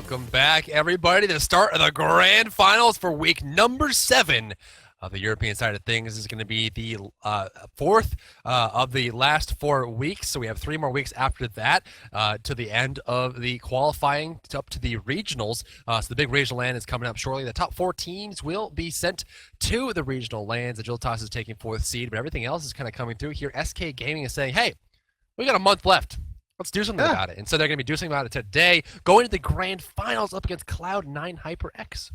Welcome back, everybody, to the start of the grand finals for week number 7 of the European side of things. This is going to be the fourth of the last 4 weeks, so we have 3 more weeks after that to the end of the qualifying up to the regionals. So the big regional land is coming up shortly. The top 4 teams will be sent to the regional lands. Agilitas is taking 4th seed, but everything else is kind of coming through here. SK Gaming is saying, hey, we got a month left. Let's do something about it. And so they're going to be doing something about it today, going to the grand finals up against Cloud9 HyperX.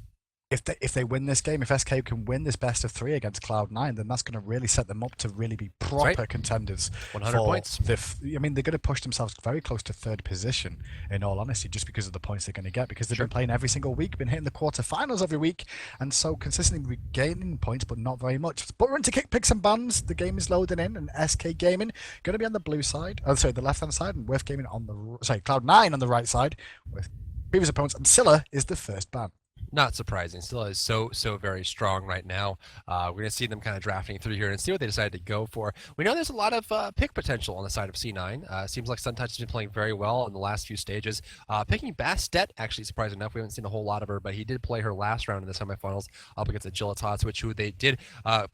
If they win this game, if SK can win this best of 3 against Cloud9, then that's going to really set them up to really be proper contenders. 100 points. I mean, they're going to push themselves very close to 3rd position, in all honesty, just because of the points they're going to get, because they've been playing every single week, been hitting the quarterfinals every week, and so consistently gaining points, but not very much. But we're into kick picks and bans. The game is loading in, and SK Gaming going to be on the blue side, the left-hand side, and With Gaming on the Cloud9 on the right side with previous opponents, and Scylla is the first ban. Not surprising. Still is so very strong right now. We're going to see them kind of drafting through here and see what they decide to go for. We know there's a lot of pick potential on the side of C9. Seems like Suntouch has been playing very well in the last few stages. Picking Bastet, actually, surprising enough, we haven't seen a whole lot of her, but he did play her last round in the semifinals up against Agilitas, who they did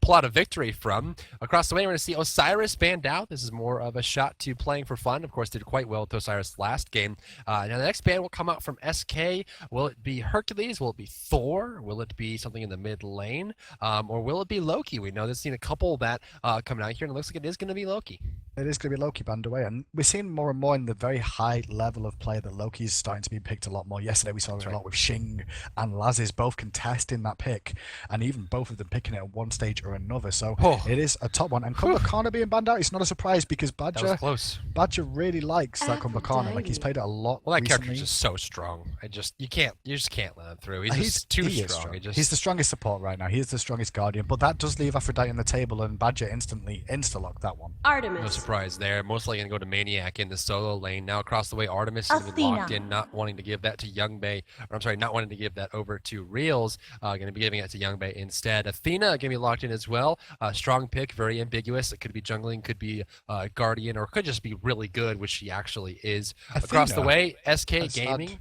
pull out a victory from. Across the way, we're going to see Osiris banned out. This is more of a shot to playing for fun. Of course, did quite well with Osiris last game. Now, the next ban will come out from SK. Will it be Hercules? Will it be Thor? Will it be something in the mid lane? Or will it be Loki? We know there's seen a couple of that coming out here, and it looks like it is going to be Loki. It is going to be Loki banned away, and we're seeing more and more in the very high level of play that Loki's starting to be picked a lot more. Yesterday we saw it a lot with Shing and Lazes both contesting that pick, and even both of them picking it at one stage or another. So it is a top one. And Kumbhakana being banned out, it's not a surprise because Badger really likes that Kumbhakana. Like, he's played it a lot. Well, that recently. character's just so strong. You just can't let him through. He's too strong. He's the strongest support right now. He is the strongest Guardian, but that does leave Aphrodite on the table, and Badger instantly insta-locked that one. Artemis. No surprise there. Mostly going to go to Maniac in the solo lane. Now across the way, Artemis is going to be locked in, not wanting to give that to Youngbei. Or I'm sorry, not wanting to give that over to Reels. Going to be giving it to Youngbei instead. Athena going to be locked in as well. Strong pick, very ambiguous. It could be jungling, could be Guardian, or could just be really good, which she actually is. Across the way, SK Gaming.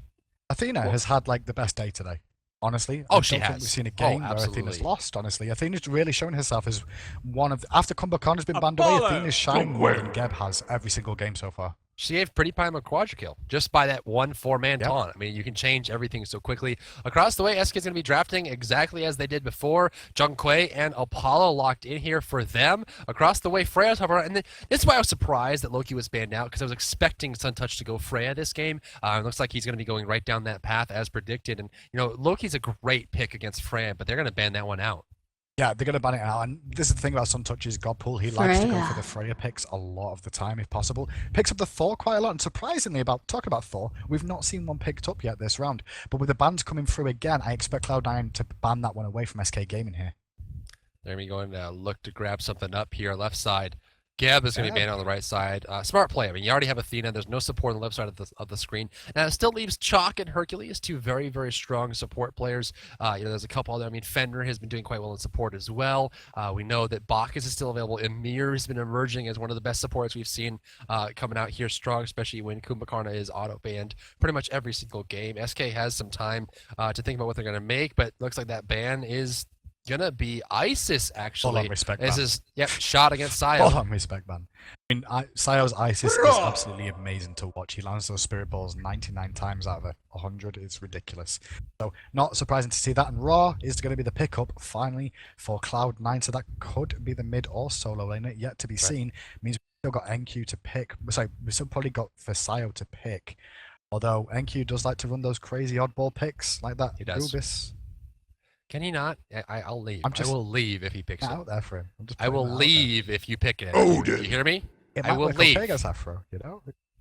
Athena has had like the best day today. Honestly, she has. We've seen a game where Athena's lost. Honestly, Athena's really shown herself as one of after Kumbhakana's been banned away. Athena's shined more than Geb has every single game so far. She gave Pretty Prime a quadra kill just by that 1 4-man taunt. I mean, you can change everything so quickly. Across the way, SK is going to be drafting exactly as they did before. Jungkook and Apollo locked in here for them. Across the way, Freya's hover, and this is why I was surprised that Loki was banned out, because I was expecting Suntouch to go Freya this game. It looks like he's going to be going right down that path as predicted. And Loki's a great pick against Freya, but they're going to ban that one out. Yeah, they're going to ban it out. And this is the thing about Suntouch's God Pool. He likes to go for the Freya picks a lot of the time, if possible. Picks up the Thor quite a lot. And surprisingly, talking about Thor, we've not seen one picked up yet this round. But with the bans coming through again, I expect Cloud9 to ban that one away from SK Gaming here. They're going to look to grab something up here, left side. Geb is going to be banned on the right side. Smart play. I mean, you already have Athena. There's no support on the left side of the screen. Now, it still leaves Chalk and Hercules, 2 very, very strong support players. There's a couple other. I mean, Fender has been doing quite well in support as well. We know that Bacchus is still available. Emir has been emerging as one of the best supports we've seen coming out here strong, especially when Kumbhakana is auto-banned pretty much every single game. SK has some time to think about what they're going to make, but looks like that ban is gonna be Isis, actually. Full on respect, this is shot against Sayo. Full on respect, man. I mean, Sayo's Isis is absolutely amazing to watch. He lands those spirit balls 99 times out of 100. It's ridiculous. So not surprising to see that. And Raw is going to be the pickup finally for Cloud9. So that could be the mid or solo lane. Yet to be seen. Means we've still got NQ to pick. Sorry, we've still probably got Sayo to pick. Although NQ does like to run those crazy oddball picks like that. He does. Rubis. Can he not? I'll leave. I will leave if he picks it. Out there for him. I will leave if you pick it. Odin. You hear me? I will leave. Afro,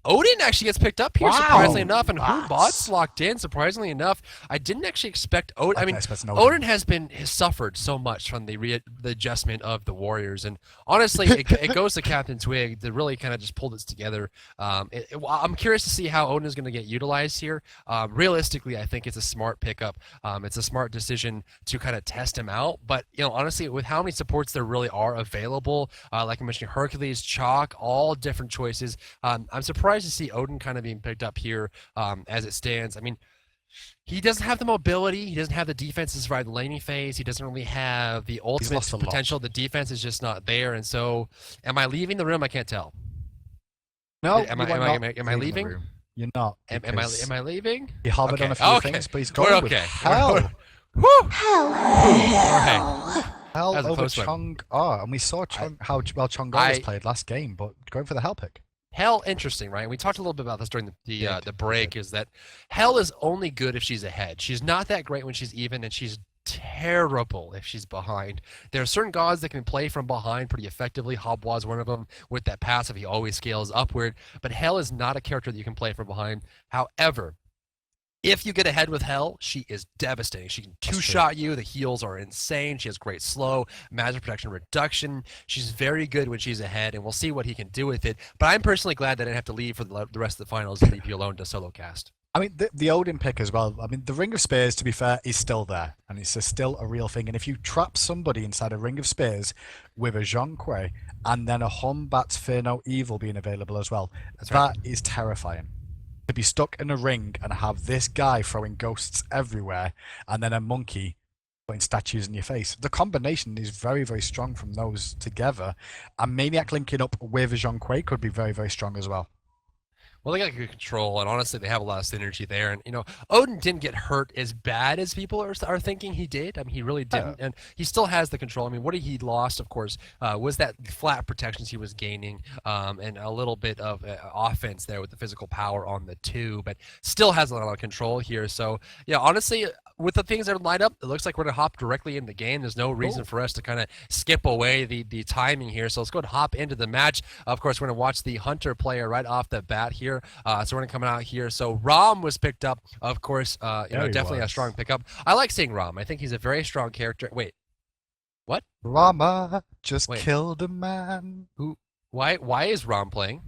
Odin actually gets picked up here, surprisingly enough, and Bot's locked in, surprisingly enough. I didn't actually expect Odin. I mean, Odin has suffered so much from the adjustment of the Warriors, and honestly, it goes to Captain Twig that really kind of just pulled it together. I'm curious to see how Odin is going to get utilized here. Realistically, I think it's a smart pickup. It's a smart decision to kind of test him out, but honestly, with how many supports there really are available, like I mentioned, Hercules, Chalk, all different choices, I'm surprised to see Odin kind of being picked up here as it stands. I mean, He doesn't have the mobility. He doesn't have the defense to survive the laning phase. He doesn't really have the ultimate lost a lot. potential. The defense is just not there. And so, am I leaving the room? I can't tell. No, Am I leaving? You're not. Am I leaving? He hovered on a few things, but he's We're going with okay. hell. Woo! Hell. Hell That was a over close one. Chung. Oh, and we saw how well Chung was played last game, but going for the hell pick. Hell, interesting, right? We talked a little bit about this during the break. Is that Hell is only good if she's ahead. She's not that great when she's even, and she's terrible if she's behind. There are certain gods that can play from behind pretty effectively. Hobwa is one of them with that passive. He always scales upward. But Hell is not a character that you can play from behind. However, if you get ahead with Hell, she is devastating. She can two-shot you. The heals are insane. She has great slow, magic protection reduction. She's very good when she's ahead, and we'll see what he can do with it. But I'm personally glad that I didn't have to leave for the rest of the finals and leave you alone to solo cast. I mean, the Odin pick as well. I mean, the Ring of Spears, to be fair, is still there, and it's still a real thing. And if you trap somebody inside a Ring of Spears with a Zhonghui and then a Humbat's Fear No Evil being available as well, that is terrifying. To be stuck in a ring and have this guy throwing ghosts everywhere, and then a monkey putting statues in your face. The combination is very, very strong from those together. And Maniac linking up with a Zhonghui could be very, very strong as well. Well, they got good control, and honestly, they have a lot of synergy there. And, you know, Odin didn't get hurt as bad as people are thinking he did. I mean, he really didn't. And he still has the control. I mean, what he lost, of course, was that flat protections he was gaining and a little bit of offense there with the physical power on the 2, but still has a lot of control here. So, yeah, honestly, with the things that are lined up, it looks like we're going to hop directly in the game. There's no reason for us to kind of skip away the timing here. So let's go and hop into the match. Of course, we're going to watch the Hunter player right off the bat here. So we're going to come out here. So Ram was picked up, of course, definitely a strong pickup. I like seeing Ram. I think he's a very strong character. Wait, what? Rama just killed a man. Who? Why is Ram playing?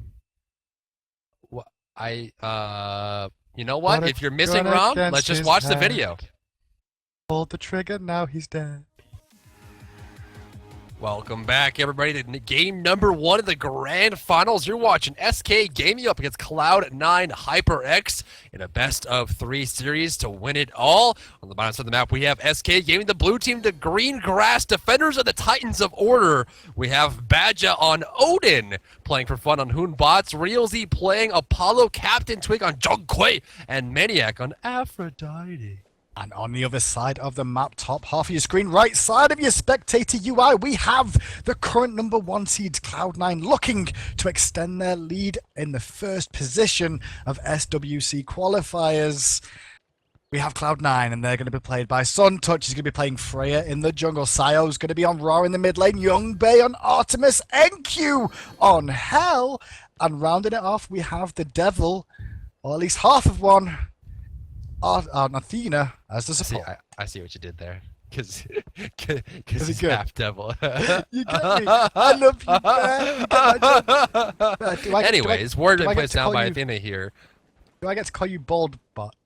You know what? If you're missing Ram, let's just watch the video. Pulled the trigger, now he's dead. Welcome back, everybody, to game number 1 of the Grand Finals. You're watching SK Gaming up against Cloud9 HyperX in a best-of-3 series to win it all. On the bottom side of the map, we have SK Gaming, the blue team, the green grass defenders of the Titans of Order. We have Badja on Odin playing for fun on Hoonbots, Realzy playing Apollo, Captain Twig on Zhonghui, and Maniac on Aphrodite. And on the other side of the map, top half of your screen, right side of your spectator UI, we have the current number 1 seed, Cloud9, looking to extend their lead in the first position of SWC qualifiers. We have Cloud9, and they're going to be played by Suntouch. He's going to be playing Freya in the jungle. Sayo's going to be on Raw in the mid lane. Young Bay on Artemis. NQ on Hell. And rounding it off, we have the Devil, or at least half of one, Athena as the support. I see what you did there. Because he's half devil. You get me. I love you, Bear. Anyways, word been placed down by Athena here. Do I get to call you Bald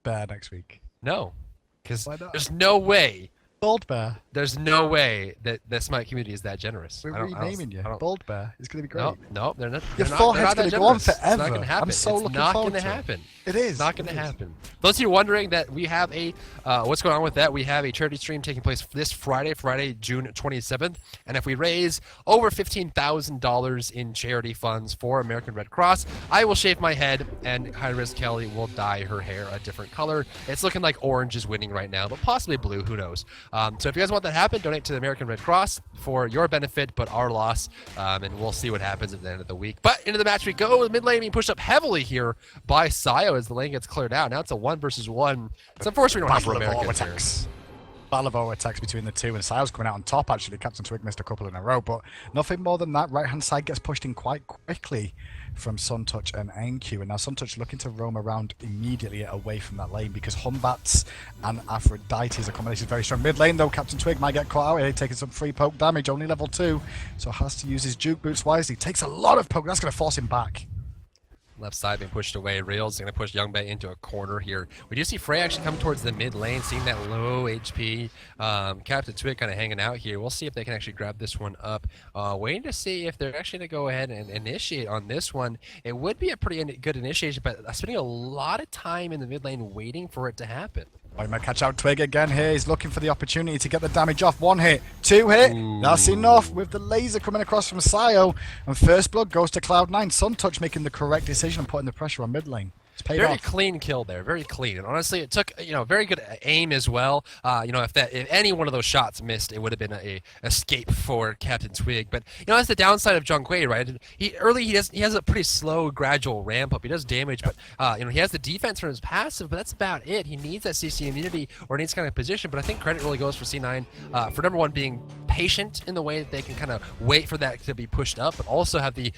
Bear next week? No. Because there's no way. Bald Bear. There's no way that the Smite community is that generous. We're renaming you. Bald Bear. It's going to be great. No, they're not. Your forehead's going to go on forever. It's not going to happen. I'm so looking forward to it. Happen. It is. It's not going to happen. Those of you wondering that we have a, what's going on with that, we have a charity stream taking place this Friday, June 27th. And if we raise over $15,000 in charity funds for American Red Cross, I will shave my head and hi-rez Kelly will dye her hair a different color. It's looking like orange is winning right now, but possibly blue, who knows. So if you guys want that to happen, donate to the American Red Cross for your benefit, but our loss. And we'll see what happens at the end of the week. But into the match we go. The mid lane being pushed up heavily here by Sayo as the lane gets cleared out. Now it's a 1 versus 1. It's unfortunate we don't have for Americans. Battle attacks between the two, and Sayo's coming out on top, actually. Captain Twig missed a couple in a row, but nothing more than that. Right-hand side gets pushed in quite quickly from Suntouch and NQ, and now Suntouch looking to roam around immediately away from that lane because Humbats and Aphrodite's combination is very strong. Mid lane, though, Captain Twig might get caught out here, taking some free poke damage, only level 2, so has to use his juke boots wisely. Takes a lot of poke, that's going to force him back. Left side being pushed away. Reel's going to push Youngbei into a corner here. We do see Frey actually come towards the mid lane, seeing that low HP. Captain Twig kind of hanging out here. We'll see if they can actually grab this one up. Waiting to see if they're actually going to go ahead and initiate on this one. It would be a pretty good initiation, but spending a lot of time in the mid lane waiting for it to happen. Oh, he might catch out Twig again here. He's looking for the opportunity to get the damage off. 1 hit, 2 hit. Ooh. That's enough with the laser coming across from Sayo. And first blood goes to Cloud9. Suntouch making the correct decision and putting the pressure on mid lane. It's paid Very off. clean kill there, very clean. And honestly, it took very good aim as well. If any one of those shots missed, it would have been a escape for Captain Twig. But that's the downside of Zhonghui, right? He has a pretty slow, gradual ramp up. He does damage, but he has the defense from his passive, but that's about it. He needs that CC immunity or needs kind of position. But I think credit really goes for C9 for number one being patient in the way that they can kind of wait for that to be pushed up, but also have the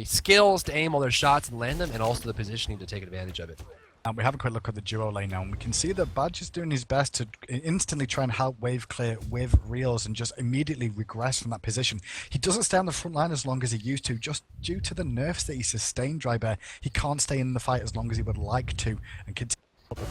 skills to aim all their shots and land them, and also the positioning to take advantage of it. And we have a quick look at the duo lane now, and we can see that Badge is doing his best to instantly try and help wave clear with Reels and just immediately regress from that position. He doesn't stay on the front line as long as he used to, just due to the nerfs that he sustained, Drybear. He can't stay in the fight as long as he would like to, and continue.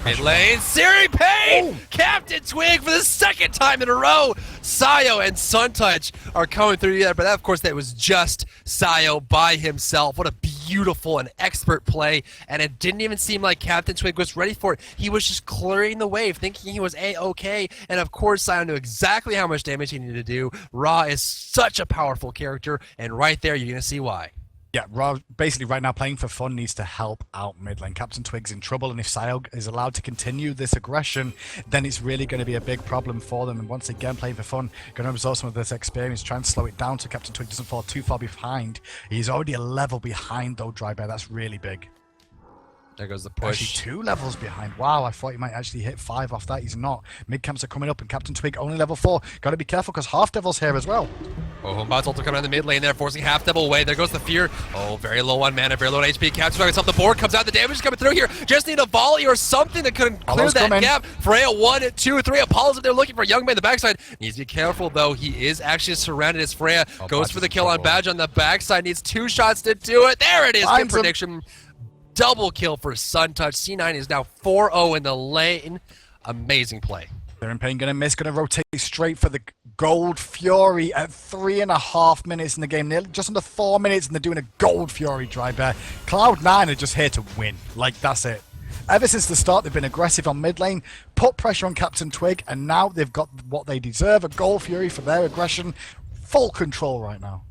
Mid lane, Siri Payne! Oh. Captain Twig for the second time in a row! Sayo and Suntouch are coming through together, but that, of course, that was just Sayo by himself. What a beautiful and expert play, and it didn't even seem like Captain Twig was ready for it. He was just clearing the wave, thinking he was A-okay, and of course, Sayo knew exactly how much damage he needed to do. Ra is such a powerful character, and right there, you're going to see why. Yeah, Ra basically right now playing for fun needs to help out mid lane. Captain Twig's in trouble, and if Sayo is allowed to continue this aggression, then it's really going to be a big problem for them. And once again, playing for fun, going to absorb some of this experience, try and slow it down so Captain Twig doesn't fall too far behind. He's already a level behind though, Drybear. That's really big. There goes the push. Actually, 2 levels behind. Wow, I thought he might actually hit 5 off that. He's not. Mid camps are coming up, and Captain Twig only level 4. Got to be careful because Half Devil's here as well. Oh, Homebot's also coming in the mid lane there, forcing Half Devil away. There goes the Fear. Oh, very low on mana, very low on HP. Captain Twig gets off the board, comes out. The damage is coming through here. Just need a volley or something that couldn't clear that gap. Freya 1, 2, 3. Apollo's up there looking for Youngman in the backside. Needs to be careful though. He is actually surrounded as Freya goes for the kill on Badge on the backside. Needs 2 shots to do it. There it is. Good prediction. Double kill for Suntouch. C9 is now 4-0 in the lane. Amazing play. They're in pain, gonna miss, gonna rotate straight for the Gold Fury at 3.5 minutes in the game. Nearly just under 4 minutes, and they're doing a Gold Fury Drybear. Cloud9 are just here to win. Like, that's it. Ever since the start, they've been aggressive on mid lane, put pressure on Captain Twig, and now they've got what they deserve, a Gold Fury for their aggression. Full control right now.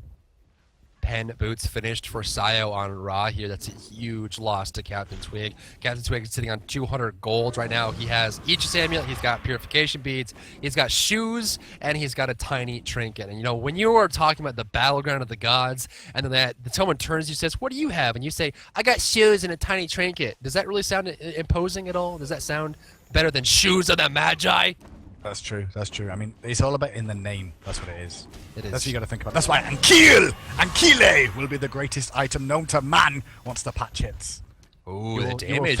Pen boots finished for Sayo on Ra here. That's a huge loss to Captain Twig. Captain Twig is sitting on 200 gold right now. He has Aegis Amulet, he's got Purification Beads, he's got shoes, and he's got a tiny trinket. And when you are talking about the battleground of the gods, and then someone turns to you and says, "What do you have?" And you say, "I got shoes and a tiny trinket." Does that really sound imposing at all? Does that sound better than Shoes of the Magi? That's true. That's true. I mean, it's all about in the name. That's what it is. It is. That's what you got to think about. That's why Ankile will be the greatest item known to man once the patch hits. Ooh, the damage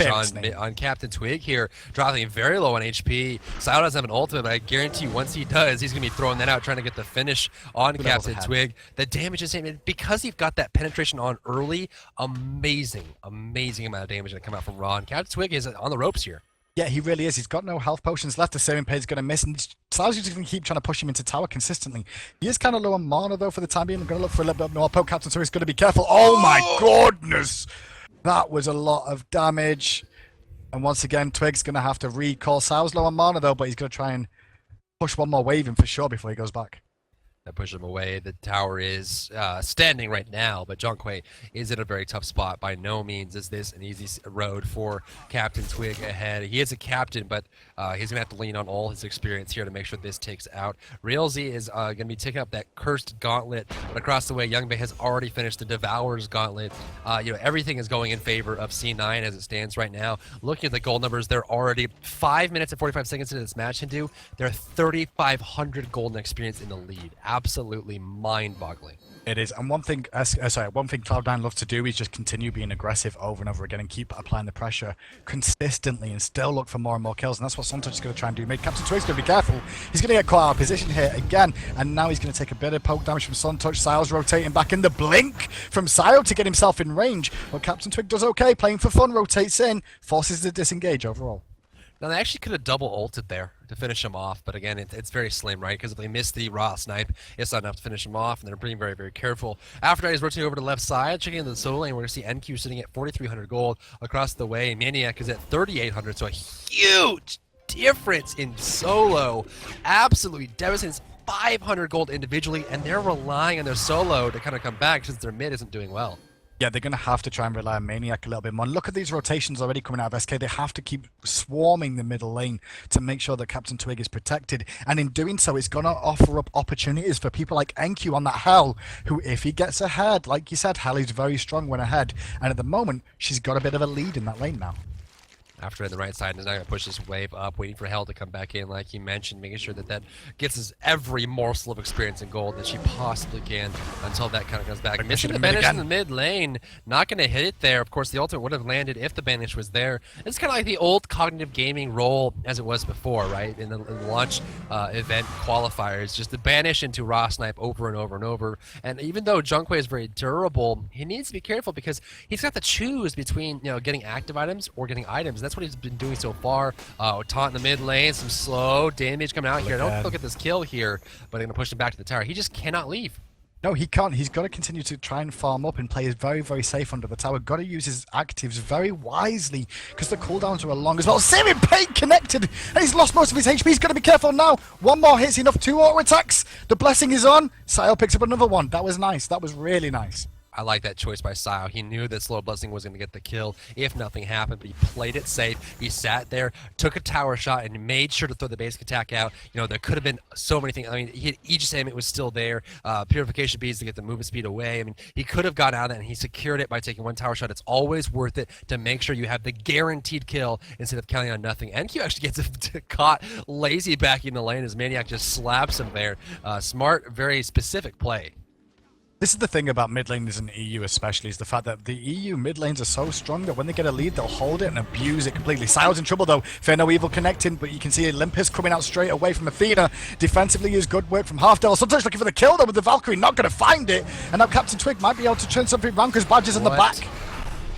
on Captain Twig here, dropping very low on HP. Sayo doesn't have an ultimate, but I guarantee you once he does, he's going to be throwing that out, trying to get the finish on Captain Twig. The damage is because he's got that penetration on early, amazing amount of damage going to come out from Ra. And Captain Twig is on the ropes here. Yeah, he really is. He's got no health potions left. The Searing Pain's going to miss, and Sayo's just going to keep trying to push him into tower consistently. He is kind of low on mana, though, for the time being. I'm going to look for a little bit more poke. Captain Twig's going to be careful. Oh, my goodness! That was a lot of damage. And once again, Twig's going to have to recall. Sayo's low on mana, though, but he's going to try and push one more wave in for sure before he goes back. That pushes him away. The tower is standing right now, but Zhonghui is in a very tough spot. By no means is this an easy road for Captain Twig ahead. He is a captain, but he's going to have to lean on all his experience here to make sure this takes out. Realzy is going to be taking up that cursed gauntlet, but across the way, Youngbei has already finished the Devourer's gauntlet. Everything is going in favor of C9 as it stands right now. Looking at the gold numbers, they're already 5 minutes and 45 seconds into this match, Hindu. They're 3,500 golden experience in the lead. Absolutely mind-boggling. It is, and one thing Cloud9 loves to do is just continue being aggressive over and over again and keep applying the pressure consistently and still look for more and more kills, and that's what Suntouch is going to try and do. Captain Twig's going to be careful. He's going to get caught out of position here again, and now he's going to take a bit of poke damage from Suntouch. Sile's rotating back in the blink from Sile to get himself in range, but Captain Twig does okay, playing for fun, rotates in, forces to disengage overall. Now, they actually could have double ulted there to finish him off, but again, it's very slim, right? Because if they miss the raw snipe, it's not enough to finish him off, and they're being very, very careful. After that, he's rotating over to the left side, checking into the solo lane. We're going to see NQ sitting at 4,300 gold across the way. Maniac is at 3,800, so a huge difference in solo. Absolutely devastating. It's 500 gold individually, and they're relying on their solo to kind of come back since their mid isn't doing well. Yeah, they're going to have to try and rely on Maniac a little bit more. And look at these rotations already coming out of SK. They have to keep swarming the middle lane to make sure that Captain Twig is protected. And in doing so, it's going to offer up opportunities for people like NQ on that Hell, who, if he gets ahead, like you said, Hell is very strong when ahead. And at the moment, she's got a bit of a lead in that lane now. After on the right side, and is now going to push this wave up, waiting for Hell to come back in, like you mentioned, making sure that gets us every morsel of experience in gold that she possibly can until that kind of comes back. Missing the banish in the mid lane, not going to hit it there. Of course, the ultimate would have landed if the banish was there. It's kind of like the old cognitive gaming role as it was before, right? In the launch event qualifiers, just the banish into raw snipe over and over and over. And even though Junkwei is very durable, he needs to be careful because he's got to choose between getting active items or getting items. That's what he's been doing so far. Taunt in the mid lane, some slow damage coming out here. Don't look at this kill here, but they're going to push him back to the tower. He just cannot leave. No, he can't. He's got to continue to try and farm up and play very, very safe under the tower. Got to use his actives very wisely because the cooldowns are long as well. Searing Pain connected, and he's lost most of his HP. He's got to be careful now. One more hit's enough. 2 auto attacks. The blessing is on. Sile picks up another one. That was nice. That was really nice. I like that choice by Sile. He knew that Slow Blessing was going to get the kill if nothing happened, but he played it safe. He sat there, took a tower shot, and made sure to throw the basic attack out. There could have been so many things. I mean, Aegis Aimant was still there. Purification Beads to get the movement speed away. I mean, he could have got out of that, and he secured it by taking one tower shot. It's always worth it to make sure you have the guaranteed kill instead of counting on nothing. NQ actually gets caught lazy back in the lane as Maniac just slaps him there. Smart, very specific play. This is the thing about mid laners in EU especially, is the fact that the EU mid lanes are so strong that when they get a lead, they'll hold it and abuse it completely. Sile's in trouble though. Fear No Evil connecting, but you can see Olympus coming out straight away from Athena. Defensively is good work from Halfdale. Sometimes looking for the kill though with the Valkyrie, not going to find it. And now Captain Twig might be able to turn something around because Badger's in the back.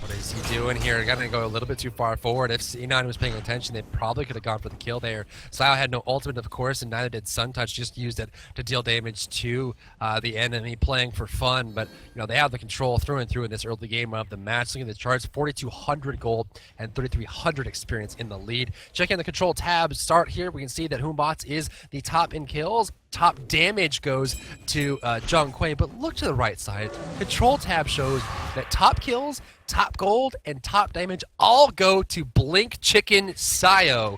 What is he doing here? Got to go a little bit too far forward. If C9 was paying attention, they probably could have gone for the kill there. Sile had no ultimate, of course, and neither did Suntouch. Just used it to deal damage to the enemy, playing for fun. But they have the control through and through in this early game of the match. Looking at the charts, 4,200 gold and 3,300 experience in the lead. Checking the control tab start here. We can see that Humbots is the top in kills. Top damage goes to Junkwei, but look to the right side. Control tab shows that top kills, top gold, and top damage all go to Blink Chicken Sayo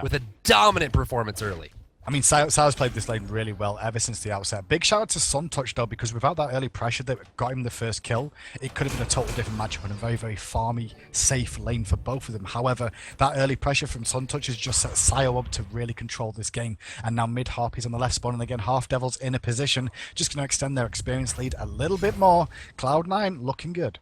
with a dominant performance early. I mean, Sile's played this lane really well ever since the outset. Big shout out to Suntouch though, because without that early pressure that got him the first kill, it could have been a totally different matchup and a very, very farmy, safe lane for both of them. However, that early pressure from Suntouch has just set Sile up to really control this game. And now mid Harpies on the left spawn, and again Half Devils in a position, just going to extend their experience lead a little bit more. Cloud9 looking good.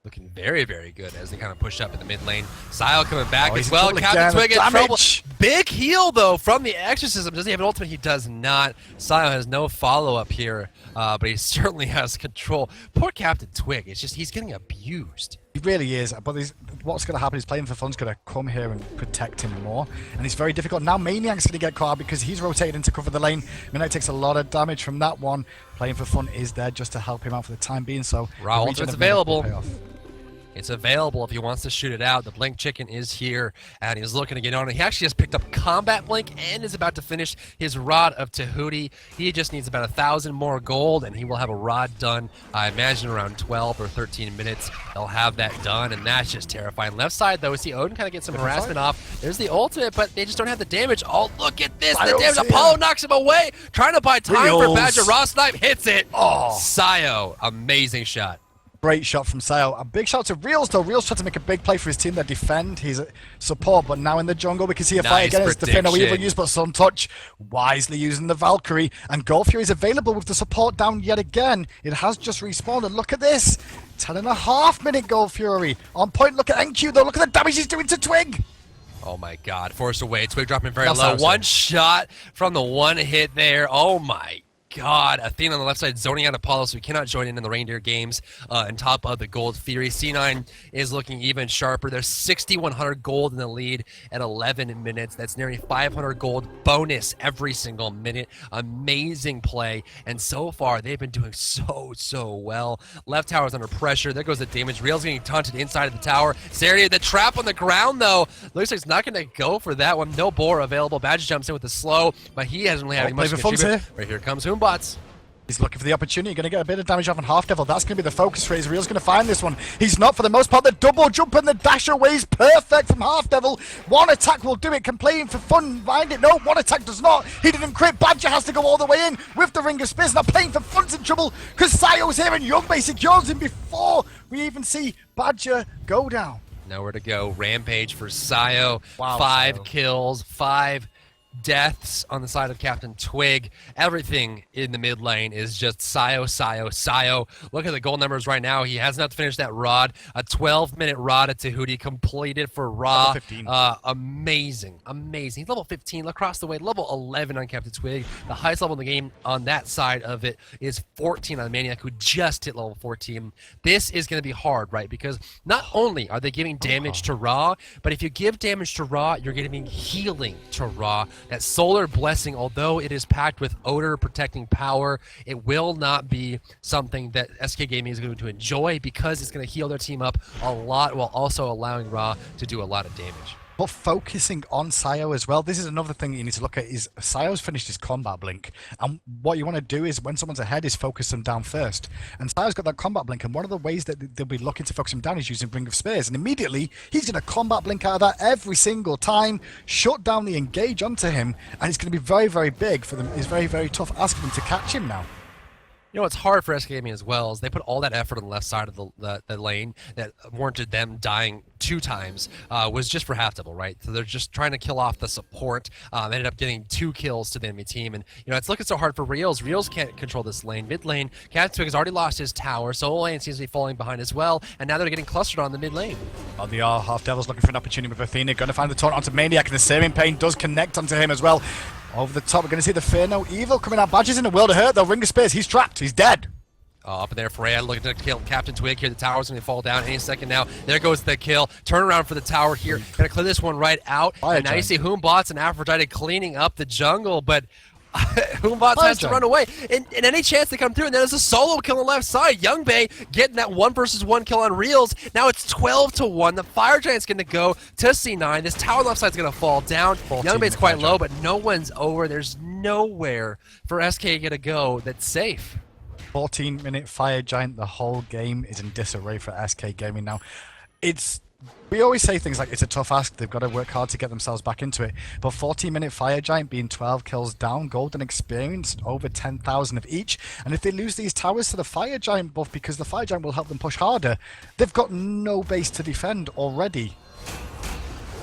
Looking very, very good as they kind of push up in the mid lane. Sile coming back as well. Totally Captain Twig in trouble. Big heal, though, from the Exorcism. Does he have an ultimate? He does not. Sile has no follow-up here, but he certainly has control. Poor Captain Twig. It's just he's getting abused. He really is, but what's going to happen is Playing for Fun's going to come here and protect him more, and it's very difficult. Now Maniac's going to get caught out because he's rotated in to cover the lane. Maniac takes a lot of damage from that one. Playing for Fun is there just to help him out for the time being, so Raw ultimate's available. It's available if he wants to shoot it out. The Blink Chicken is here, and he's looking to get on it. He actually just picked up Combat Blink and is about to finish his Rod of Tahuti. He just needs about 1,000 more gold, and he will have a Rod done, I imagine, around 12 or 13 minutes. He'll have that done, and that's just terrifying. Left side, though, we see Odin kind of get some harassment off. There's the ultimate, but they just don't have the damage. Oh, look at this. The damage. Apollo knocks him away. Trying to buy time for Badger. Raw Snipe hits it. Oh, Sayo. Amazing shot. Great shot from Sayo. A big shot to Reels, though. Reels tried to make a big play for his team. They defend. He's a support, but now in the jungle, we can see a fight again. It's the Fino evil use, but Sun Touch wisely using the Valkyrie. And Gold Fury is available with the support down yet again. It has just respawned, and look at this. 10.5 minute Gold Fury. On point, look at NQ, though. Look at the damage he's doing to Twig. Oh my god, forced away. Twig dropping very low. One shot from the one hit there. Oh my god. Athena on the left side zoning out Apollo, so we cannot join in the reindeer games on top of the Gold Fury. C9 is looking even sharper. There's 6,100 gold in the lead at 11 minutes. That's nearly 500 gold bonus every single minute. Amazing play. And so far, they've been doing so well. Left tower's under pressure. There goes the damage. Real's getting taunted inside of the tower. Serity, the trap on the ground, though. Looks like he's not going to go for that one. No boar available. Badge jumps in with the slow, but he hasn't really had much to contribute. Right here comes Hoombots. He's looking for the opportunity. Going to get a bit of damage off on Half Devil. That's going to be the focus for his. Real's going to find this one. He's not for the most part. The double jump and the dash away is perfect from Half Devil. One attack will do it. Can play in for fun. Find it. No, one attack does not. He didn't crit. Badger has to go all the way in with the Ring of Spears. Now playing for fun's in trouble because Sayo's here and Youngbei secures him before we even see Badger go down. Nowhere to go. Rampage for Sayo. Wow, 5 Sayo. kills, 5 deaths on the side of Captain Twig. Everything in the mid lane is just Sayo. Look at the goal numbers right now. He has not finished that rod. A 12-minute rod at Tahuti completed for Ra. Amazing. He's level 15 across the way. Level 11 on Captain Twig. The highest level in the game on that side of it is 14 on Maniac, who just hit level 14. This is going to be hard, right? Because not only are they giving damage to Ra, but if you give damage to Ra, you're giving healing to Ra. That Solar Blessing, although it is packed with odor protecting power, it will not be something that SK Gaming is going to enjoy because it's going to heal their team up a lot while also allowing Ra to do a lot of damage. But focusing on Sayo as well, this is another thing that you need to look at, is Sayo's finished his combat blink. And what you want to do is, when someone's ahead, is focus them down first. And Sayo's got that combat blink, and one of the ways that they'll be looking to focus him down is using Ring of Spears. And immediately, he's going to combat blink out of that every single time, shut down the engage onto him, and it's going to be very big for them. It's very tough asking them to catch him now. You know what's hard for SK Gaming as well is they put all that effort on the left side of the lane that warranted them dying 2 times was just for Half Devil, right? So they're just trying to kill off the support. Ended up getting 2 kills to the enemy team, and it's looking so hard for Reels. Reels can't control this lane. Mid lane, Captain Twig has already lost his tower. Solo lane seems to be falling behind as well, and now they're getting clustered on the mid lane. Well, they are. Half Devil's looking for an opportunity with Athena. Going to find the taunt onto Maniac, and the Searing Pain does connect onto him as well. Over the top, we're going to see the Fear No Evil coming out. Badger's in a world of hurt, though. Ring of Spears, he's trapped. He's dead. Up in there, Freya looking to kill Captain Twig here. The tower's going to fall down any second now. There goes the kill. Turn around for the tower here. Going to clear this one right out. And now you see Hoombots and Aphrodite cleaning up the jungle, but Hoombots has to run away. And any chance they come through, and then there's a solo kill on the left side. Youngbei getting that 1 versus 1 kill on Reels. Now it's 12-1. The Fire Giant's going to go to C9. This tower on the left side's going to fall down. Youngbei's quite low, but no one's over. There's nowhere for SK to go that's safe. 14-minute Fire Giant. The whole game is in disarray for SK Gaming now. We always say things like it's a tough ask, they've got to work hard to get themselves back into it, but 14-minute Fire Giant being 12 kills down, golden experience, over 10,000 of each, and if they lose these towers to the Fire Giant buff, because the Fire Giant will help them push harder, they've got no base to defend already.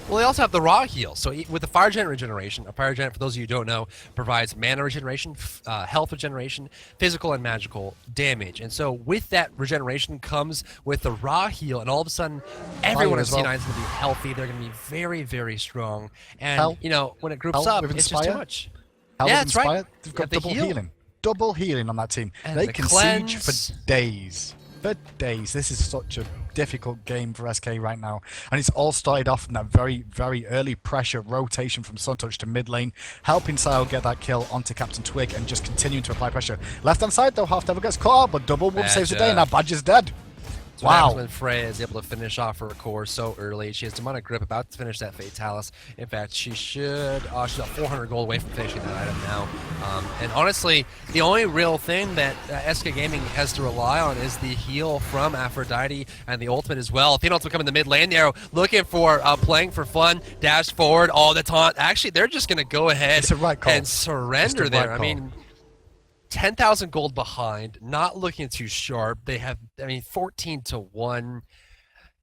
Well, they also have the Raw heal. So with the Fire Giant regeneration, a Fire Giant, for those of you who don't know, provides mana regeneration, health regeneration, physical and magical damage. And so with that regeneration comes with the Raw heal, and all of a sudden, everyone in C9 is going to be healthy. They're going to be very strong. And, when it groups up, it's just too much. Yeah, that's right. They've got double healing. Double healing on that team. And they can siege for days. This is such a difficult game for SK right now, and it's all started off from that very early pressure rotation from Suntouch to mid lane, helping Sayo get that kill onto Captain Twig and just continuing to apply pressure. Left hand side though, Half Devil gets caught out, but double whoop saves the day, and now Badger's dead. Wow. When Freya is able to finish off her core so early. She has demonic grip, about to finish that Fatalis. In fact, she should. She's about 400 gold away from finishing that item now. And honestly, the only real thing that SK Gaming has to rely on is the heal from Aphrodite and the ultimate as well. Athena ultimate coming in the mid lane there, looking for playing for fun, dash forward, all the taunt. Actually, they're just going to go ahead and surrender there. I mean, 10,000 gold behind, not looking too sharp. They have, I mean, 14-1.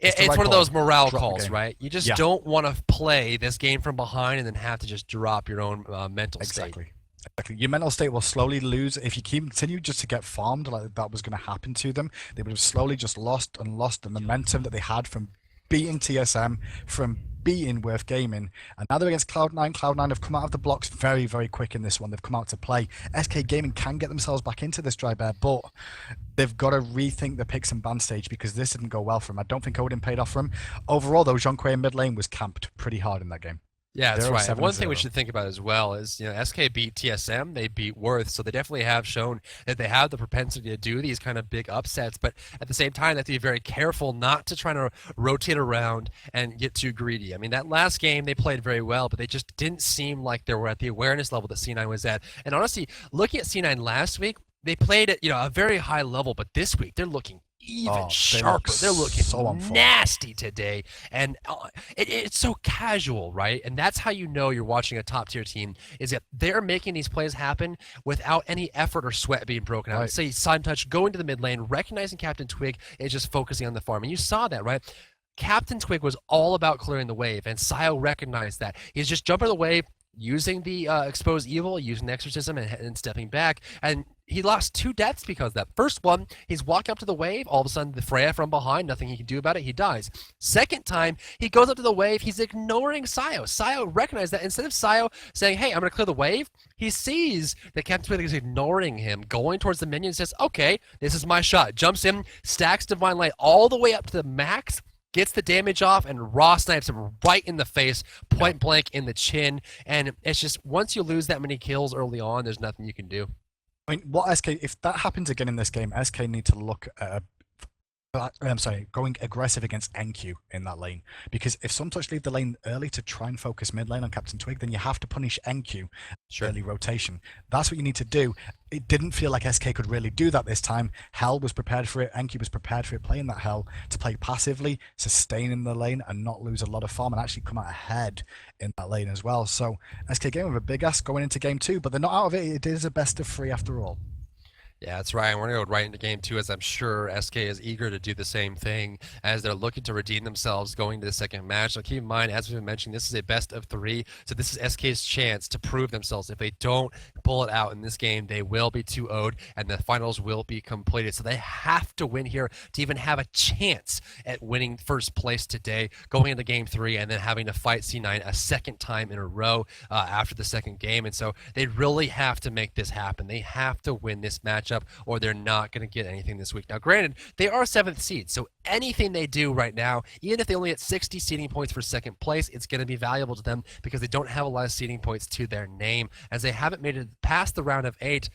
It's right one of call. those morale Drop the calls, game. right? You just Yeah. don't want to play this game from behind and then have to just drop your own mental state. Exactly. Your mental state will slowly lose if you continue just to get farmed like that was going to happen to them. They would have slowly just lost the momentum that they had from beating TSM, from beating Worth Gaming, and now they're against Cloud9. Cloud9 have come out of the blocks very, very quick in this one. They've come out to play. SK Gaming can get themselves back into this dry bear, but they've got to rethink the picks and ban stage because this didn't go well for them. I don't think Odin paid off for him. Overall, though, Jean-Quay in mid lane was camped pretty hard in that game. Yeah, that's right. One thing we 0-7-0. should think about as well is, SK beat TSM, they beat Worth, so they definitely have shown that they have the propensity to do these kind of big upsets, but at the same time, they have to be very careful not to try to rotate around and get too greedy. I mean, that last game, they played very well, but they just didn't seem like they were at the awareness level that C9 was at. And honestly, looking at C9 last week, they played at, a very high level, but this week, they're looking even sharper. They're looking so nasty today, and it's so casual, right? And that's how you know you're watching a top tier team, is that they're making these plays happen without any effort or sweat being broken out. Right. Say Sun Touch going to the mid lane, recognizing Captain Twig is just focusing on the farm, and you saw that, right? Captain Twig was all about clearing the wave, and Sio recognized that. He's just jumping the wave, using the exposed evil, using exorcism, and stepping back, and he lost 2 deaths because of that. First one, he's walking up to the wave, all of a sudden the Freya from behind, nothing he can do about it, he dies. Second time, he goes up to the wave, he's ignoring Sio. Sio recognized that. Instead of Sio saying, hey, I'm going to clear the wave, he sees that Captain Twig is ignoring him, going towards the minion, says, okay, this is my shot. Jumps in, stacks Divine Light all the way up to the max, gets the damage off, and raw snipes him right in the face, point blank in the chin. And it's just, once you lose that many kills early on, there's nothing you can do. I mean, if that happens again in this game, SK need to look at going aggressive against NQ in that lane. Because if Sun Touch leave the lane early to try and focus mid lane on Captain Twig, then you have to punish NQ early rotation. That's what you need to do. It didn't feel like SK could really do that this time. Hell was prepared for it. NQ was prepared for it, playing that Hell to play passively, sustain in the lane, and not lose a lot of farm, and actually come out ahead in that lane as well. So SK game with a big ask going into game 2, but they're not out of it. It is a best of 3 after all. Yeah, that's right. We're going to go right into game 2, as I'm sure SK is eager to do the same thing as they're looking to redeem themselves going to the second match. So keep in mind, as we've been mentioning, this is a best of 3. So this is SK's chance to prove themselves. If they don't pull it out in this game, they will be 2-0'd and the finals will be completed. So they have to win here to even have a chance at winning first place today, going into game 3, and then having to fight C9 a second time in a row after the second game. And so they really have to make this happen. They have to win this match up, or they're not going to get anything this week. Now, granted, they are 7th seed, so anything they do right now, even if they only get 60 seeding points for second place, it's going to be valuable to them because they don't have a lot of seeding points to their name, as they haven't made it past the round of 8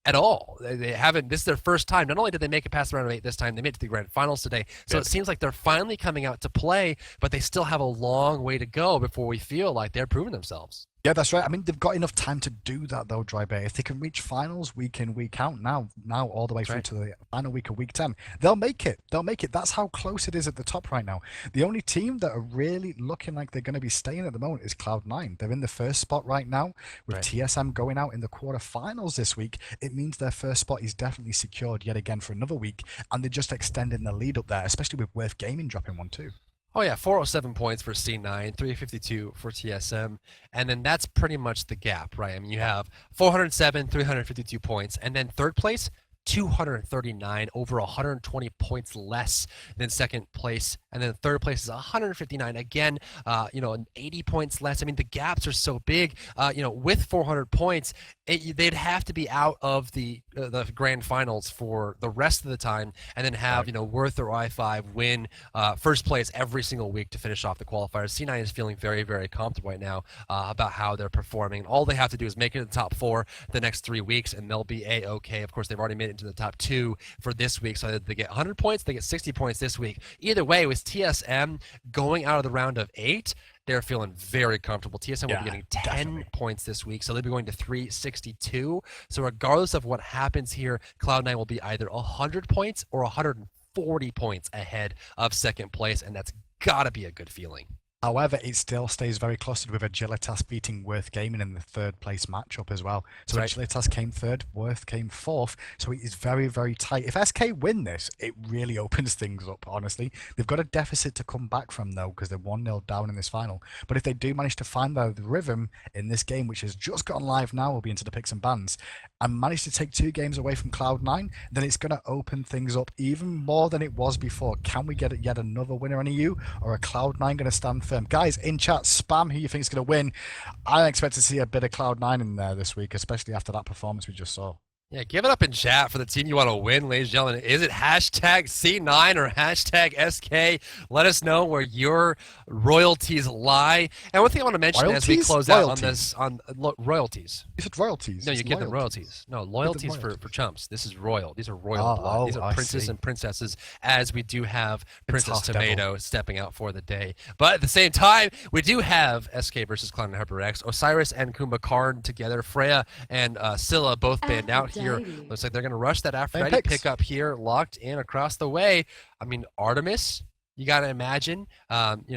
at all. They haven't. This is their first time. Not only did they make it past the round of 8 this time, they made it to the grand finals today. So it seems like they're finally coming out to play, but they still have a long way to go before we feel like they're proving themselves. Yeah, that's right. I mean, they've got enough time to do that, though, Dry Bear. If they can reach finals week in, week out, now all the way through to the final week of week 10, they'll make it. They'll make it. That's how close it is at the top right now. The only team that are really looking like they're going to be staying at the moment is Cloud9. They're in the first spot right now, with TSM going out in the quarterfinals this week. It means their first spot is definitely secured yet again for another week, and they're just extending the lead up there, especially with Worth Gaming dropping 1 too. Oh yeah, 407 points for C9, 352 for TSM, and then that's pretty much the gap, right? I mean, you have 407, 352 points, and then third place, 239, over 120 points less than second place, and then third place is 159, again, 80 points less. I mean, the gaps are so big. With 400 points, they'd have to be out of the grand finals for the rest of the time, and then have Worth or I5 win first place every single week to finish off the qualifiers. C9 is feeling very, very comfortable right now about how they're performing. All they have to do is make it to the top 4 the next 3 weeks, and they'll be a-okay. Of course, they've already made it into the top 2 for this week, so they get 100 points, they get 60 points this week. Either way, with TSM going out of the round of 8, they're feeling very comfortable. TSM will be getting 10 points this week, so they'll be going to 362. So regardless of what happens here, Cloud9 will be either 100 points or 140 points ahead of second place, and that's got to be a good feeling. However, it still stays very clustered with Agilitas beating Worth Gaming in the third place matchup as well. So That's Agilitas came third, Worth came fourth. So it is very, very tight. If SK win this, it really opens things up, honestly. They've got a deficit to come back from, though, because they're 1-0 down in this final. But if they do manage to find the rhythm in this game, which has just gone live now, we'll be into the picks and bans, and manage to take 2 games away from Cloud9, then it's going to open things up even more than it was before. Can we get yet another winner in EU, or are Cloud9 going to stand firm? Guys, in chat, spam who you think is going to win. I expect to see a bit of Cloud9 in there this week, especially after that performance we just saw. Yeah, give it up in chat for the team you want to win, ladies and gentlemen. Is it hashtag C9 or hashtag SK? Let us know where your royalties lie. And one thing I want to mention as we close out on this, royalties. You said royalties. No, you give them royalties. No, loyalties for chumps. This is royal. These are royal blood. These are princes and princesses, as we do have Princess Tomato stepping out for the day. But at the same time, we do have SK versus Cloud and HyperX. Osiris and Kumbhakarn together. Freya and Scylla both banned out here. Looks like they're going to rush that Aphrodite pick up here, locked in across the way. I mean, Artemis, you got to imagine,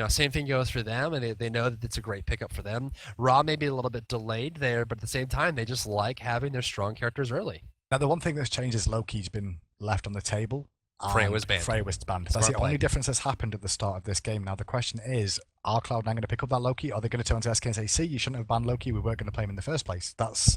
same thing goes for them, and they know that it's a great pickup for them. Raw may be a little bit delayed there, but at the same time, they just like having their strong characters early. Now, the one thing that's changed is Loki's been left on the table. Freya was banned. That's the only difference that's happened at the start of this game. Now, the question is, are Cloud9 going to pick up that Loki? Or are they going to turn to SK and say, see, you shouldn't have banned Loki, we weren't going to play him in the first place? That's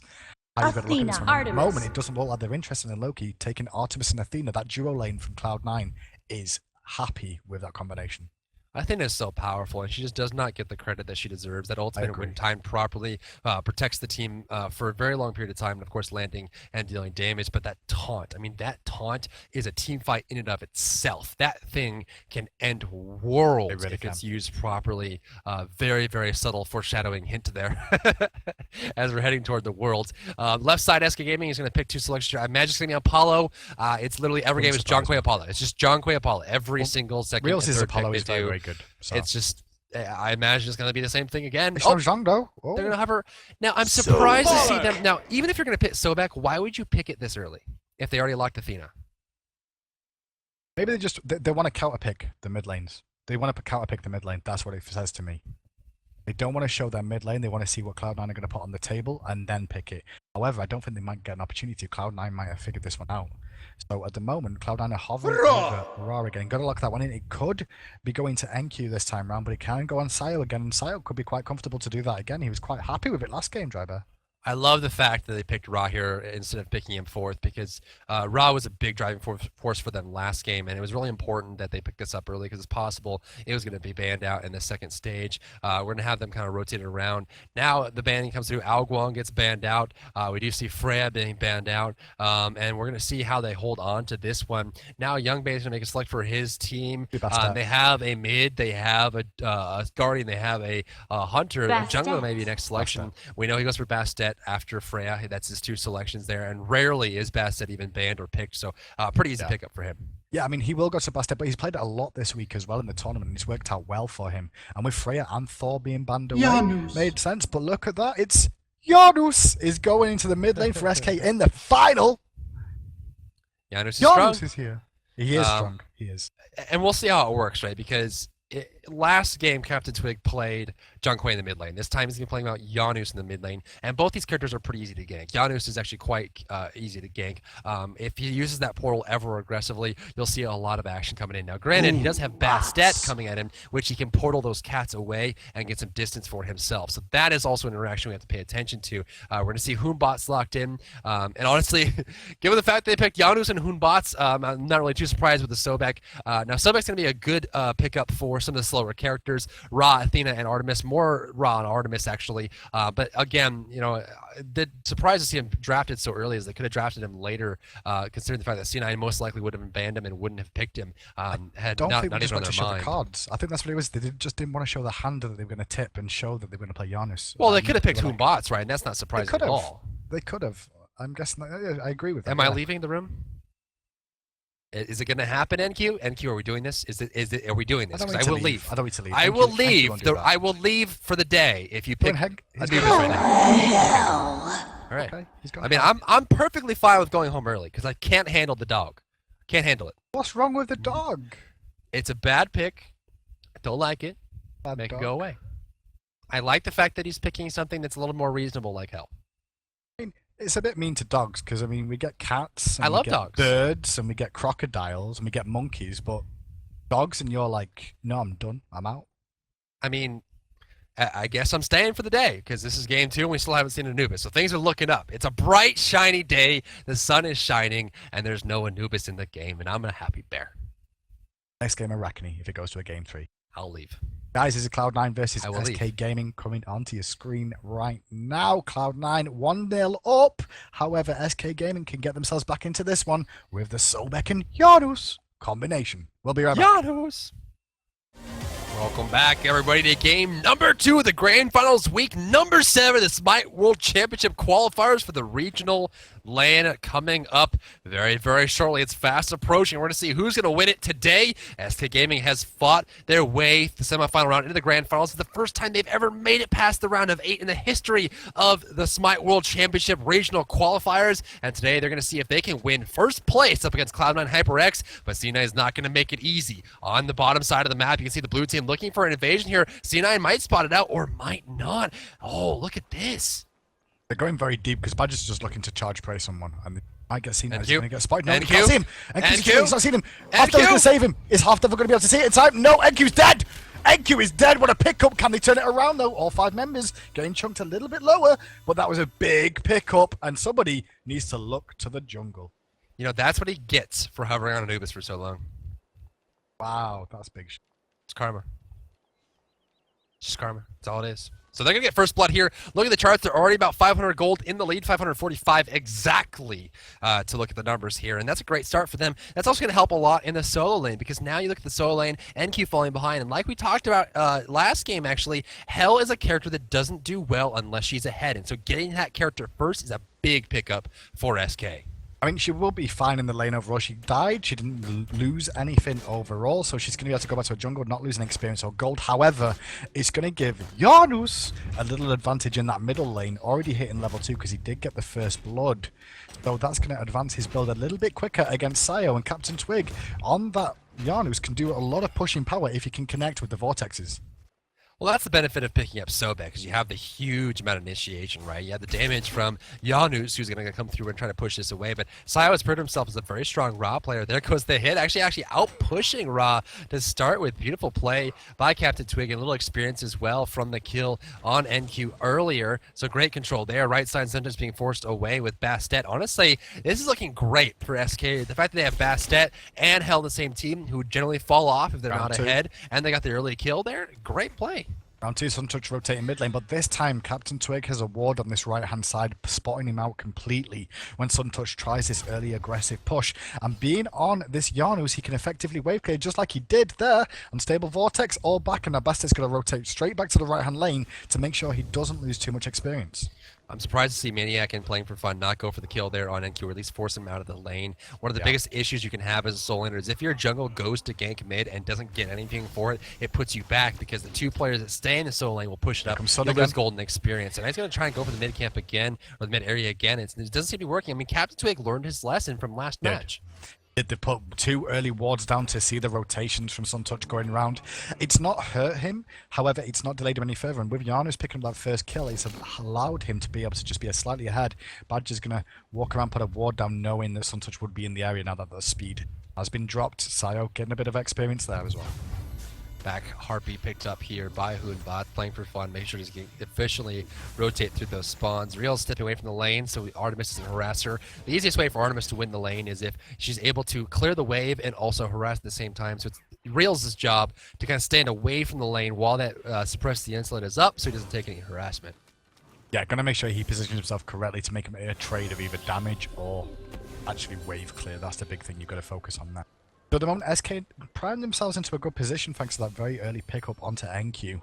how you got to look at this one. At the moment, it doesn't look like they're interested in Loki. Taking Artemis and Athena, that duo lane from Cloud9 is happy with that combination. I think it's so powerful, and she just does not get the credit that she deserves. That ultimate, when timed properly, protects the team for a very long period of time, and of course landing and dealing damage. But that taunt, I mean, that taunt is a team fight in and of itself. That thing can end worlds if it's used properly. Very, very subtle foreshadowing hint there as we're heading toward the worlds. Left side, SK Gaming is going to pick 2 selections here. I imagine it's going to be Apollo. It's literally every game is John Quay Apollo. It's just John Quay Apollo. Every single second. Real is Apollo is very, very good. So. It's just, I imagine it's going to be the same thing again. They're going to have her. Now, I'm surprised to see them. Now, even if you're going to pick Sobek, why would you pick it this early if they already locked Athena? Maybe they want to counter pick the mid lanes. They want to counter pick the mid lane. That's what it says to me. They don't want to show their mid lane. They want to see what Cloud9 are going to put on the table and then pick it. However, I don't think they might get an opportunity. Cloud9 might have figured this one out. So at the moment, Cloud9 are hovering over Raw again. Got to lock that one in. It could be going to NQ this time round, but it can go on Sio again. And Sio could be quite comfortable to do that again. He was quite happy with it last game, Driver. I love the fact that they picked Ra here instead of picking him fourth, because Ra was a big driving force for them last game, and it was really important that they picked this up early because it's possible it was going to be banned out in the second stage. We're going to have them kind of rotate it around. Now the banning comes through. Ao Guang gets banned out. We do see Freya being banned out, and we're going to see how they hold on to this one. Now Young Bay is going to make a select for his team. They have a mid, they have a Guardian, they have a Hunter. Jungler may be next selection. We know he goes for Bastet after Freya. That's his 2 selections there, and rarely is Bastet even banned or picked, so pretty easy pickup for him. Yeah, I mean, he will go to Bastet, but he's played it a lot this week as well in the tournament, and it's worked out well for him. And with Freya and Thor being banned away, made sense, but look at that. It's Janus is going into the mid lane for SK in the final. Janus is here. He is strong. He is. And we'll see how it works, right? Because last game, Captain Twig played John Quay in the mid lane. This time he's going to be playing out Janus in the mid lane. And both these characters are pretty easy to gank. Janus is actually quite easy to gank. If he uses that portal ever aggressively, you'll see a lot of action coming in. Now, granted, he does have Bastet coming at him, which he can portal those cats away and get some distance for himself. So that is also an interaction we have to pay attention to. We're going to see Hoonbots locked in. And honestly, given the fact that they picked Janus and Hoonbots, I'm not really too surprised with the Sobek. Now, Sobek's going to be a good pickup for some of the slower characters, Ra, Athena, and Artemis. More Ra and Artemis, actually. But again, the surprise to see him drafted so early is they could have drafted him later, considering the fact that C9 most likely would have banned him and wouldn't have picked him. Had not even on their mind. The cards. I think that's what it was. They just didn't want to show the hand that they were going to tip and show that they were going to play Janus. Well, they could have picked Hoonbots, right? And that's not surprising at all. They could have. I'm guessing. I agree with that. Am I leaving the room? Is it going to happen, NQ? NQ, are we doing this? Are we doing this? I will leave. I don't need to leave. I will leave. I will leave for the day if you pick. He's going right now. All right. Okay, I mean, I'm perfectly fine with going home early because I can't handle the dog. Can't handle it. What's wrong with the dog? It's a bad pick. I don't like it. Make it go away. I like the fact that he's picking something that's a little more reasonable, like hell. I mean, it's a bit mean to dogs because, I mean, we get cats, and I we love get dogs. birds, and we get crocodiles, and we get monkeys, but dogs, and you're like, no, I'm done. I'm out. I mean, I guess I'm staying for the day because this is game 2 and we still haven't seen Anubis. So things are looking up. It's a bright, shiny day. The sun is shining and there's no Anubis in the game. And I'm a happy bear. Next game, Arachne, if it goes to a game 3. I'll leave. Guys, this is Cloud9 versus I will SK leave. Gaming coming onto your screen right now. Cloud9 1-0 up. However, SK Gaming can get themselves back into this one with the Sobek and Janus combination. We'll be right back. Janus! Welcome back, everybody, to game number 2 of the Grand Finals, week number 7, the Smite World Championship qualifiers for the regional LAN coming up very, very shortly. It's fast approaching. We're going to see who's going to win it today. SK Gaming has fought their way the semifinal round into the Grand Finals. It's the first time they've ever made it past the round of 8 in the history of the Smite World Championship regional qualifiers. And today they're going to see if they can win first place up against Cloud9 HyperX. But C9 is not going to make it easy. On the bottom side of the map, you can see the blue team looking for an invasion here. C9 might spot it out or might not. Oh, look at this. They're going very deep because Badger's just looking to charge prey someone. And I get seen. He's going to get spotted. No, he can't see him. He's not seen him. Half going to save him. Is Half going to be able to see it in time? No, NQ's dead. NQ is dead. What a pickup. Can they turn it around, though? All 5 members getting chunked a little bit lower. But that was a big pickup. And somebody needs to look to the jungle. You know, that's what he gets for hovering on Anubis for so long. Wow, that's big. It's karma. It's just karma. That's all it is. So they're going to get first blood here. Look at the charts. They're already about 500 gold in the lead, 545 exactly to look at the numbers here. And that's a great start for them. That's also going to help a lot in the solo lane because now you look at the solo lane, NQ falling behind. And like we talked about last game, actually, Hell is a character that doesn't do well unless she's ahead. And so getting that character first is a big pickup for SK. I mean, she will be fine in the lane overall. She died. She didn't lose anything overall, so she's going to be able to go back to a jungle, not losing experience or gold. However, it's going to give Janus a little advantage in that middle lane, already hitting level 2 because he did get the first blood. So that's going to advance his build a little bit quicker against Sayo, and Captain Twig on that Janus can do a lot of pushing power if he can connect with the vortexes. Well, that's the benefit of picking up Sobek, because you have the huge amount of initiation, right? You have the damage from Janus, who's going to come through and try to push this away. But Sayo has proved himself as a very strong Ra player. There goes the hit, actually out-pushing Ra to start with. Beautiful play by Captain Twig, and a little experience as well from the kill on NQ earlier. So great control there. Right side sentence being forced away with Bastet. Honestly, this is looking great for SK. The fact that they have Bastet and Hell in the same team, who generally fall off if they're not ahead, and they got the early kill there, great play. Round 2, Suntouch rotating mid lane, but this time Captain Twig has a ward on this right-hand side, spotting him out completely when Suntouch tries this early aggressive push. And being on this Janus, he can effectively wave clear just like he did there. Unstable Vortex, all back, and Nabastet's going to rotate straight back to the right-hand lane to make sure he doesn't lose too much experience. I'm surprised to see Maniac and Playing for Fun not go for the kill there on NQ, or at least force him out of the lane. One of the biggest issues you can have as a solo laner is if your jungle goes to gank mid and doesn't get anything for it, it puts you back because the 2 players that stay in the solo lane will push it up. You'll lose golden experience. And he's going to try and go for the mid camp again, or the mid area again. It doesn't seem to be working. I mean, Captain Twig learned his lesson from last match. They put 2 early wards down to see the rotations from Suntouch going around. It's not hurt him, however, it's not delayed him any further. And with Janus picking up that first kill, it's allowed him to be able to just be slightly ahead. Badger's going to walk around, put a ward down, knowing that Suntouch would be in the area now that the speed has been dropped. Sayo getting a bit of experience there as well. Back Harpy picked up here by Hoonbot, Playing for Fun, make sure to efficiently rotate through those spawns. Real stepping away from the lane, so Artemis is an harasser. The easiest way for Artemis to win the lane is if she's able to clear the wave and also harass at the same time. So it's Real's job to kind of stand away from the lane while that suppress the insulate is up, so he doesn't take any harassment. Yeah, gonna make sure he positions himself correctly to make him a trade of either damage or actually wave clear. That's the big thing you've got to focus on there. So at the moment, SK primed themselves into a good position thanks to that very early pickup onto NQ,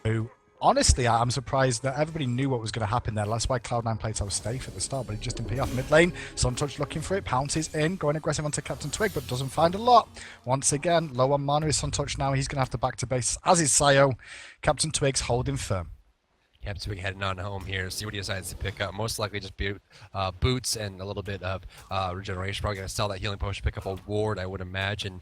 who, honestly, I'm surprised that everybody knew what was going to happen there. That's why Cloud9 played so safe at the start, but it just didn't pay off. Mid lane, Suntouch looking for it, pounces in, going aggressive onto Captain Twig, but doesn't find a lot. Once again, low on mana is Suntouch now. He's going to have to back to base, as is Sayo. Captain Twig's holding firm. Kepswig heading on home here. See what he decides to pick up. Most likely just boots and a little bit of regeneration. Probably going to sell that healing potion, pick up a ward, I would imagine.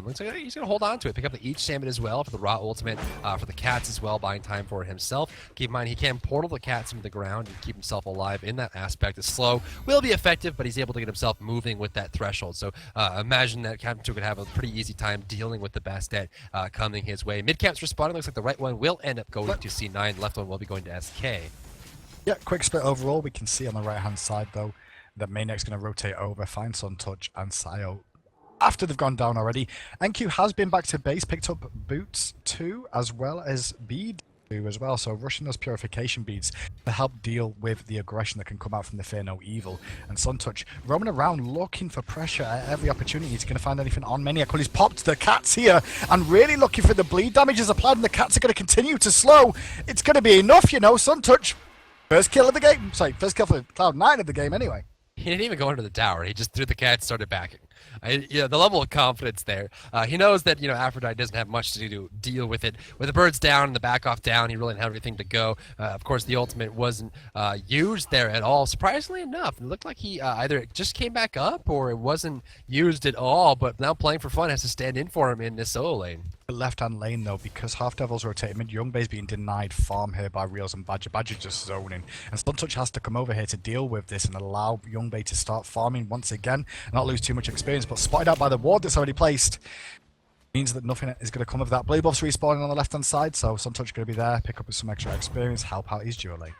Looks like he's going to hold on to it. Pick up the Each Sambit as well for the Raw ultimate. For the cats as well, buying time for himself. Keep in mind, he can portal the cats into the ground and keep himself alive in that aspect. It's slow, will be effective, but he's able to get himself moving with that threshold. So imagine that Captain 2 could have a pretty easy time dealing with the Bastet coming his way. Mid-camp's responding. Looks like the right one will end up going to C9. Left one will be going to SK. Yeah, quick split overall. We can see on the right-hand side, though, that Maniac's going to rotate over, find Suntouch and Sayo after they've gone down already. NQ has been back to base, picked up boots too, as well as bead as well. So rushing those purification beads to help deal with the aggression that can come out from the Fear No Evil. And Suntouch roaming around looking for pressure at every opportunity. He's going to find anything on Maniac. Well, he's popped the cats here and really looking for the bleed damage is applied, and the cats are going to continue to slow. It's going to be enough, you know. Suntouch, first kill of the game. Sorry, first kill for Cloud9 of the game anyway. He didn't even go into the tower. He just threw the cat and started backing. The level of confidence there. He knows that, Aphrodite doesn't have much to do to deal with it. With the birds down and the back off down, he really didn't have everything to go. Of course, the ultimate wasn't used there at all. Surprisingly enough, it looked like he either it just came back up or it wasn't used at all, but now playing for fun has to stand in for him in this solo lane. The left-hand lane, though, because Half Devil's rotating mid, Youngbei's being denied farm here by Reels and Badger. Badger just zoning. And Suntouch has to come over here to deal with this and allow Youngbei to start farming once again, not lose too much experience, but spotted out by the ward that's already placed. Means that nothing is going to come of that. Blue buff's respawning on the left-hand side, so Suntouch is going to be there, pick up some extra experience, help out his duo lane.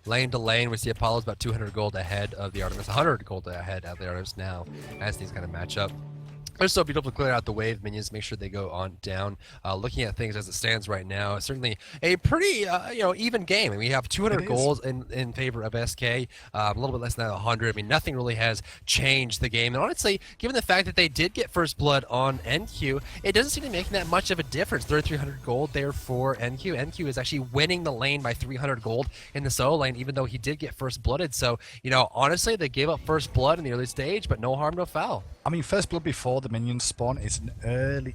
Lane to lane, we see Apollo's about 200 gold ahead of the Artemis, 100 gold ahead of the Artemis now, as these kind of match up. They're so beautiful to clear out the wave minions, make sure they go on down. Looking at things as it stands right now, certainly a pretty even game. I mean, we have 200 goals in favor of SK, a little bit less than 100. I mean, nothing really has changed the game. And honestly, given the fact that they did get first blood on NQ, it doesn't seem to be making that much of a difference. 3,300 gold there for NQ. NQ is actually winning the lane by 300 gold in the solo lane, even though he did get first blooded. So, honestly, they gave up first blood in the early stage, but no harm, no foul. I mean, first blood before the minions spawn is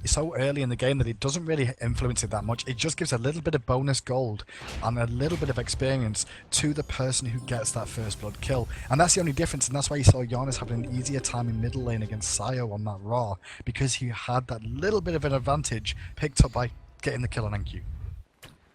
so early in the game that it doesn't really influence it that much. It just gives a little bit of bonus gold and a little bit of experience to the person who gets that first blood kill. And that's the only difference, and that's why you saw Giannis having an easier time in middle lane against Sayo on that Raw, because he had that little bit of an advantage picked up by getting the kill on NQ.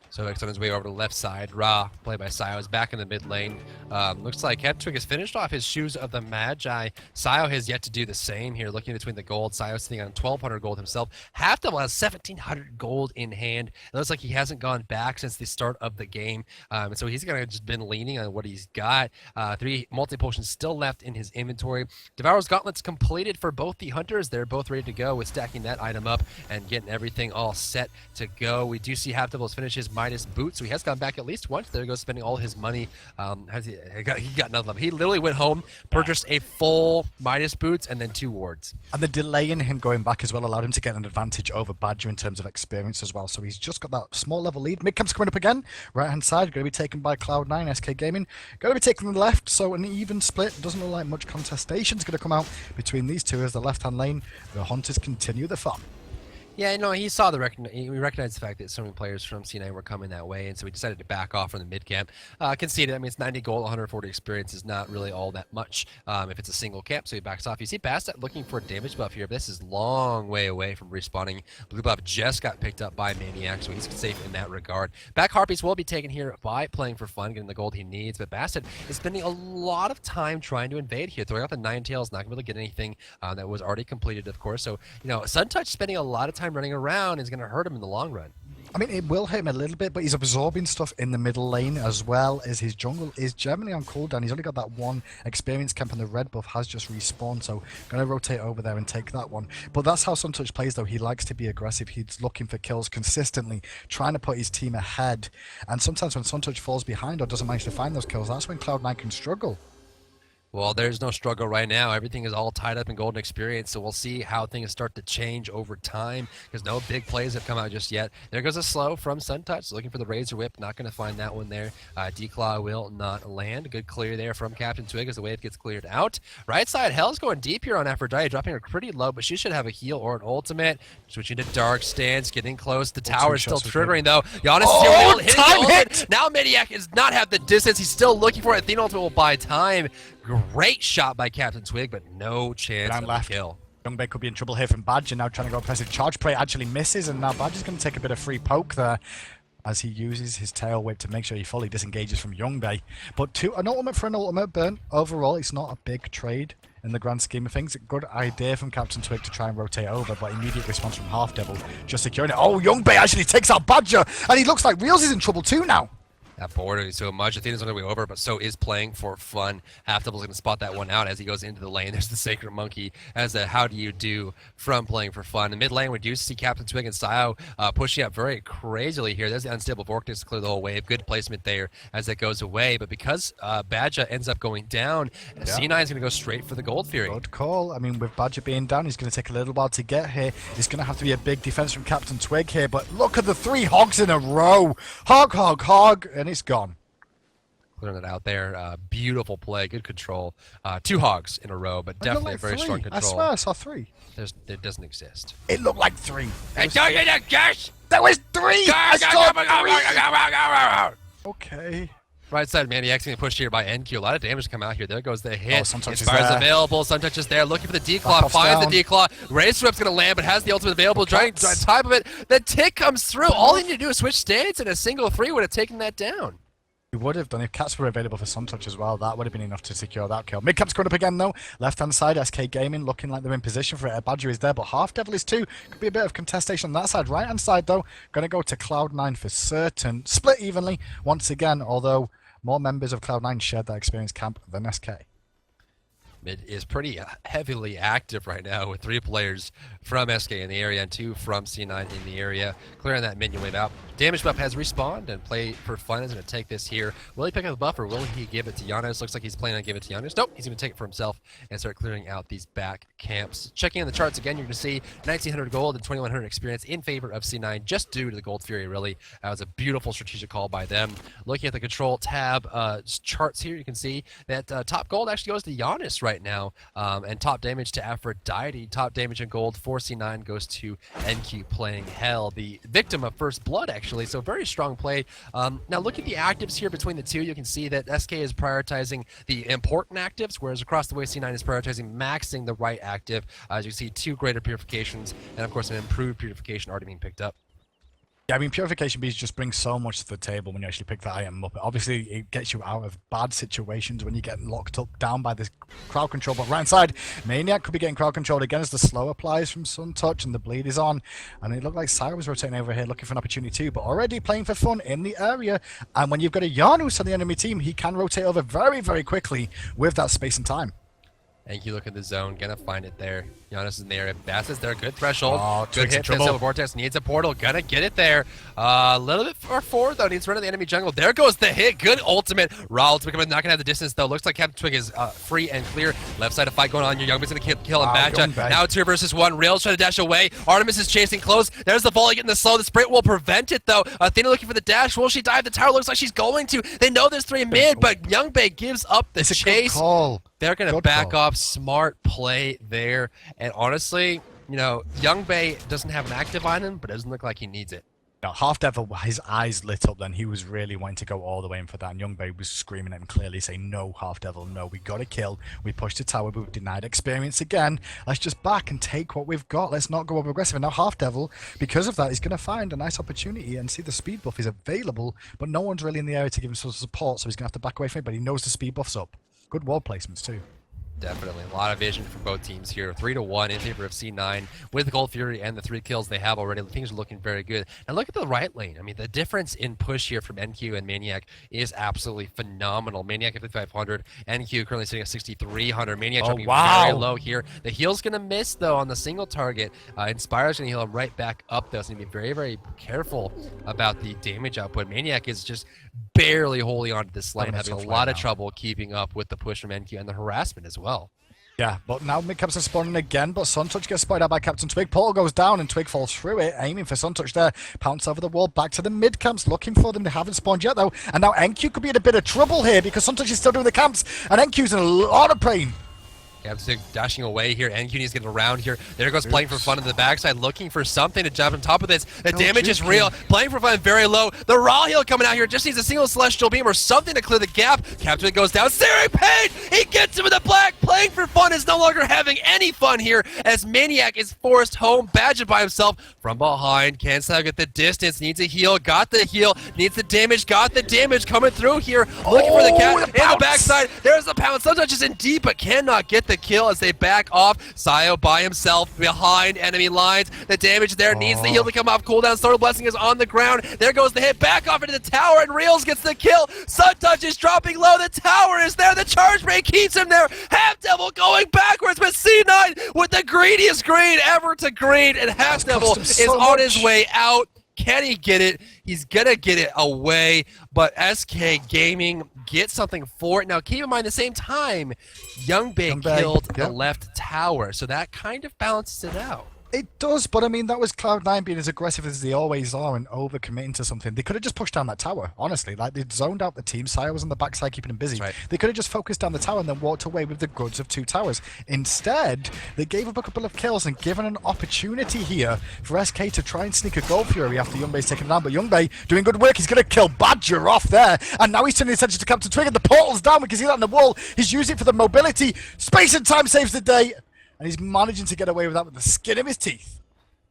So X on his way over to the left side. Ra, played by Sayo, is back in the mid lane. Looks like Heptwig has finished off his Shoes of the Magi. Sayo has yet to do the same here, looking between the gold. Sayo sitting on 1,200 gold himself. Half Devil has 1,700 gold in hand. It looks like he hasn't gone back since the start of the game. And so he's going to just been leaning on what he's got. 3 multi-potions still left in his inventory. Devourer's Gauntlets completed for both the Hunters. They're both ready to go with stacking that item up and getting everything all set to go. We do see Half Devil's finish his Midas boot, so he has gone back at least once. There he goes, spending all his money. He got none of them. He literally went home, purchased a full Midas boots, and then 2 wards. And the delay in him going back as well allowed him to get an advantage over Badger in terms of experience as well. So he's just got that small level lead. Mid-camp's coming up again. Right-hand side, going to be taken by Cloud9, SK Gaming. Going to be taken to the left, so an even split. Doesn't look like much contestation is going to come out between these two as the left-hand lane. The Hunters continue the farm. Yeah, he saw he recognized the fact that so many players from C9 were coming that way, and so he decided to back off from the mid camp. Conceded. I mean, it's 90 gold, 140 experience is not really all that much if it's a single camp, so he backs off. You see Bastet looking for a damage buff here, but this is long way away from respawning. Blue buff just got picked up by Maniac, so he's safe in that regard. Back Harpies will be taken here by playing for fun, getting the gold he needs, but Bastet is spending a lot of time trying to invade here, throwing out the Nine Tails, not going to be able to get anything that was already completed, of course. So, Suntouch spending a lot of time running around is going to hurt him in the long run. I mean, it will hit him a little bit, but he's absorbing stuff in the middle lane as well as his jungle is generally on cooldown. He's only got that one experience camp, and the red buff has just respawned, so going to rotate over there and take that one. But that's how Suntouch plays, though. He likes to be aggressive. He's looking for kills consistently, trying to put his team ahead. And sometimes when Suntouch falls behind or doesn't manage to find those kills, that's when Cloud9 can struggle. Well, there's no struggle right now. Everything is all tied up in golden experience, so we'll see how things start to change over time because no big plays have come out just yet. There goes a slow from Suntouch, looking for the Razor Whip. Not going to find that one there. Declaw will not land. Good clear there from Captain Twig as the wave gets cleared out. Right side, Hell's going deep here on Aphrodite, dropping her pretty low, but she should have a heal or an ultimate. Switching to Dark Stance, getting close. The tower is still triggering, though. Giannis is still hitting the ultimate. Now Maniac does not have the distance. He's still looking for it. Athena ultimate will buy time. Great shot by Captain Twig, but no chance of the kill. Youngbei could be in trouble here from Badger now, trying to go aggressive charge play. Actually misses, and now Badger's going to take a bit of free poke there as he uses his tail whip to make sure he fully disengages from Youngbei. But an ultimate for an ultimate burn. Overall, it's not a big trade in the grand scheme of things. A good idea from Captain Twig to try and rotate over, but immediate response from Half Devil just securing it. Oh, Youngbei actually takes out Badger, and he looks like Reels is in trouble too now. That boarding so much. Athena's on the way over, but so is playing for fun. Half Devil's going to spot that one out as he goes into the lane. There's the Sacred Monkey as a how do you do from playing for fun. In mid lane, we do see Captain Twig and Sayo pushing up very crazily here. There's the Unstable Vortex to clear the whole wave. Good placement there as it goes away. But because Badger ends up going down, C9 is going to go straight for the Gold Fury. Good call. I mean, with Badger being down, he's going to take a little while to get here. It's going to have to be a big defense from Captain Twig here. But look at the 3 hogs in a row. Hog, hog, hog. And it's gone. Clearing it out there. Beautiful play. Good control. 2 hogs in a row, but definitely a very strong control. I swear I saw 3. It doesn't exist. It looked like 3. It doesn't exist! That was 3! Okay. Right side, Maniac's getting pushed here by NQ. A lot of damage to come out here. There goes the hit. Suntouch Inspire's available. Suntouch is there. Looking for the Declaw. Finds the Declaw. Razor Whip's going to land, but has the ultimate available. Trying to time of it. The tick comes through. All he needed to do is switch stance, and a single 3 would have taken that down. He would have done if cats were available for Suntouch as well. That would have been enough to secure that kill. Midcap's coming up again though. Left hand side, SK Gaming looking like they're in position for it. Badger is there, but Half Devil is too. Could be a bit of contestation on that side. Right hand side though, going to go to Cloud9 for certain. Split evenly once again, although more members of Cloud9 shared that experience camp than SK. Mid is pretty heavily active right now with 3 players from SK in the area and 2 from C9 in the area. Clearing that minion wave out. Damage buff has respawned and play for fun is going to take this here. Will he pick up the buff or will he give it to Giannis? Looks like he's planning on giving it to Giannis. Nope, he's going to take it for himself and start clearing out these back camps. Checking in the charts again, you're going to see 1900 gold and 2100 experience in favor of C9 just due to the Gold Fury, really. That was a beautiful strategic call by them. Looking at the control tab charts here, you can see that top gold actually goes to Giannis right now, and top damage to Aphrodite. Top damage in gold for C9 goes to NQ playing Hell, the victim of First Blood actually, so very strong play. Now look at the actives here between the two. You can see that SK is prioritizing the important actives, whereas across the way C9 is prioritizing maxing the right active. As you see, 2 greater purifications and of course an improved purification already being picked up. Yeah, I mean, Purification Beads just bring so much to the table when you actually pick that item up. Obviously, it gets you out of bad situations when you get locked up down by this crowd control. But right inside, Maniac could be getting crowd controlled again as the slow applies from Suntouch and the bleed is on. And it looked like Sayo was rotating over here looking for an opportunity too, but already playing for fun in the area. And when you've got a Janus on the enemy team, he can rotate over very, very quickly with that space and time. And you look at the zone, gonna find it there. Giannis is in the area. Bass is there. Good threshold. Oh, good hit. Silver Vortex needs a portal. Gonna get it there. A little bit forward though. Needs to run to the enemy jungle. There goes the hit. Good ultimate. Raw ultimate coming. Not gonna have the distance though. Looks like Captain Twig is free and clear. Left side of fight going on. Your Youngbay's gonna kill him. Badger. Now 2 versus 1. Rails trying to dash away. Artemis is chasing close. There's the volley getting the slow. The sprint will prevent it though. Athena looking for the dash. Will she dive? The tower looks like she's going to. They know there's 3 mid, but Youngbay gives up the chase. Good call. They're going to back off. Smart play there. And honestly, you know, Youngbay doesn't have an active on him, but it doesn't look like he needs it. No, Half Devil, his eyes lit up then. He was really wanting to go all the way in for that. And Youngbay was screaming at him clearly saying, no, Half Devil, no, we got to kill. We pushed the tower, but we've denied experience again. Let's just back and take what we've got. Let's not go over aggressive. And now Half Devil, because of that, is going to find a nice opportunity and see the speed buff is available, but no one's really in the area to give him some support, so he's going to have to back away from it, but he knows the speed buff's up. Good wall placements too. Definitely. A lot of vision from both teams here. 3-1 in favor of C9 with Gold Fury and the 3 kills they have already. Things are looking very good. And look at the right lane. I mean, the difference in push here from NQ and Maniac is absolutely phenomenal. Maniac at 5,500. NQ currently sitting at 6,300. Maniac dropping very low here. The heal's going to miss, though, on the single target. Inspire's going to heal him right back up, though. So you need to be very, very careful about the damage output. Maniac is just barely holding on to this lane, having a lot of now. trouble keeping up with the push from NQ and the harassment as well. Yeah, but now mid-caps are spawning again, but Suntouch gets spotted out by Captain Twig. Portal goes down and Twig falls through it, aiming for Suntouch there. Pounce over the wall, back to the mid-camps, looking for them. They haven't spawned yet, though. And now NQ could be in a bit of trouble here because Suntouch is still doing the camps, and NQ's in a lot of pain. Captain dashing away here. NQ needs to get around here. There goes playing for fun on the backside, looking for something to jump on top of this. The damage is real. Playing for fun very low. The raw heal coming out here just needs a single celestial beam or something to clear the gap. Captain goes down. Searing Pain! He gets him in the black. Playing for fun is no longer having any fun here as Maniac is forced home. Badger by himself from behind. Can't still get the distance. Needs a heal. Got the heal. Needs the damage. Got the damage coming through here. Looking for the cat in the backside. There's the pound. Sometimes just in deep, but cannot get the kill as they back off. Sayo by himself behind enemy lines. The damage there needs the heal to come off. Cooldown. Sword of Blessing is on the ground. There goes the hit. Back off into the tower, and Reels gets the kill. Suntouch is dropping low. The tower is there. The charge break keeps him there. Half Devil going backwards, but C9 with the greediest green ever to green, and Half Devil is on his way out. Can he get it? He's gonna get it away, but SK Gaming gets something for it. Now, keep in mind, at the same time, Young Bay killed the left tower, so that kind of balances it out. It does, but I mean, that was Cloud9 being as aggressive as they always are and overcommitting to something. They could have just pushed down that tower, honestly. Like, they zoned out the team. Sayo was on the backside keeping him busy. Right. They could have just focused down the tower and then walked away with the goods of 2 towers. Instead, they gave up a couple of kills and given an opportunity here for SK to try and sneak a Gold Fury after Young Bay's taken down. But Young Bay doing good work. He's going to kill Badger off there. And now he's turning his attention to Captain Twig, and the portal's down. We can see that on the wall. He's using it for the mobility. Space and time saves the day. And he's managing to get away with that with the skin of his teeth.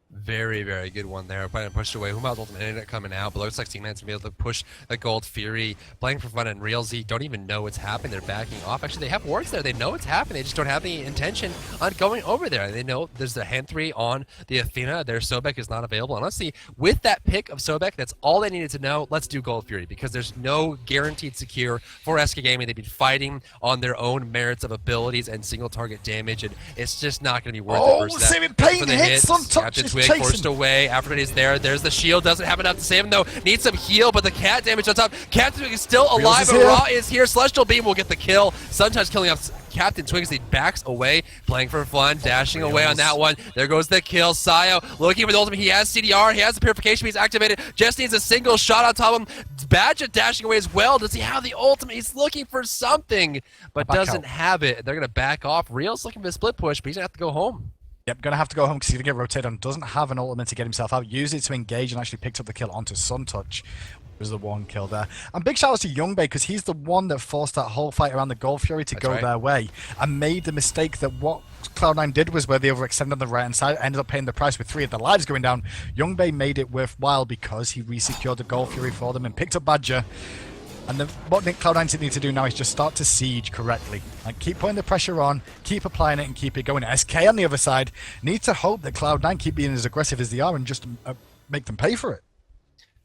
Very, very good one there. But pushed away. Huma's ultimate ended up coming out, but looks like C9's going to be able to push the Gold Fury. Playing for fun, and Real Z don't even know what's happening. They're backing off. Actually, they have wards there. They know what's happening. They just don't have any intention on going over there. They know there's the hand 3 on the Athena. Their Sobek is not available. And honestly, with that pick of Sobek, that's all they needed to know. Let's do Gold Fury, because there's no guaranteed secure for SK Gaming. They've been fighting on their own merits of abilities and single target damage, and it's just not going to be worth it. Oh, Searing Pain hits on top. Captain Twig forced away. Aphrodite's there. There's the shield. Doesn't have enough to save him, though. Needs some heal, but the cat damage on top. Captain Twig is still alive, but Raw is here. Celestial Beam will get the kill. Sunshine killing off Captain Twig as he backs away, playing for fun, dashing away on that one. There goes the kill. Sayo looking for the ultimate. He has CDR. He has the Purification Piece activated. Just needs a single shot on top of him. Badger dashing away as well. Does he have the ultimate? He's looking for something, but doesn't have it. They're going to back off. Real's looking for a split push, but he's going to have to go home. Yep, gonna have to go home because he's gonna get rotated on. Doesn't have an ultimate to get himself out. Used it to engage and actually picked up the kill onto Suntouch. Was the one kill there. And big shout out to Young Bay, because he's the one that forced that whole fight around the Gold Fury to go their way and made the mistake that what Cloud9 did was where they overextended on the right hand side, ended up paying the price with 3 of their lives going down. Young Bay made it worthwhile because he resecured the Gold Fury for them and picked up Badger. And what Cloud9 need to do now is just start to siege correctly. Like, keep putting the pressure on, keep applying it, and keep it going. SK on the other side need to hope that Cloud9 keep being as aggressive as they are and just make them pay for it.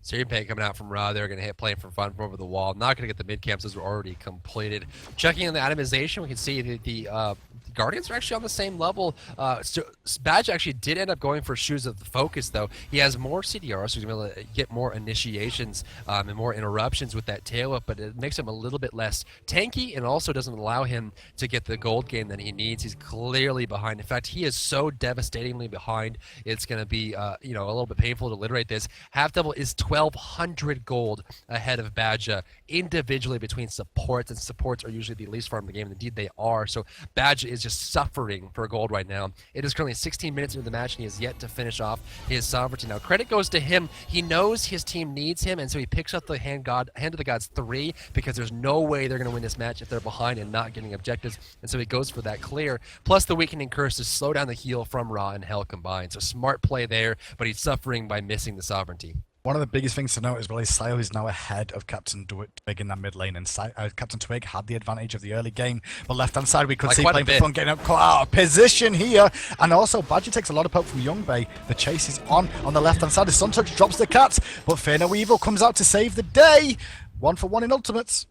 Searing Pain coming out from Raw. They're going to hit playing for fun from over the wall. Not going to get the mid camps. Those were already completed. Checking in the atomization, we can see the Guardians are actually on the same level. So Badge actually did end up going for Shoes of the Focus, though. He has more CDR, so he's going to be able to get more initiations and more interruptions with that tail up, but it makes him a little bit less tanky and also doesn't allow him to get the gold game that he needs. He's clearly behind. In fact, he is so devastatingly behind, it's going to be a little bit painful to alliterate this. Half Devil is 1,200 gold ahead of Badger individually between supports, and supports are usually the least farm in the game. Indeed, they are. So Badger is just suffering for gold right now. It is currently 16 minutes into the match, and he has yet to finish off his sovereignty. Now, credit goes to him. He knows his team needs him, and so he picks up the Hand of the Gods 3, because there's no way they're going to win this match if they're behind and not getting objectives, and so he goes for that clear. Plus, the Weakening Curse to slow down the heal from Ra and Hell combined. So smart play there, but he's suffering by missing the sovereignty. One of the biggest things to note as well is Sayo is now ahead of Captain Twig in that mid lane, and Captain Twig had the advantage of the early game. But left hand side, we could see playing for fun, getting up out of position here. And also, Badger takes a lot of poke from Young Bay. The chase is on the left hand side as Suntouch drops the cats, but Fear No Evil comes out to save the day. 1 for 1 in ultimates.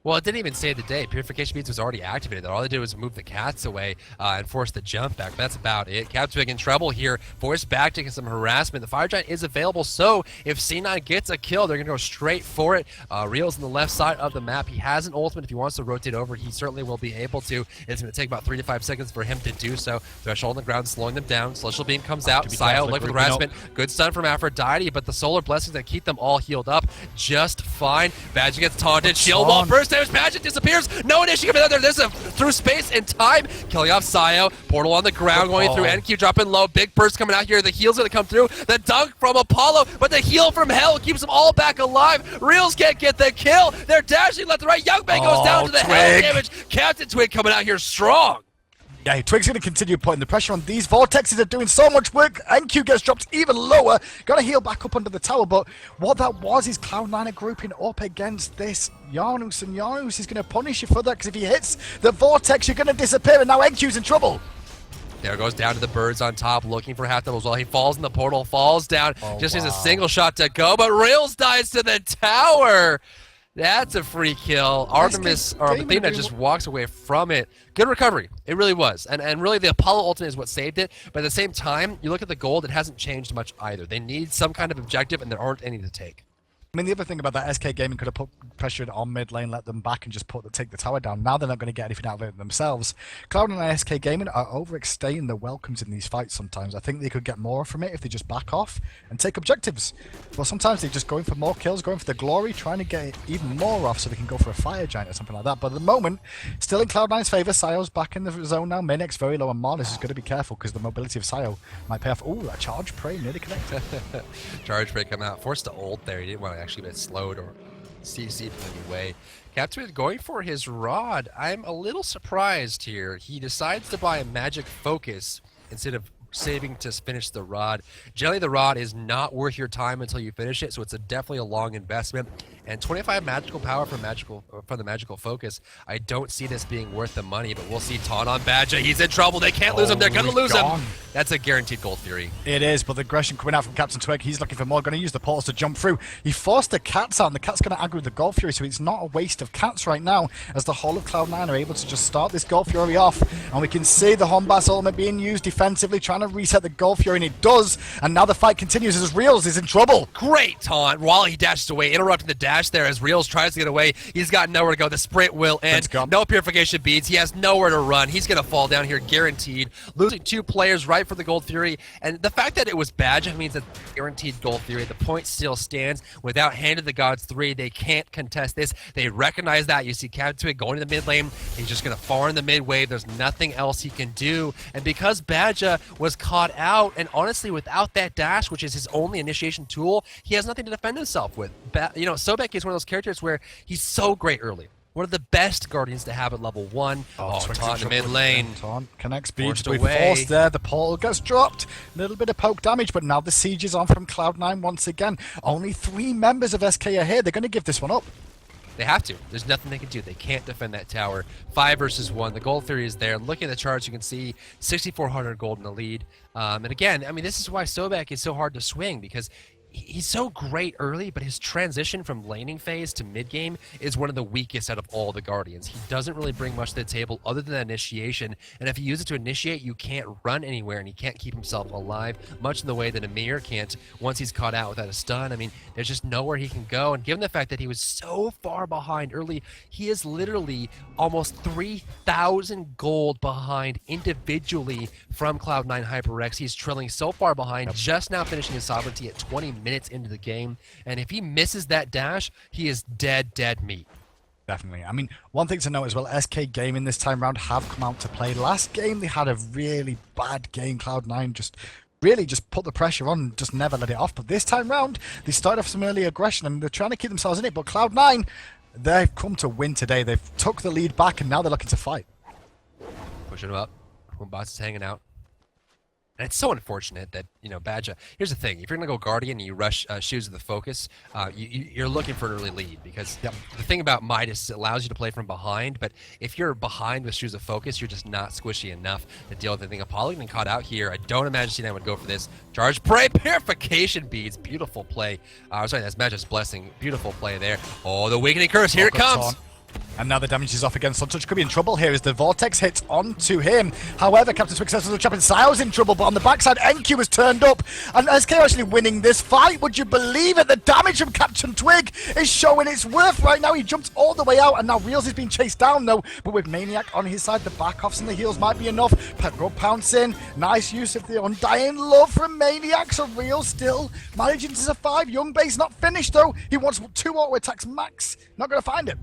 Well, it didn't even save the day. Purification Beads was already activated. All they did was move the cats away and force the jump back. But that's about it. Captwig in trouble here. Forced back, taking some harassment. The Fire Giant is available, so if C9 gets a kill, they're going to go straight for it. Real's on the left side of the map. He has an ultimate. If he wants to rotate over, he certainly will be able to. It's going to take about 3 to 5 seconds for him to do so. Threshold on the ground, slowing them down. Celestial Beam comes out. Sayo looking for harassment. Good stun from Aphrodite, but the Solar Blessings that keep them all healed up just fine. Badger gets taunted. Shield wall burst damage. Badger disappears. No initiative. There's a through space and time. Killing off Sayo. Portal on the ground going through. NQ dropping low. Big burst coming out here. The heal's going to come through. The dunk from Apollo, but the heal from Hell keeps them all back alive. Reals can't get the kill. They're dashing left and right. Youngman goes down to the Hell damage. Captain Twig coming out here strong. Yeah, Twig's going to continue putting the pressure on. These vortexes are doing so much work. NQ gets dropped even lower. Got to heal back up under the tower, but what that was is Cloud9 are grouping up against this Janus, and Janus is going to punish you for that, because if he hits the vortex, you're going to disappear, and now NQ's in trouble. There goes down to the birds on top, looking for half doubles. Well, he falls in the portal, falls down. Just needs a single shot to go, but Reals dies to the tower. That's a free kill. Artemis, or Athena, just walks away from it. Good recovery. It really was. And really, the Apollo ultimate is what saved it. But at the same time, you look at the gold, it hasn't changed much either. They need some kind of objective, and there aren't any to take. I mean, the other thing about that, SK Gaming could have put pressure on mid lane, let them back, and just take the tower down. Now they're not going to get anything out of it themselves. Cloud and SK Gaming are overextending the welcomes in these fights sometimes. I think they could get more from it if they just back off and take objectives. But sometimes they're just going for more kills, going for the glory, trying to get even more off so they can go for a Fire Giant or something like that. But at the moment, still in Cloud9's favour. Sayo's back in the zone now. Minix very low, and Marlis is going to be careful because the mobility of Sayo might pay off. Ooh, that Charge Prey nearly connected. Charge Prey coming out. Forced to ult there. He didn't want to actually get slowed or CC'd in any way. Captain going for his rod. I'm a little surprised here. He decides to buy a magic focus instead of saving to finish the rod. Generally, the rod is not worth your time until you finish it, so it's definitely a long investment. And 25 magical power from the magical focus. I don't see this being worth the money, but we'll see. Taunt on Badger. He's in trouble. They can't lose him. They're going to lose him. That's a guaranteed gold Fury. It is, but the aggression coming out from Captain Twig. He's looking for more. Going to use the portals to jump through. He forced the cats out, and the cat's going to aggro the Gold Fury, so it's not a waste of cats right now, as the whole of Cloud9 are able to just start this Gold Fury off. And we can see the Hombas ultimate being used defensively, trying to reset the Gold Fury, and it does. And now the fight continues as Reals is in trouble. Great taunt while he dashes away, interrupting the dash there as Reals tries to get away. He's got nowhere to go. The sprint will end. No purification beads. He has nowhere to run. He's going to fall down here, guaranteed. Losing 2 players right for the Gold Fury. And the fact that it was Badger means that guaranteed Gold Fury. The point still stands. Without Hand of the Gods 3, they can't contest this. They recognize that. You see Captain Twig going to the mid lane. He's just going to farm the mid wave. There's nothing else he can do. And because Badger was caught out, and honestly, without that dash, which is his only initiation tool, he has nothing to defend himself with. Sobek is one of those characters where he's so great early. One of the best Guardians to have at level 1. Taunt in the mid lane. Taunt connects beats. We forced there. The portal gets dropped. A little bit of poke damage, but now the siege is on from Cloud9 once again. Only 3 members of SK are here. They're going to give this one up. They have to. There's nothing they can do. They can't defend that tower. 5 versus 1. The gold theory is there. Looking at the charts, you can see 6,400 gold in the lead. And again, I mean, this is why Sobek is so hard to swing, because he's so great early, but his transition from laning phase to mid game is one of the weakest out of all the Guardians. He doesn't really bring much to the table other than that initiation, and if you use it to initiate, you can't run anywhere, and he can't keep himself alive, much in the way that Amir can't once he's caught out without a stun. I mean, there's just nowhere he can go, and given the fact that he was so far behind early, he is literally almost 3,000 gold behind individually from Cloud9 HyperX. He's trailing so far behind, just now finishing his sovereignty at 20 minutes into the game, and if he misses that dash, he is dead meat. Definitely. I mean, one thing to note as well, SK Gaming this time round have come out to play. Last game they had a really bad game. Cloud9 just really put the pressure on and just never let it off, but this time round they started off some early aggression and they're trying to keep themselves in it, but Cloud9, they've come to win today. They've took the lead back and now they're looking to fight. Pushing him up. Boss is hanging out. And it's so unfortunate that, Badger, here's the thing, if you're going to go Guardian and you rush Shoes of the Focus, you're looking for an early lead, because the thing about Midas is it allows you to play from behind, but if you're behind with Shoes of Focus, you're just not squishy enough to deal with anything. Apollo getting caught out here. I don't imagine C9 would go for this. Charge Prey, Purification Beads, beautiful play. Sorry, that's Magic's Blessing, beautiful play there. Oh, the Awakening Curse, here it comes! And now the damage is off again. Suntouch could be in trouble here as the Vortex hits onto him. However, Captain Twig says the trap, and Sayo's in trouble, but on the backside, NQ has turned up. And SK are actually winning this fight. Would you believe it? The damage from Captain Twig is showing its worth right now. He jumped all the way out, and now Reels is being chased down, though. But with Maniac on his side, the backoffs and the heals might be enough. Good pounce in. Nice use of the Undying Love from Maniac. So Reels still managing to survive. Young Base not finished, though. He wants 2 auto attacks max. Not going to find it.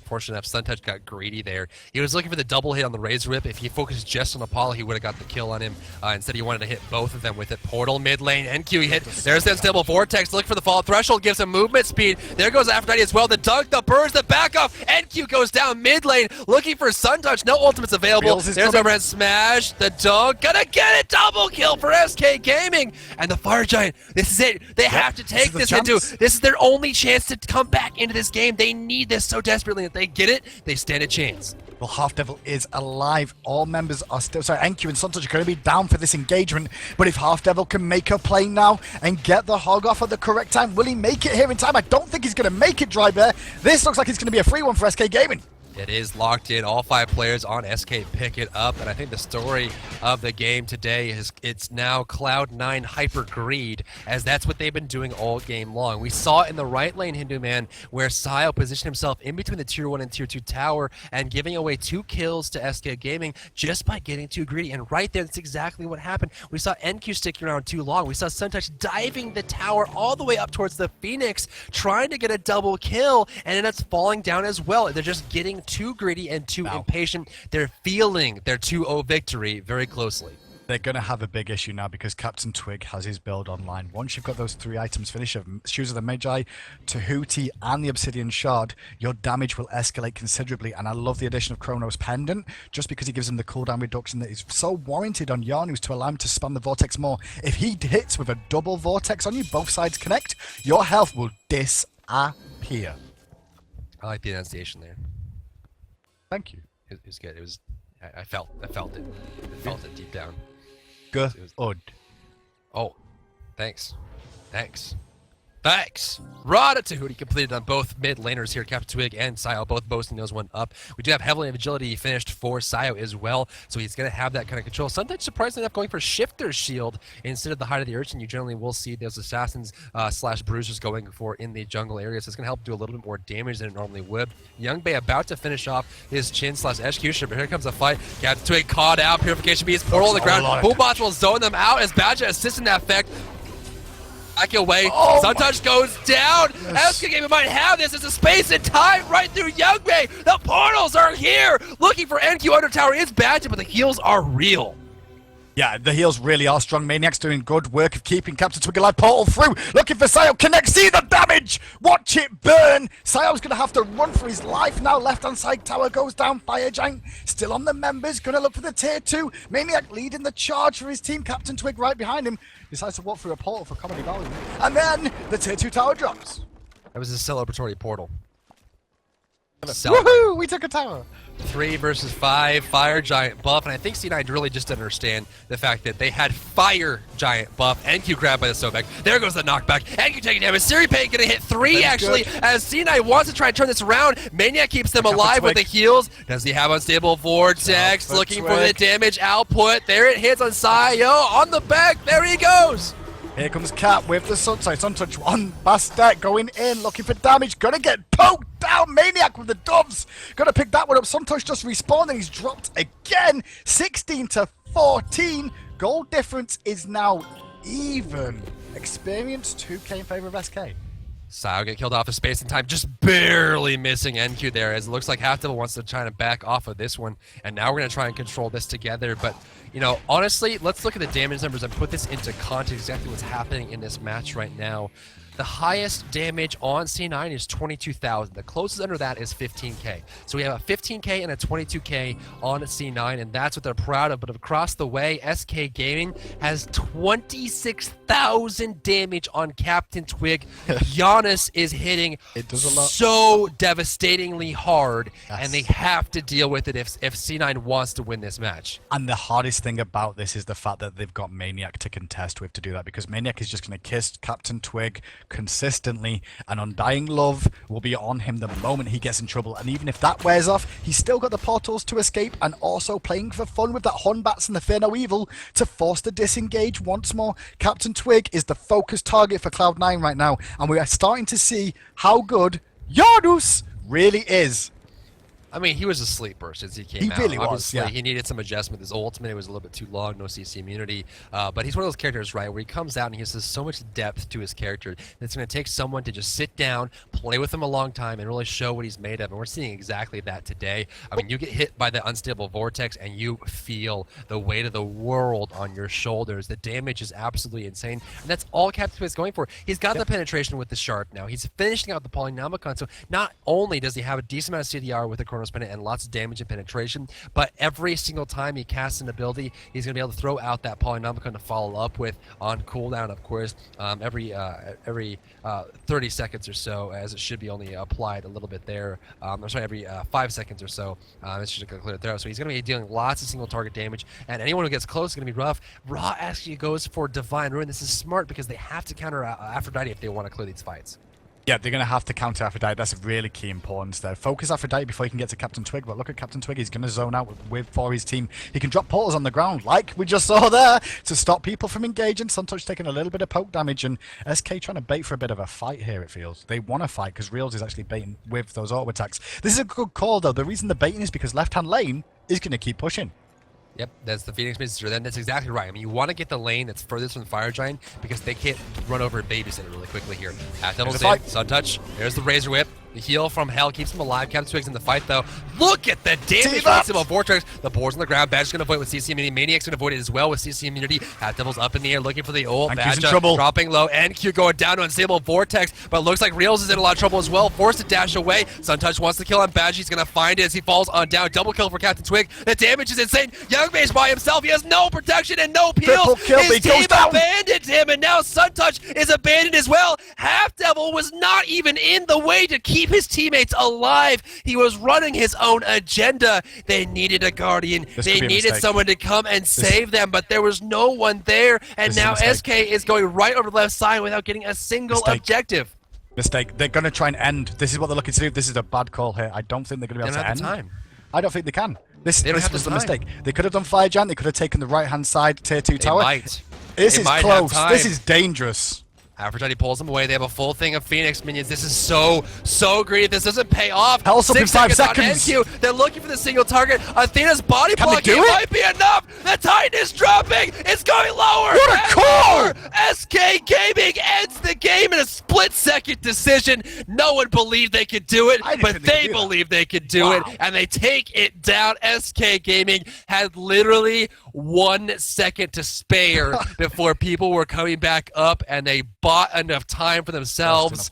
Fortunate enough, Suntouch got greedy there. He was looking for the double hit on the Razor Whip. If he focused just on Apollo, he would have got the kill on him. Instead, he wanted to hit both of them with it. Portal mid lane, NQ he hit. There's the unstable Vortex. Look for the fall. Threshold gives him movement speed. There goes Aphrodite as well. The dunk, the burst, the back off. NQ goes down mid lane, looking for Suntouch. No ultimates available. There's overhead smash. The dunk, gonna get it. Double kill for SK Gaming. And the Fire Giant, this is it. They have to take this into. This is their only chance to come back into this game. They need this so desperately. If they get it, they stand a chance. Well, Half Devil is alive. All members are still... Sorry, NQ and Suntouch are going to be down for this engagement. But if Half Devil can make a play now and get the hog off at the correct time, will he make it here in time? I don't think he's going to make it, Dry Bear. This looks like it's going to be a free one for SK Gaming. It is locked in. All 5 players on SK pick it up, and I think the story of the game today is it's now Cloud9 hyper greed, as that's what they've been doing all game long. We saw it in the right lane, Hindu Man, where Sayo positioned himself in between the tier 1 and tier 2 tower and giving away 2 kills to SK Gaming just by getting too greedy. And right there, that's exactly what happened. We saw NQ sticking around too long. We saw Suntouch diving the tower all the way up towards the Phoenix, trying to get a double kill, and then it's falling down as well. They're just getting too greedy and too impatient. They're feeling their 2-0 victory very closely. They're going to have a big issue now because Captain Twig has his build online. Once you've got those 3 items finished, Shoes of the Magi, Tahuti, and the Obsidian Shard, your damage will escalate considerably. And I love the addition of Chronos Pendant, just because he gives him the cooldown reduction that is so warranted on Yarnus to allow him to spam the Vortex more. If he hits with a double Vortex on you, both sides connect, your health will disappear. I like the enunciation there. Thank you. It was good. It was. I felt it. I felt it deep down. Good. Oh, thanks. Rada Tahuti completed on both mid laners here, Captain Twig and Sayo, both boasting those one up. We do have heavily agility finished for Sayo as well, so he's going to have that kind of control. Sometimes surprisingly enough going for Shifter's Shield instead of the Height of the Urchin. You generally will see those assassins slash bruisers going for in the jungle area, so it's going to help do a little bit more damage than it normally would. Young Bay about to finish off his chin slash execution, but here comes a fight. Captain Twig caught out, Purification Beast, portal on the ground. Boombots will zone them out as Badger assists in that effect. Back away. Suntouch goes down. Yes. SK Gaming might have this as a space and time right through Youngbae. The portals are here. Looking for NQ under tower is Badger, but the heals are real. Yeah, the heals really are strong. Maniac's doing good work of keeping Captain Twig alive. Portal through. Looking for Sayo. Connect. See the damage. Watch it burn. Sayo's going to have to run for his life now. Left-hand side tower goes down. Fire Giant still on the members. Going to look for the tier 2. Maniac leading the charge for his team. Captain Twig right behind him. Decides to walk through a portal for comedy value. And then the tier 2 tower drops. That was a celebratory portal. Woohoo! We took a tower. 3 versus 5, Fire Giant buff, and I think C9 really just didn't understand the fact that they had Fire Giant buff. NQ grabbed by the Sobek. There goes the knockback. NQ taking damage. Siri Pay gonna hit 3 actually, as C9 wants to try and turn this around. Maniac keeps them alive with the heals. Does he have unstable Vortex? Looking for the damage output. There it hits on Sayo on the back. There he goes. Here comes Cap with the Suntouch on Bastet going in, looking for damage. Gonna get poked down. Maniac with the doves. Gonna pick that one up. Suntouch just respawned and he's dropped again. 16 to 14. Goal difference is now even. Experience 2K in favor of SK. Sayo get killed off of space and time, just barely missing NQ there, as it looks like Half Devil wants to try to back off of this one, and now we're going to try and control this together. But, you know, honestly, let's look at the damage numbers and put this into context, exactly what's happening in this match right now. The highest damage on C9 is 22,000. The closest under that is 15k. So we have a 15k and a 22k on C9, and that's what they're proud of. But across the way, SK Gaming has 26,000 damage on Captain Twig. Giannis is hitting so devastatingly hard, and they have to deal with it if C9 wants to win this match. And the hardest thing about this is the fact that they've got Maniac to contest with to do that, because Maniac is just going to kiss Captain Twig, consistently, and Undying Love will be on him the moment he gets in trouble. And even if that wears off, he's still got the portals to escape, and also playing for fun with that Hornbats and the Fear No Evil to force the disengage once more. Captain Twig is the focus target for Cloud9 right now, and we are starting to see how good Janus really is. I mean, he was a sleeper since he came out. He really was, Obviously, yeah. he needed some adjustment. His ultimate was a little bit too long, no CC immunity. But he's one of those characters, right, where he comes out and he has so much depth to his character that it's going to take someone to just sit down, play with him a long time, and really show what he's made of. And we're seeing exactly that today. I mean, you get hit by the unstable vortex and you feel the weight of the world on your shoulders. The damage is absolutely insane. And that's all Captain Twig is going for. He's got the penetration with the Shark now. He's finishing out the Polynomicon. So not only does he have a decent amount of CDR with the Chronos Pendant and lots of damage and penetration, but every single time he casts an ability, he's going to be able to throw out that Polynomicon to follow up with on cooldown, of course, every 30 seconds or so, as it should be only applied a little bit there. I'm sorry, every 5 seconds or so. It's just going to clear it there. So he's going to be dealing lots of single target damage, and anyone who gets close is going to be rough. Raw actually goes for Divine Ruin. This is smart because they have to counter Aphrodite if they want to clear these fights. Yeah, they're going to have to counter Aphrodite. That's a really key importance there. Focus Aphrodite before you can get to Captain Twig. But look at Captain Twig. He's going to zone out for his team. He can drop portals on the ground, like we just saw there, to stop people from engaging. Suntouch taking a little bit of poke damage, and SK trying to bait for a bit of a fight here, it feels. They want to fight because Reels is actually baiting with those auto attacks. This is a good call, though. The reason they're baiting is because left-hand lane is going to keep pushing. Yep, that's the Phoenix Messenger. Then that's exactly right. I mean, you want to get the lane that's furthest from the Fire Giant because they can't run over and babysit it really quickly here. Devil's in, Sun Touch. There's the Razor Whip. The heal from Hell keeps him alive. Captain Twig's in the fight, though. Look at the damage from Vortex. The board's on the ground. Badger's going to avoid it with CC immunity. Maniac's going to avoid it as well with CC immunity. Devil's up in the air looking for the ult. Badger in trouble. Dropping low. NQ going down to Unstable Vortex, but looks like Reels is in a lot of trouble as well. Forced to dash away. Suntouch wants to kill on Badger. He's going to find it as he falls on down. Double kill for Captain Twig. The damage is insane. Young Mage by himself. He has no protection and no peels. His team abandoned him, and now Suntouch is abandoned as well. Half Devil was not even in the way to keep his teammates alive. He was running his own agenda. They needed a guardian. They needed someone to come and save them, but there was no one there. And now SK is going right over the left side without getting a single objective. Mistake. They're going to try and end. This is what they're looking to do. This is a bad call here. I don't think they're going to be able to end. Time. I don't think they can. This was the mistake. They could have done Fire Giant. They could have taken the right-hand side tier 2 tower. This is close. This is dangerous. Aphrodite pulls them away. They have a full thing of Phoenix minions. This is so greedy. This doesn't pay off. Hell's up in 5 seconds. NQ. They're looking for the single target. Athena's body block. It might be enough. The Titan is dropping. It's going lower. What a call! SK Gaming ends the game in a split-second decision. No one believed they could do it, but they believed they could do it, and they take it down. SK Gaming had literally 1 second to spare before people were coming back up, and they bought enough time for themselves.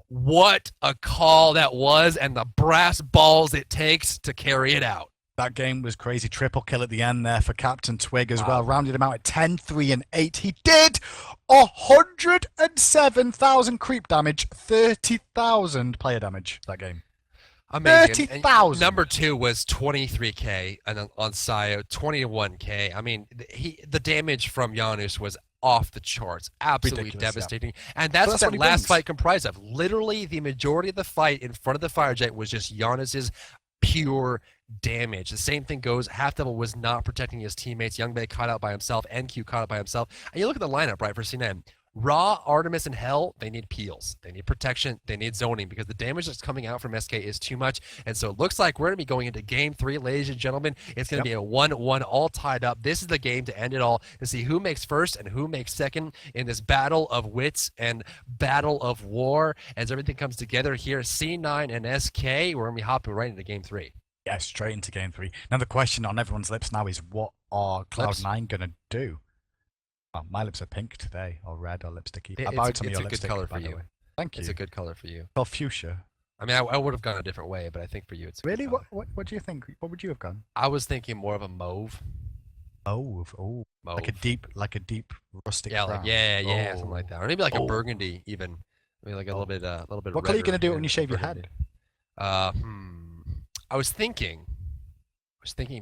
What a call that was, and the brass balls it takes to carry it out. That game was crazy. Triple kill at the end there for Captain Twig as well. Rounded him out at 10, 3, and 8. He did 107,000 creep damage, 30,000 player damage that game. Amazing. 30,000. Number 2 was 23k, and then on Sayo 21k. I mean, the damage from Janus was off the charts, absolutely devastating. Yeah. And that's what last fight comprised of. Literally, the majority of the fight in front of the Fire Giant was just Janus's pure damage. The same thing goes. Half Devil was not protecting his teammates. Young Bay caught out by himself. NQ caught out by himself. And you look at the lineup, right, for C9. Raw, Artemis, and Hell, they need peels. They need protection. They need zoning because the damage that's coming out from SK is too much. And so it looks like we're going to be going into Game 3, ladies and gentlemen. It's going to be a 1-1 all tied up. This is the game to end it all, to see who makes first and who makes second in this battle of wits and battle of war. As everything comes together here, C9 and SK, we're going to be hopping right into Game 3. Yeah, straight into Game 3. Now the question on everyone's lips now is, what are Cloud9 going to do? Oh, my lips are pink today, or red, or lipsticky. It's a good color for you. Thank you. It's a good color for you. Well, fuchsia. I mean, I would have gone a different way, but I think for you it's really. What do you think? What would you have gone? I was thinking more of a mauve. Mauve. Like a deep rustic brown. Something like that, or maybe like a burgundy even. Maybe like a little bit. What color are you gonna do it when you shave your head? I was thinking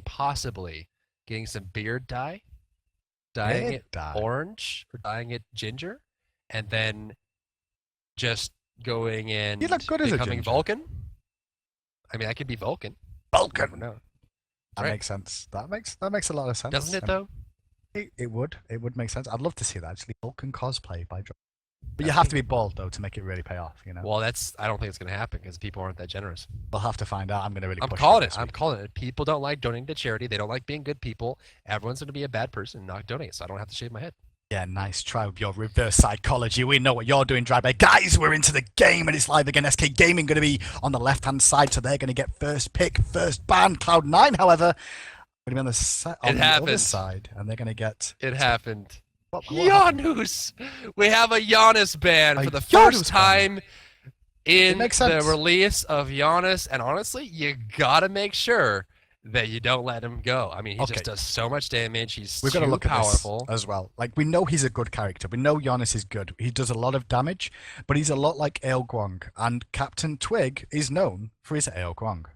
possibly getting some beard dye. Dyeing it orange or dyeing it ginger, and then just going and He looked good as a becoming ginger. Vulcan. I mean, I could be Vulcan. Vulcan. Never know. That Right. makes sense. That makes a lot of sense. Doesn't it though? It would make sense. I'd love to see that actually. Vulcan cosplay by John. But you That's have me. to be bald though to make it really pay off. You know. Well, I don't think it's going to happen because people aren't that generous. We'll have to find out. I'm going to really. I'm push calling for it. this I'm week. calling it. People don't like donating to charity. They don't like being good people. Everyone's going to be a bad person and not donate, so I don't have to shave my head. Yeah, nice try with your reverse psychology. We know what you're doing, Drybear. Guys, we're into the game and it's live again. SK Gaming going to be on the left-hand side, so they're going to get first pick, first ban. Cloud9, however, going to be on the other side, and they're going to get... It happened. What happened? Giannis! We have a Giannis ban A for the Giannis first time in makes the sense. release of Giannis, and honestly, you gotta make sure that you don't let him go. I mean, he Okay. just does so much damage. He's We've got to too look powerful. at this as well. Like, we know he's a good character. We know Giannis is good. He does a lot of damage, but he's a lot like Ale Guang, and Captain Twig is known for his Ale Guang.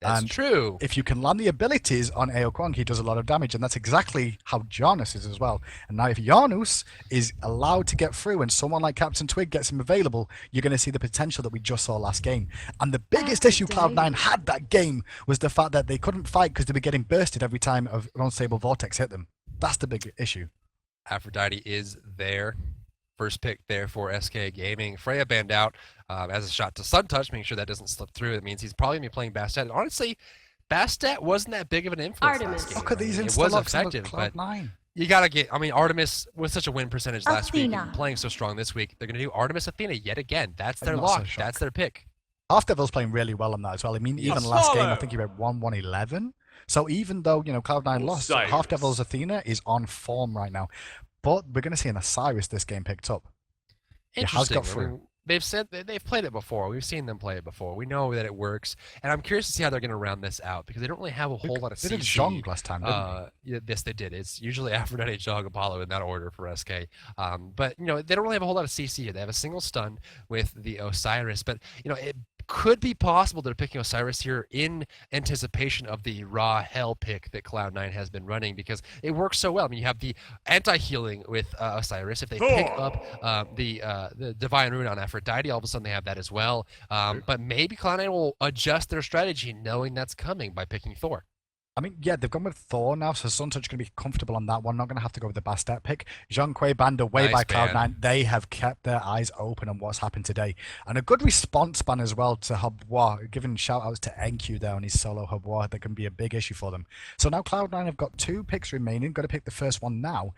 That's and true. If you can land the abilities on Ale Guang, he does a lot of damage, and that's exactly how Giannis is as well. And now if Giannis is allowed to get through and someone like Captain Twig gets him available, you're going to see the potential that we just saw last game. And the biggest issue Cloud9 had that game was the fact that they couldn't fight because they were getting bursted every time an unstable vortex hit them. That's the big issue. Aphrodite is there. First pick there for SK Gaming. Freya banned out as a shot to Sun Touch, making sure that doesn't slip through. It means he's probably going to be playing Bastet. And honestly, Bastet wasn't that big of an influence last game. Look at these I mean, it was insta-locks on effective, but Cloud9. you got to get... I mean, Artemis with such a win percentage last week Athena. and playing so strong this week, they're going to do Artemis Athena yet again. That's I'm their not so lock. shocked. That's their pick. Half Devil's playing really well on that as well. I mean, even last game, I think he went 1-1-11. So even though, you know, Cloud9 lost, Half Devil's Athena is on form right now. But we're going to see an Osiris this game picked up. It has Interesting. got I through. mean, they've played it before. We've seen them play it before. We know that it works, and I'm curious to see how they're going to round this out because they don't really have a whole lot of They did CC. Zhong last time, didn't Yeah, yes, they did. It's usually Aphrodite, Jog, Apollo in that order for SK. But you know, they don't really have a whole lot of CC here. They have a single stun with the Osiris, but you know, it could be possible they're picking Osiris here in anticipation of the raw hell pick that Cloud9 has been running because it works so well. I mean, you have the anti-healing with Osiris. If they pick up the Divine Rune on Aphrodite, all of a sudden they have that as well. But maybe Cloud9 will adjust their strategy knowing that's coming by picking Thor. I mean, yeah, they've gone with Thor now, so Sun Touch is going to be comfortable on that one. Not going to have to go with the Bastet pick. Zhong Kui banned away Nice by ban. Cloud9. They have kept their eyes open on what's happened today. And a good response ban as well to Hubwa, giving shout-outs to NQ there on his solo Hubwa. That can be a big issue for them. So now Cloud9 have got 2 picks remaining. Got to pick the first one now.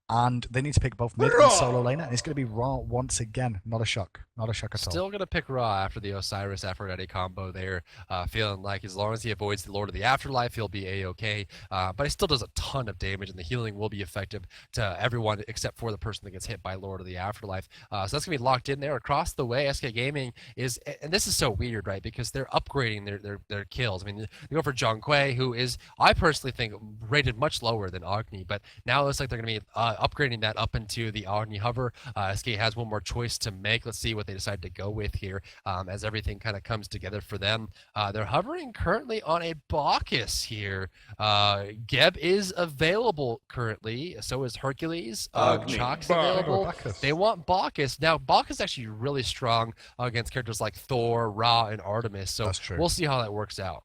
And they need to pick both mid and solo laner. And it's going to be Raw once again. Not a shock. Not a shock at all. Still going to pick Ra after the Osiris Aphrodite combo there, feeling like as long as he avoids the Lord of the Afterlife, he'll be A-okay. But he still does a ton of damage, and the healing will be effective to everyone except for the person that gets hit by Lord of the Afterlife. So that's going to be locked in there. Across the way, SK Gaming is, and this is so weird, right? Because they're upgrading their kills. I mean, they go for Zhong Kui, who is, I personally think, rated much lower than Agni, but now it looks like they're going to be upgrading that up into the Agni Hover. SK has one more choice to make. Let's see what they decide to go with here as everything kind of comes together for them. They're hovering currently on a Bacchus here. Geb is available currently. So is Hercules. Chalk's available. Bacchus. They want Bacchus. Now, Bacchus is actually really strong against characters like Thor, Ra, and Artemis. So That's true. we'll see how that works out.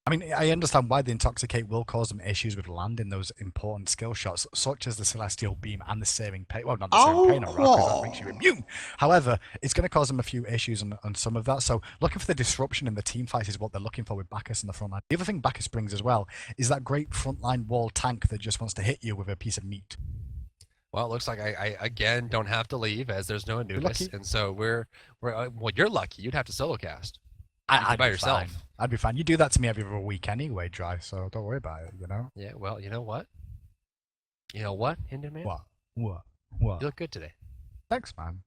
I mean, I understand why the Intoxicate will cause them issues with landing those important skill shots, such as the Celestial Beam and the Saving Pain. Well, not the Saving Pain, on Rock, 'cause that makes you immune. However, it's going to cause them a few issues on some of that. So looking for the disruption in the team fights is what they're looking for with Bacchus in the front line. The other thing Bacchus brings as well is that great frontline wall tank that just wants to hit you with a piece of meat. Well, it looks like I again don't have to leave as there's no Anubis, lucky. and so we're well, you're lucky. You'd have to solo cast. I'd by be yourself. fine. I'd be fine. You do that to me every other week anyway, Dry, so don't worry about it, you know? Yeah, well, you know what? You know what, Hinderman? What? You look good today. Thanks, man.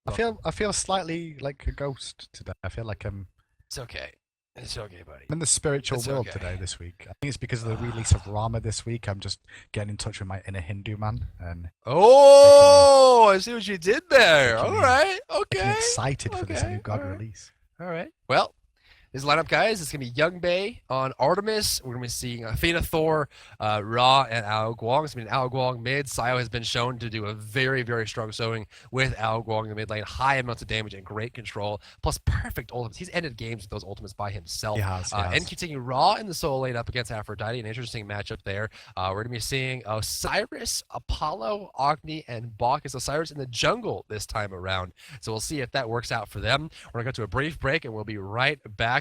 I feel slightly like a ghost today. I feel like I'm It's okay. It's okay, buddy. in the spiritual It's world okay. today this week. I think it's because of the release of Rama this week. I'm just getting in touch with my inner Hindu man and Oh, I see what you did there. Making All me- right. getting Okay. excited for this new God all right. release. All right. Well, This lineup, guys, it's going to be Young Bae on Artemis. We're going to be seeing Athena Thor, Ra, and Ao Guang. It's going to be an Ao Guang mid. Sayo has been shown to do a very, very strong showing with Ao Guang in the mid lane. High amounts of damage and great control, plus perfect ultimates. He's ended games with those ultimates by himself. He has. And taking Ra in the solo lane up against Aphrodite. An interesting matchup there. We're going to be seeing Osiris, Apollo, Agni, and Bacchus. Osiris in the jungle this time around. So we'll see if that works out for them. We're going to go to a brief break, and we'll be right back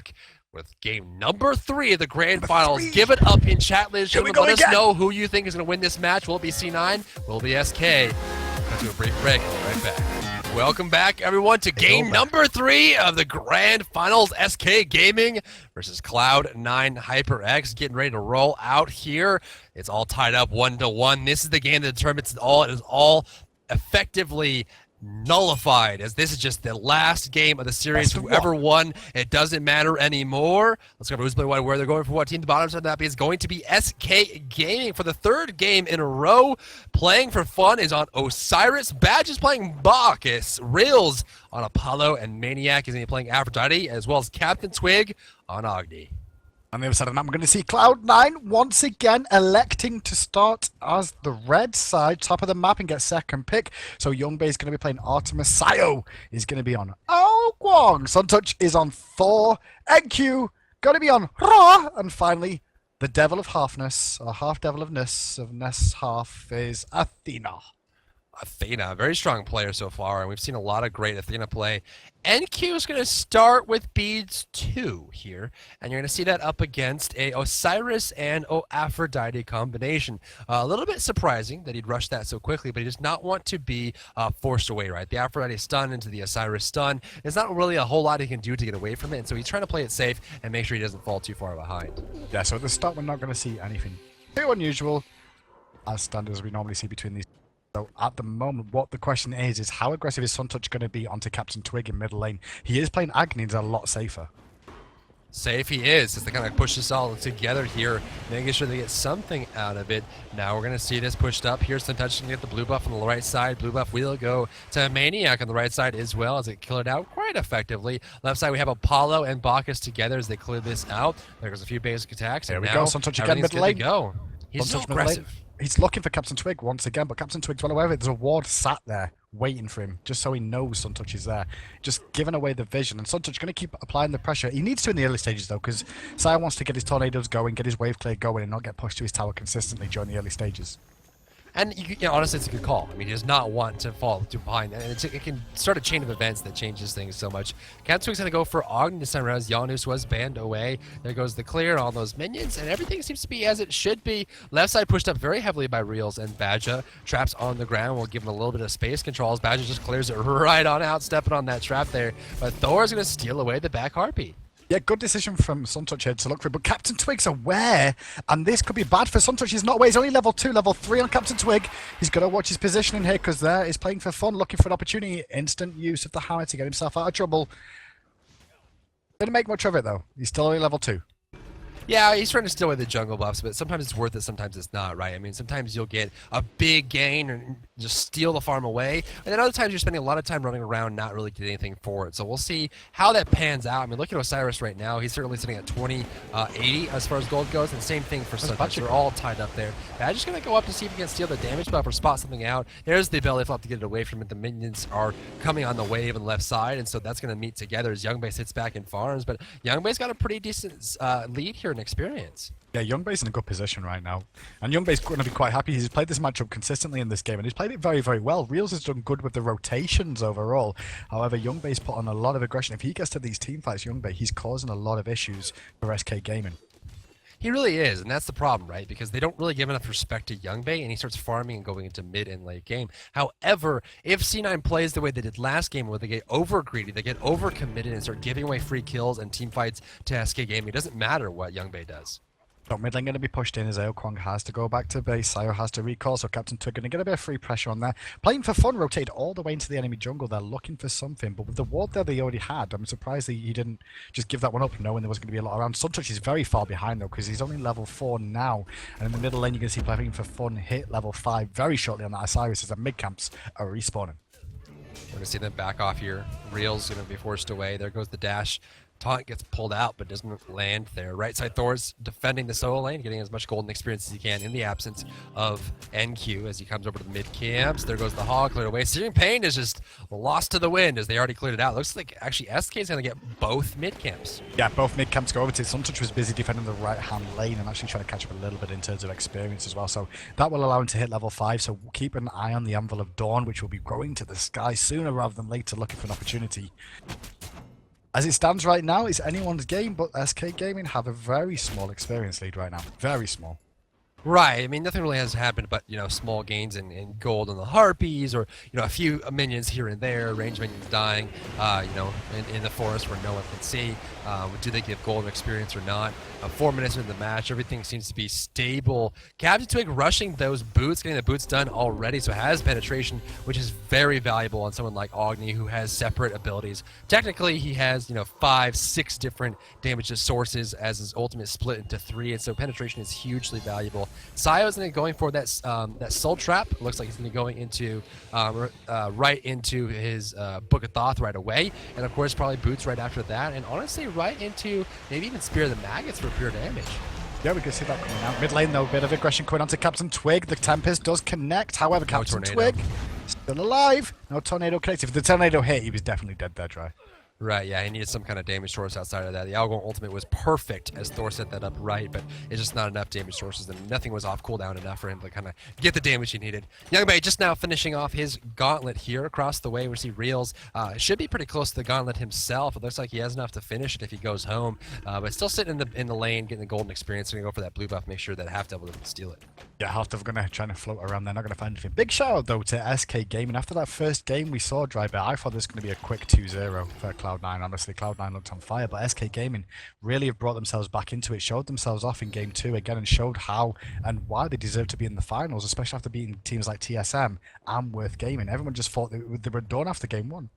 with game number 3 of the grand finals. Give it up in chat, ladies and gentlemen. Let us know who you think is going to win this match. Will it be C9? Will it be SK? Go to a brief break. We'll be right back. Welcome back, everyone, to game number 3 of the grand finals. SK Gaming versus Cloud9 HyperX. Getting ready to roll out here. It's all tied up 1-1. This is the game that determines it all. It is all effectively nullified, as this is just the last game of the series. Whoever won, it doesn't matter anymore. Let's go over who's playing what, where they're going for what team. The bottom side of that is going to be SK Gaming for the 3rd game in a row. Playing for fun is on Osiris. Badge is playing Bacchus. Rills on Apollo, and Maniac is going to be playing Aphrodite, as well as Captain Twig on Agni. On the other side of the map, we're going to see Cloud9 once again electing to start as the red side, top of the map, and get second pick. So Young Bae is going to be playing Artemis. Sayo is going to be on Ao Guang. Suntouch is on Thor. NQ going to be on Ra. And finally, the Devil of Halfness, or Half Devil of Ness half, is Athena. Athena, very strong player so far, and we've seen a lot of great Athena play. NQ is going to start with Beads 2 here, and you're going to see that up against a Osiris and Aphrodite combination. A little bit surprising that he'd rush that so quickly, but he does not want to be forced away, right? The Aphrodite stun into the Osiris stun. There's not really a whole lot he can do to get away from it, and so he's trying to play it safe and make sure he doesn't fall too far behind. Yeah, so at the start, we're not going to see anything too unusual, as standard as we normally see between these. So at the moment, what the question is how aggressive is Suntouch going to be onto Captain Twig in middle lane? He is playing Agni, he's a lot safer. Safe he is, as they kind of push this all together here, making sure they get something out of it. Now we're going to see this pushed up here. Suntouch can get the blue buff on the right side. Blue buff will go to Maniac on the right side as well, as it killed it out quite effectively. Left side we have Apollo and Bacchus together as they clear this out. There goes a few basic attacks. There we go, Suntouch again middle lane. Go. He's so aggressive. He's looking for Captain Twig once again, but Captain Twig's well aware of it. There's a ward sat there waiting for him, just so he knows Suntouch is there. Just giving away the vision. And Suntouch going to keep applying the pressure. He needs to in the early stages, though, because Sayo wants to get his tornadoes going, get his wave clear going, and not get pushed to his tower consistently during the early stages. And honestly, it's a good call. I mean, he does not want to fall too behind, and it can start a chain of events that changes things so much. Captain Twig's going to go for Agni this time around, as Janus was banned away. There goes the clear on those minions, and everything seems to be as it should be. Left side pushed up very heavily by Reels and Badger. Traps on the ground will give him a little bit of space controls. Badger just clears it right on out, stepping on that trap there. But Thor's going to steal away the back Harpy. Yeah, good decision from Suntouch here to look for it, but Captain Twig's aware, and this could be bad for Suntouch. He's not aware, he's only level 2, level 3 on Captain Twig. He's got to watch his positioning here, because there is playing for fun, looking for an opportunity. Instant use of the hammer to get himself out of trouble. Didn't make much of it, though. He's still only level 2. Yeah, he's trying to steal away the jungle buffs, but sometimes it's worth it, sometimes it's not, right? I mean, sometimes you'll get a big gain and just steal the farm away, and then other times you're spending a lot of time running around not really getting anything for it. So we'll see how that pans out. I mean, look at Osiris right now. He's certainly sitting at 20-80 as far as gold goes, and same thing for Suntouch. They're all tied up there. I'm just going to go up to see if he can steal the damage buff or spot something out. There's the ability flop to get it away from it. The minions are coming on the wave on the left side, and so that's going to meet together as Young Bae sits back and farms, but Young Bae's got a pretty decent lead here in experience. Yeah, Young Bae's in a good position right now. And Young Bae's going to be quite happy. He's played this matchup consistently in this game, and he's played it very, very well. Reels has done good with the rotations overall. However, Young Bae's put on a lot of aggression. If he gets to these team fights, Young Bae, he's causing a lot of issues for SK Gaming. He really is, and that's the problem, right? Because they don't really give enough respect to Young Bae, and he starts farming and going into mid and late game. However, if C9 plays the way they did last game, where they get over greedy, they get over committed and start giving away free kills and team fights to SK Gaming, it doesn't matter what Young Bae does. So mid lane going to be pushed in as Ao Guang has to go back to base. Sayo has to recall, so Captain Twig going to get a bit of free pressure on there. Playing for fun, rotated all the way into the enemy jungle. They're looking for something, but with the ward there they already had, I'm surprised that he didn't just give that one up, knowing there was going to be a lot around. Suntouch is very far behind though, because he's only level 4 now. And in the middle lane, you're going to see playing for fun hit level 5 very shortly on that Osiris as the mid camps are respawning. We're going to see them back off here. Reel's going to be forced away. There goes the dash Taunt gets pulled out, but doesn't land there. Right side Thor's defending the solo lane, getting as much golden experience as he can in the absence of NQ as he comes over to the mid camps. There goes the Hog, cleared away. Searing Pain is just lost to the wind as they already cleared it out. Looks like actually SK is going to get both mid camps. Yeah, both mid camps go over to Suntouch was busy defending the right hand lane and actually trying to catch up a little bit in terms of experience as well. So that will allow him to hit level 5. So keep an eye on the Anvil of Dawn, which will be growing to the sky sooner rather than later, looking for an opportunity. As it stands right now, it's anyone's game, but SK Gaming have a very small experience lead right now. Very small. Right. I mean, nothing really has happened but, small gains in gold on the Harpies or, a few minions here and there, range minions dying, in the forest where no one can see. Do they give golden experience or not? 4 minutes into the match, everything seems to be stable. Captain Twig rushing those boots, getting the boots done already, so has penetration, which is very valuable on someone like Ogni, who has separate abilities. Technically, he has, 5, 6 different damage sources as his ultimate split into 3, and so penetration is hugely valuable. Sayo's going to be going for that Soul Trap. It looks like he's going to be going into right into his Book of Thoth right away, and of course probably boots right after that, and honestly right into maybe even Spear of the Maggots for pure damage. Yeah, we can see that coming out. Mid lane though, bit of aggression coming onto Captain Twig. The Tempest does connect, however Captain Twig still alive. No tornado connected. If the tornado hit, he was definitely dead there, Dry. Right, yeah, he needed some kind of damage source outside of that. The Algorn ultimate was perfect as Thor set that up right, but it's just not enough damage sources, and nothing was off cooldown enough for him to kind of get the damage he needed. Youngbei just now finishing off his gauntlet here across the way. We see Reels should be pretty close to the gauntlet himself. It looks like he has enough to finish it if he goes home, but still sitting in the lane, getting the golden experience. Going to go for that blue buff, make sure that Half Devil doesn't steal it. Yeah, Half Devil going to try to float around there, not going to find anything. Big shout out though to SK Gaming. After that first game we saw, Dry Bear, I thought this was going to be a quick 2-0 for Cloud9, honestly. Cloud9 looked on fire, but SK Gaming really have brought themselves back into it, showed themselves off in game 2 again, and showed how and why they deserve to be in the finals, especially after beating teams like TSM and Worth Gaming. Everyone just thought they were done after game 1.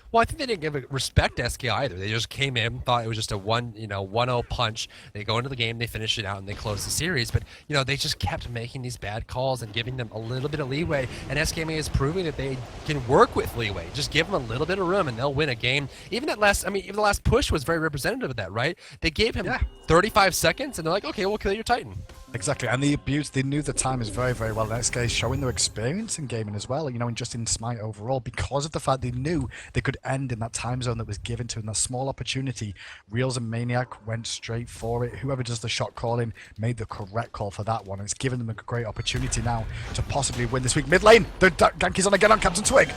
Well, I think they didn't give respect to SK either. They just came in, thought it was just a 1-0 punch. They go into the game, they finish it out, and they close the series. But, they just kept making these bad calls and giving them a little bit of leeway. And SKMA is proving that they can work with leeway. Just give them a little bit of room, and they'll win a game. Even the last push was very representative of that, right? They gave him 35 seconds, and they're like, okay, we'll kill your Titan. Exactly, and they knew the time is very, very well. And SK is showing their experience in gaming as well, and just in Smite overall, because of the fact they knew they could end in that time zone that was given to them, that small opportunity. Reels and Maniac went straight for it. Whoever does the shot calling made the correct call for that one. It's given them a great opportunity now to possibly win this week. Mid lane, the gank is on again on Captain Twig.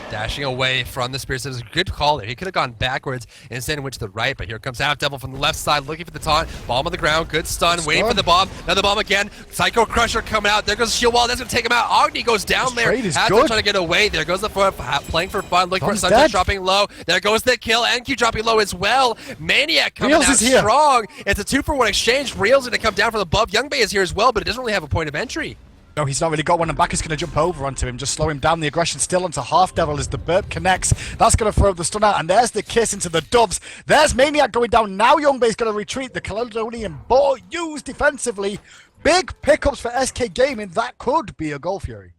Dashing away from the Spear. So it was a good call there. He could have gone backwards and instead went to the right, but here comes Half Devil from the left side looking for the taunt. Bomb on the ground, good stun, waiting for the bomb. Another bomb again. Psycho Crusher coming out. There goes the shield wall. That's going to take him out. Ogni goes down there. Half Devil trying to get away. There goes the playing for fun. Looking for Sunset dropping low. There goes the kill. NQ dropping low as well. Maniac coming out strong. It's a 2-for-1 exchange. Reel's going to come down from above. Youngbei is here as well, but it doesn't really have a point of entry. No, he's not really got one, and back is going to jump over onto him, just slow him down. The aggression still onto Half Devil as the burp connects. That's going to throw the stun out, and there's the kiss into the doves. There's Maniac going down. Now Youngbei's going to retreat. The Caledonian ball used defensively. Big pickups for SK Gaming. That could be a goal fury.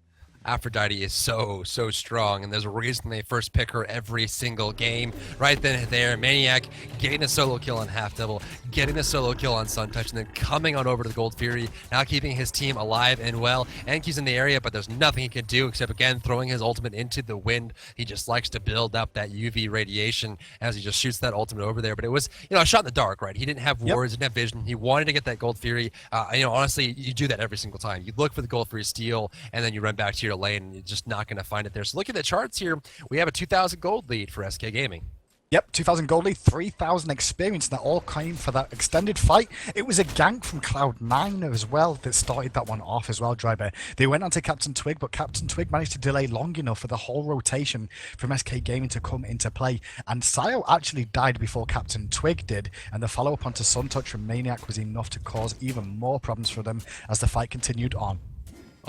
Aphrodite is so strong, and there's a reason they first pick her every single game. Right then and there, Maniac getting a solo kill on Half Devil, getting a solo kill on Suntouch, and then coming on over to the Gold Fury, now keeping his team alive and well. Enki's in the area, but there's nothing he can do except, again, throwing his ultimate into the wind. He just likes to build up that UV radiation as he just shoots that ultimate over there. But it was, a shot in the dark, right? He didn't have wards, didn't have vision. He wanted to get that Gold Fury. Honestly, you do that every single time. You look for the Gold Fury steal, and then you run back to your lane, and you're just not going to find it there. So look at the charts here. We have a 2,000 gold lead for SK Gaming. Yep, 2,000 gold lead, 3,000 experience. That all came for that extended fight. It was a gank from Cloud9 as well that started that one off as well, Drybear. They went on to Captain Twig, but Captain Twig managed to delay long enough for the whole rotation from SK Gaming to come into play. And Sayo actually died before Captain Twig did, and the follow-up onto Suntouch from Maniac was enough to cause even more problems for them as the fight continued on.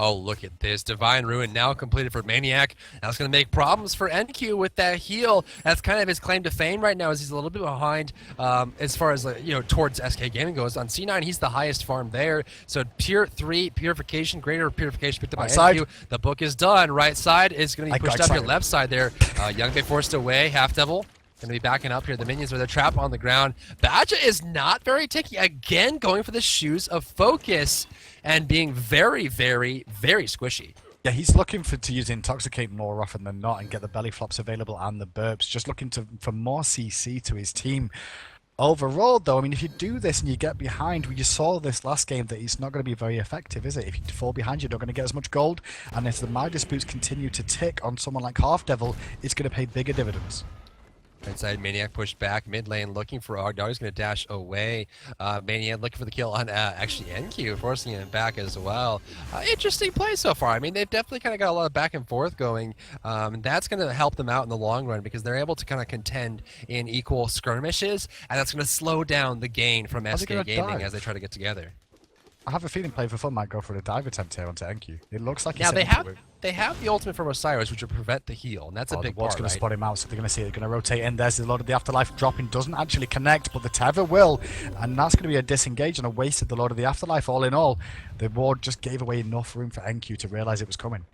Oh, look at this. Divine Ruin now completed for Maniac. That's going to make problems for NQ with that heal. That's kind of his claim to fame right now, as he's a little bit behind as far as, towards SK Gaming goes. On C9, he's the highest farm there. So Tier 3 Purification, Greater Purification picked up by NQ. The book is done. Right side is going to be pushed up here. Left side there. Youngbei forced away. Half Devil Gonna be backing up here. The minions are the trap on the ground. Badger is not very ticky. Again, going for the shoes of focus and being very, very, very squishy. Yeah, he's looking to use Intoxicate more often than not and get the belly flops available and the burps. Just looking for more CC to his team. Overall, though, I mean, if you do this and you get behind, you saw this last game that it's not going to be very effective, is it? If you fall behind, you're not going to get as much gold. And if the My Disputes continue to tick on someone like Half Devil, it's going to pay bigger dividends. Inside, Maniac pushed back mid lane, looking for Og. He's going to dash away. Maniac looking for the kill on actually NQ, forcing him back as well. Interesting play so far. I mean, they've definitely kind of got a lot of back and forth going. That's going to help them out in the long run because they're able to kind of contend in equal skirmishes, and that's going to slow down the gain from SK Gaming as they try to get together. I have a feeling Play for Fun might go for a dive attempt here onto NQ. It looks like now they have the ultimate from Osiris, which will prevent the heal, and that's a big part. Going to spot him out, so they're going to see it. They're going to rotate in. There's the Lord of the Afterlife dropping, doesn't actually connect, but the tether will, and that's going to be a disengage and a waste of the Lord of the Afterlife. All in all, the ward just gave away enough room for NQ to realize it was coming.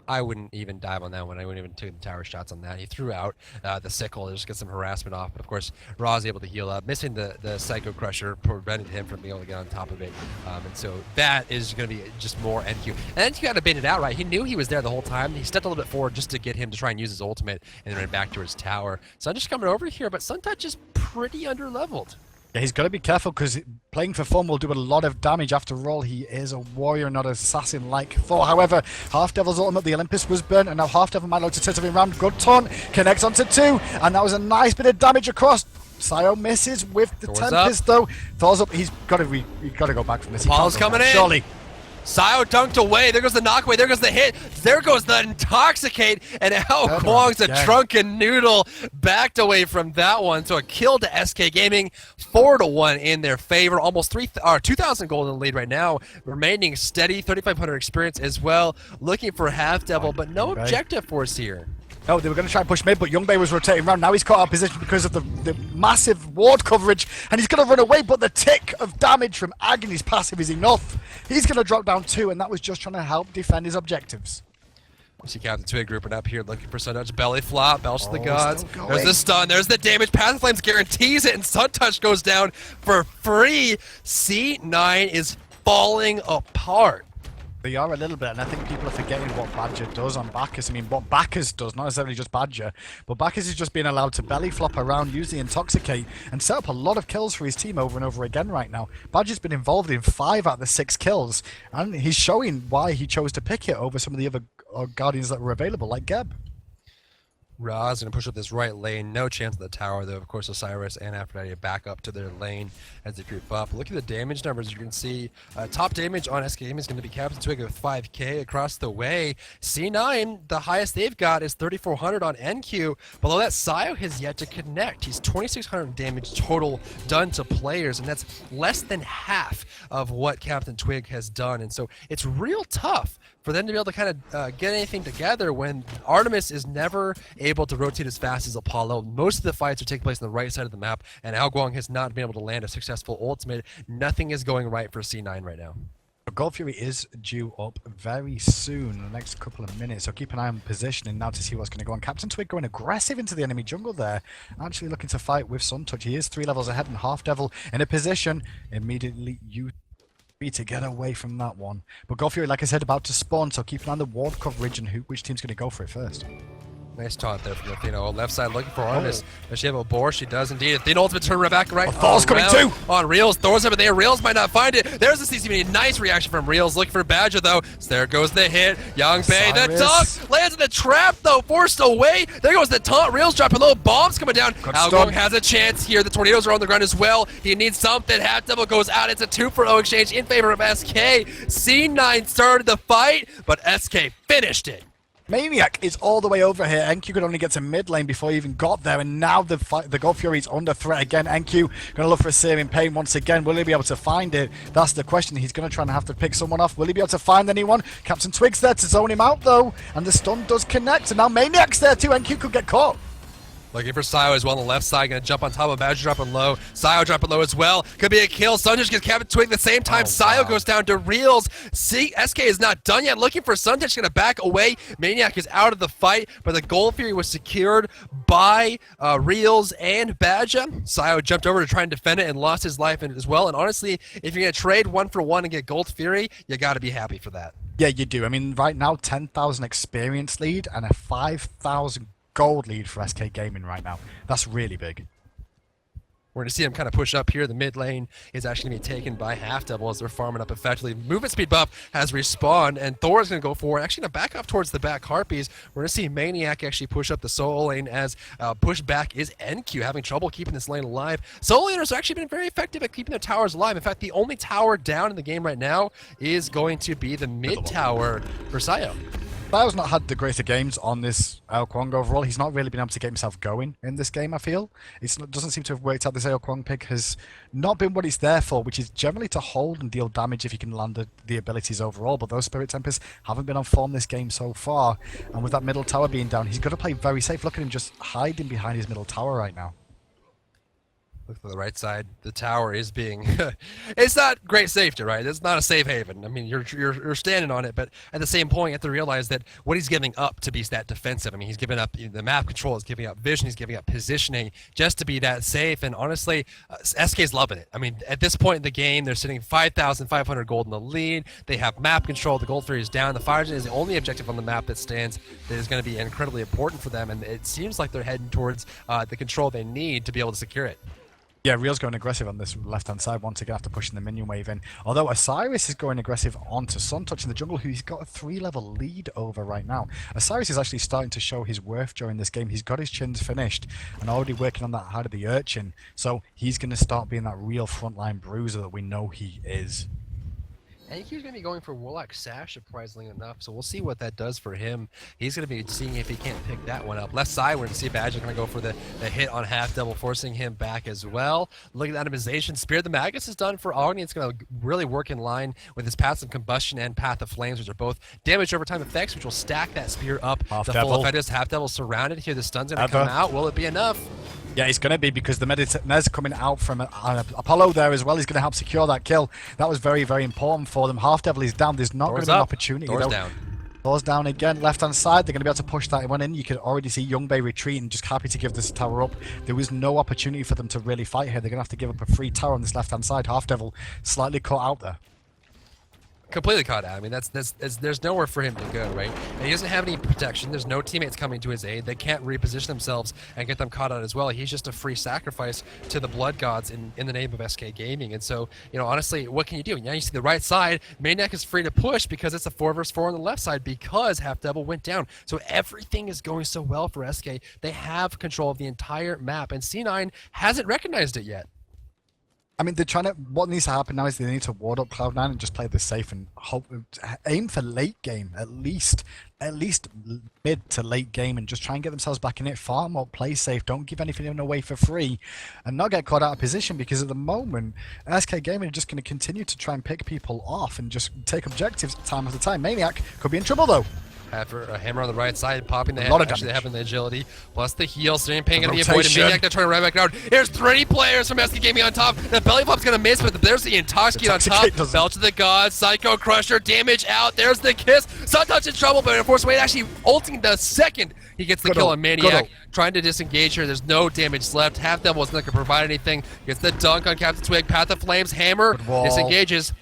I wouldn't even dive on that one. I wouldn't even take the tower shots on that. He threw out the sickle to just get some harassment off. But of course, Raw is able to heal up. Missing the Psycho Crusher prevented him from being able to get on top of it. And so that is going to be just more NQ. And NQ had to bait it out, right? He knew he was there the whole time. He stepped a little bit forward just to get him to try and use his ultimate and then ran back to his tower. So I'm just coming over here, but Suntouch is pretty underleveled. Yeah, he's got to be careful because playing for fun will do a lot of damage. After all, he is a warrior, not an assassin like Thor. However, Half Devil's ultimate, the Olympus, was burnt, and now Half Devil might look to turn something around. Good taunt, connects onto 2, and that was a nice bit of damage across. Sio misses with the Tempest, though. Thor's up. He's got to go back from this. Paul's coming in. Surely. Sio dunked away. There goes the knockaway. There goes the hit. There goes the Intoxicate. And Hao Kwang's a drunken noodle backed away from that one. So a kill to SK Gaming. 4-1 in their favor. Almost 2,000 gold in the lead right now. Remaining steady. 3,500 experience as well. Looking for Half Devil, but no objective force here. No, they were going to try and push mid, but Youngbei was rotating around. Now he's caught out of position because of the massive ward coverage, and he's going to run away, but the tick of damage from Agony's passive is enough. He's going to drop down 2, and that was just trying to help defend his objectives. We see Captain Twig grouping up here, looking for Suntouch. Belly flop, belch to the gods. There's the stun, there's the damage. Path of Flames guarantees it, and Suntouch goes down for free. C9 is falling apart. They are a little bit, and I think people are forgetting what Badger does on Bacchus. I mean, what Bacchus does, not necessarily just Badger, but Bacchus is just being allowed to belly flop around, use the Intoxicate, and set up a lot of kills for his team over and over again right now. Badger's been involved in 5 out of the 6 kills, and he's showing why he chose to pick it over some of the other Guardians that were available, like Geb. Ra's going to push up this right lane. No chance of the tower, though. Of course, Osiris and Aphrodite back up to their lane as they group up. Look at the damage numbers. You can see top damage on SK Gaming is going to be Captain Twig with 5k across the way. C9, the highest they've got is 3,400 on NQ. Below that, Sio has yet to connect. He's 2,600 damage total done to players, and that's less than half of what Captain Twig has done. And so it's real tough for them to be able to kind of get anything together when Artemis is never able to rotate as fast as Apollo. Most of the fights are taking place on the right side of the map, and Hao Kwang has not been able to land a successful ultimate. Nothing is going right for C9 right now. Gold Fury is due up very soon, in the next couple of minutes, so keep an eye on positioning now to see what's going to go on. Captain Twig going aggressive into the enemy jungle there, actually looking to fight with Suntouch. He is 3 levels ahead, and Half Devil in a position immediately to get away from that one. But Gold Fury, like I said, about to spawn, so keep an eye on the ward coverage and which team's going to go for it first. Nice taunt there from Athena. Left side looking for Artemis. Does she have a boar? She does indeed. Athena ultimate turn back right. Thor's coming too! On Reels. Thor's over there. Reels might not find it. There's the CCB. Nice reaction from Reels. Looking for Badger though. So there goes the hit. Youngbei. The dunk lands in the trap though. Forced away. There goes the taunt. Reels dropping little bombs coming down. Hao Kwang has a chance here. The tornadoes are on the ground as well. He needs something. Half Devil goes out. It's a 2-for-0 exchange in favor of SK. C9 started the fight, but SK finished it. Maniac is all the way over here. NQ could only get to mid lane before he even got there, and now the Gold Fury is under threat again. NQ going to look for a Searing Pain once again. Will he be able to find it? That's the question. He's going to try and have to pick someone off. Will he be able to find anyone? Captain Twig's there to zone him out though, and the stun does connect, and now Maniac's there too. NQ could get caught. Looking for Sayo as well on the left side. Going to jump on top of Badger, dropping low. Sayo dropping low as well. Could be a kill. Suntouch gets Captain Twig at the same time. Sayo goes down to Reels. SK is not done yet. Looking for Suntouch. Going to back away. Maniac is out of the fight, but the Gold Fury was secured by Reels and Badger. Sayo jumped over to try and defend it and lost his life in it as well. And honestly, if you're going to trade 1-for-1 and get Gold Fury, you got to be happy for that. Yeah, you do. I mean, right now, 10,000 experience lead and a 5,000 gold lead for SK Gaming right now. That's really big. We're going to see him kind of push up here. The mid lane is actually going to be taken by Half Devil as they're farming up effectively. Movement speed buff has respawned, and Thor is going to go forward. Actually going to back off towards the back Harpies. We're going to see Maniac actually push up the solo lane as pushback is NQ, having trouble keeping this lane alive. Solo laners have actually been very effective at keeping their towers alive. In fact, the only tower down in the game right now is going to be the mid tower for Sayo. Sayo's not had the greater games on this Ao Kuang overall. He's not really been able to get himself going in this game, I feel. It doesn't seem to have worked out. This Ao Kuang pick has not been what he's there for, which is generally to hold and deal damage if he can land the abilities overall. But those Spirit Tempers haven't been on form this game so far. And with that middle tower being down, he's got to play very safe. Look at him just hiding behind his middle tower right now. Look to the right side. The tower is being... it's not great safety, right? It's not a safe haven. I mean, you're standing on it, but at the same point, you have to realize that what he's giving up to be that defensive. I mean, he's giving up the map control, he's giving up vision, he's giving up positioning just to be that safe. And honestly, SK's loving it. I mean, at this point in the game, they're sitting 5,500 gold in the lead. They have map control. The Gold Fury is down. The Fire Gen is the only objective on the map that stands that is going to be incredibly important for them. And it seems like they're heading towards the control they need to be able to secure it. Yeah, Real's going aggressive on this left-hand side once again after pushing the minion wave in. Although Osiris is going aggressive onto Suntouch in the jungle, who he's got a 3-level lead over right now. Osiris is actually starting to show his worth during this game. He's got his chins finished and already working on that Heart of the Urchin. So he's going to start being that real frontline bruiser that we know he is. I think he's going to be going for Warlock Sash, surprisingly enough, so we'll see what that does for him. He's going to be seeing if he can't pick that one up. Left side, we're going to see Badger going to go for the hit on Half Devil, forcing him back as well. Look at that atomization. Spear of the Magus is done for Agni. It's going to really work in line with his Paths of Combustion and Path of Flames, which are both damage over time effects, which will stack that spear up. Half the Devil. full effect is Half Devil surrounded here. The stun's going to come out. Will it be enough? Yeah, it's going to be because the Mez coming out from Apollo there as well. He's going to help secure that kill. That was very, very important for them. Half Devil is down. There's not going to be an opportunity. Thor's down. Thor's down again. Left-hand side, they're going to be able to push that one in. You can already see Youngbei retreating, just happy to give this tower up. There was no opportunity for them to really fight here. They're going to have to give up a free tower on this left-hand side. Half Devil slightly caught out there. Completely caught out. I mean, there's nowhere for him to go, right? And he doesn't have any protection. There's no teammates coming to his aid. They can't reposition themselves and get them caught out as well. He's just a free sacrifice to the blood gods in the name of SK Gaming. And so, you know, honestly, what can you do? Now you see the right side. Maniac is free to push because it's a 4 versus 4 on the left side because Half Devil went down. So everything is going so well for SK. They have control of the entire map, and C9 hasn't recognized it yet. I mean, they're trying to. What needs to happen now is they need to ward up Cloud9 and just play this safe and hope, aim for late game at least mid to late game, and just try and get themselves back in it. Farm up, play safe, don't give anything away for free, and not get caught out of position. Because at the moment, SK Gaming are just going to continue to try and pick people off and just take objectives time after time. Maniac could be in trouble though. After a hammer on the right side, popping the head, actually having the agility, plus the heal, Stream Pain going to be avoided. Maniac, they're turning right back around. Here's 3 players from SK Gaming on top. The belly flop's going to miss, but there's the Intoxicate on top. Belch of the Gods, Psycho Crusher, damage out. There's the kiss. Suntouch in trouble, but unfortunately, actually ulting the second he gets the kill on Maniac. Trying to disengage here. There's no damage left. Half Devil wasn't going to provide anything. Gets the dunk on Captain Twig. Path of Flames, hammer, disengages.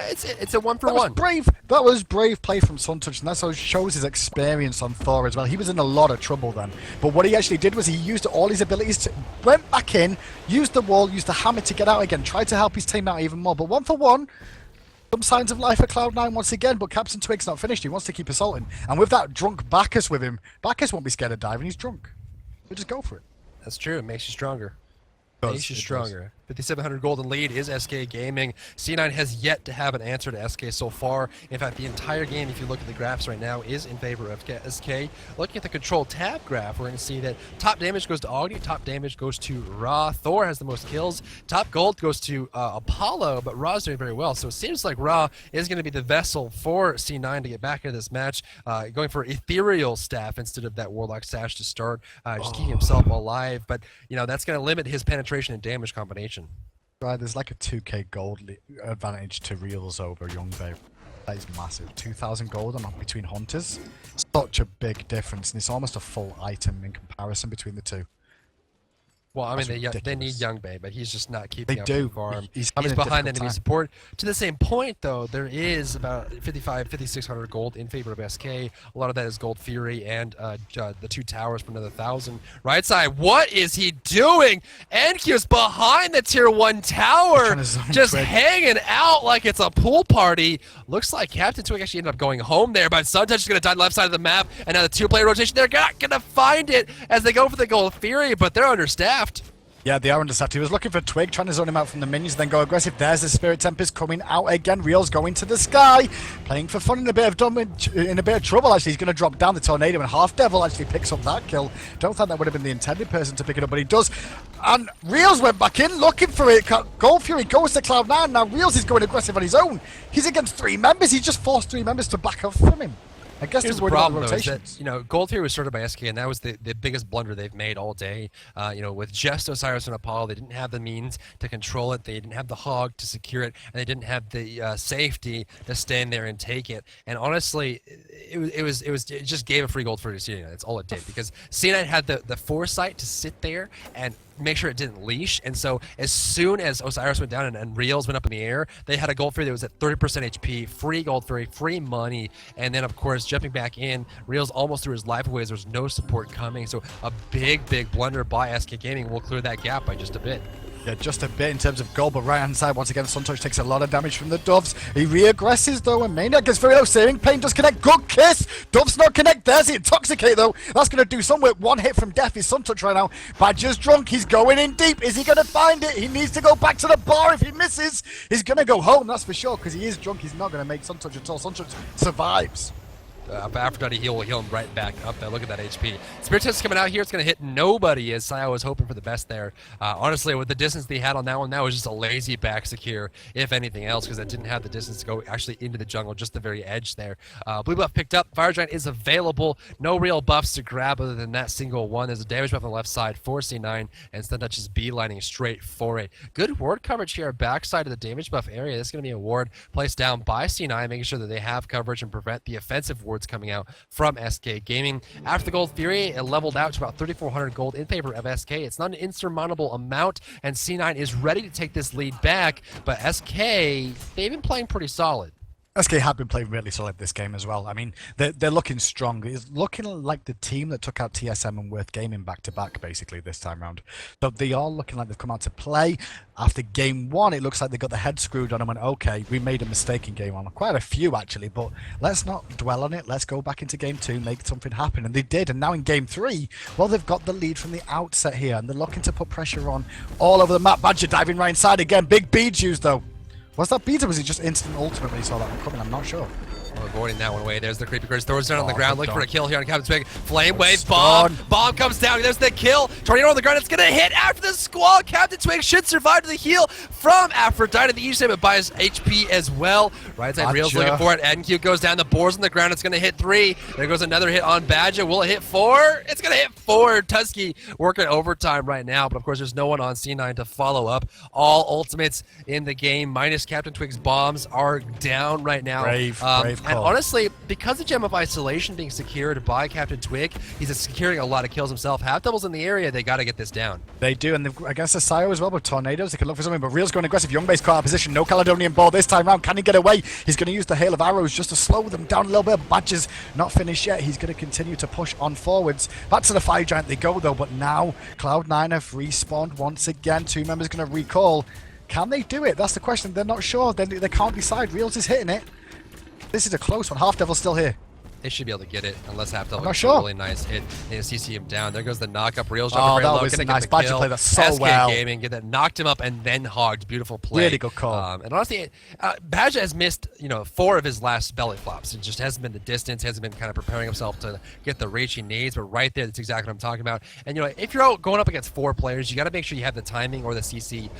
It's a 1-for-1. That was brave play from Suntouch, and that shows his experience on Thor as well. He was in a lot of trouble then, but what he actually did was he used all his abilities, went back in, used the wall, used the hammer to get out again, tried to help his team out even more. But 1-for-1, some signs of life for Cloud9 once again, but Captain Twig's not finished. He wants to keep assaulting, and with that drunk Bacchus with him, Bacchus won't be scared of diving. He's drunk. So just go for it. That's true. It makes you stronger. Makes you stronger. 5,700 gold in lead is SK Gaming. C9 has yet to have an answer to SK so far. In fact, the entire game, if you look at the graphs right now, is in favor of SK. Looking at the control tab graph, we're going to see that top damage goes to Agni, top damage goes to Ra. Thor has the most kills. Top gold goes to Apollo, but Ra's doing very well. So it seems like Ra is going to be the vessel for C9 to get back into this match, going for Ethereal Staff instead of that Warlock Sash to start, just keeping himself alive. But, you know, that's going to limit his penetration and damage combination. Right, there's like a 2k gold advantage to Reels over Young Babe. That is massive. 2,000 gold on between hunters. Such a big difference, and it's almost a full item in comparison between the two. Well, I mean, they need Young Bay, but he's just not keeping up with the farm. He's behind enemy support. To the same point, though, there is about 5,600 gold in favor of SK. A lot of that is Gold Fury and the 2 towers for another 1,000. Right side, what is he doing? NQ's behind the tier 1 tower, just hanging out like it's a pool party. Looks like Captain Twig actually ended up going home there, but Suntouch is going to die on the left side of the map, and now the 2-player rotation, they're not going to find it as they go for the Gold Fury, but they're understaffed. Yeah, they are understaffed. He was looking for Twig, trying to zone him out from the minions, then go aggressive. There's the Spirit Tempest coming out again. Reel's going to the sky, playing for fun in a bit of trouble. Actually, he's going to drop down the tornado, and Half Devil actually picks up that kill. Don't think that would have been the intended person to pick it up, but he does. And Reels went back in, looking for it. Gold Fury goes to Cloud9. Now Reels is going aggressive on his own. He's against 3 members. He just forced 3 members to back up from him. I guess here's the problem, though, is that, you know, Gold Fury was started by SK, and that was the biggest blunder they've made all day. You know, with just Osiris and Apollo, they didn't have the means to control it, they didn't have the hog to secure it, and they didn't have the safety to stand there and take it. And honestly, it just gave a free Gold Fury to C9. That's all it did, because C9 had the foresight to sit there and make sure it didn't leash, and so as soon as Osiris went down and Reels went up in the air, they had a Gold Fury that was at 30% HP, free Gold Fury, free money, and then of course jumping back in, Reels almost threw his life away as there was no support coming, so a big blunder by SK Gaming will clear that gap by just a bit. Yeah, just a bit in terms of gold, but right-hand side, once again, Suntouch takes a lot of damage from the Doves. He re-aggresses, though, and Maniac gets very low. Searing Pain does connect. Good kiss! Doves not connect. There's the Intoxicate, though. That's going to do some work. 1 hit from Death is Suntouch right now. Badger's drunk. He's going in deep. Is he going to find it? He needs to go back to the bar. If he misses, he's going to go home, that's for sure, because he is drunk. He's not going to make Suntouch at all. Suntouch survives. Aphrodite heal him right back up there. Look at that HP. Spirit Test coming out here. It's going to hit nobody, as Saya was hoping for the best there. Honestly, with the distance they had on that one, that was just a lazy back secure, if anything else, because it didn't have the distance to go actually into the jungle, just the very edge there. Blue buff picked up. Fire Giant is available. No real buffs to grab other than that single one. There's a damage buff on the left side for C9, and Suntouch is beelining straight for it. Good ward coverage here, backside of the damage buff area. This is going to be a ward placed down by C9, making sure that they have coverage and prevent the offensive wards coming out from SK Gaming. After the Gold Fury, it leveled out to about 3,400 gold in favor of SK. It's not an insurmountable amount, and C9 is ready to take this lead back, but SK, they've been playing pretty solid. SK have been playing really solid this game as well. I mean, they're looking strong. It's looking like the team that took out TSM and Worth Gaming back-to-back, basically, this time round. So they are looking like they've come out to play. After game 1, it looks like they got the head screwed on and went, okay, we made a mistake in game 1. Quite a few, actually, but let's not dwell on it. Let's go back into game 2, make something happen. And they did. And now in game 3, well, they've got the lead from the outset here, and they're looking to put pressure on all over the map. Badger diving right inside again. Big beads used, though. Was that beat or was it just instant ultimate when he saw that one coming? I'm not sure. Well, avoiding that one away. There's the creepy Curse. Throws down on the ground. Looking for a kill here on Captain Twig. Flame Wave bomb. Bomb comes down. There's the kill. Tornado on the ground. It's going to hit after the squall. Captain Twig should survive to the heal from Aphrodite. The each time it buys HP as well. Right side Reel's looking for it. NQ goes down. The boar's on the ground. It's going to hit 3. There goes another hit on Badger. Will it hit 4? It's going to hit 4. Tusky working overtime right now. But of course, there's no one on C9 to follow up. All ultimates in the game, minus Captain Twig's bombs, are down right now. Brave and honestly, because the Gem of Isolation being secured by Captain Twig, he's securing a lot of kills himself. Half doubles in the area, they got to get this down. They do, and against the Sio as well with tornadoes, they can look for something, but Real's going aggressive. Young Base caught out of position, no Caledonian ball this time round. Can he get away? He's going to use the hail of arrows just to slow them down a little bit. Badger's not finished yet. He's going to continue to push on forwards. Back to the Fire Giant they go, though, but now Cloud9 have respawned once again. 2 members going to recall. Can they do it? That's the question. They're not sure. They can't decide. Reels is hitting it. This is a close one. Half Devil's still here. They should be able to get it unless Half Devil not gets sure. a really nice hit. They CC him down. There goes the knock-up. Reels Oh, jumping very that low. was a Gonna nice get the badger kill. play. That's so SK well. Gaming get that, knocked him up and then hogged. Beautiful play. Really good call. And honestly, Badger has missed 4 of his last belly flops. It just hasn't been the distance. Hasn't been kind of preparing himself to get the reach he needs. But right there, that's exactly what I'm talking about. And if you're out going up against 4 players, you got to make sure you have the timing or the CC.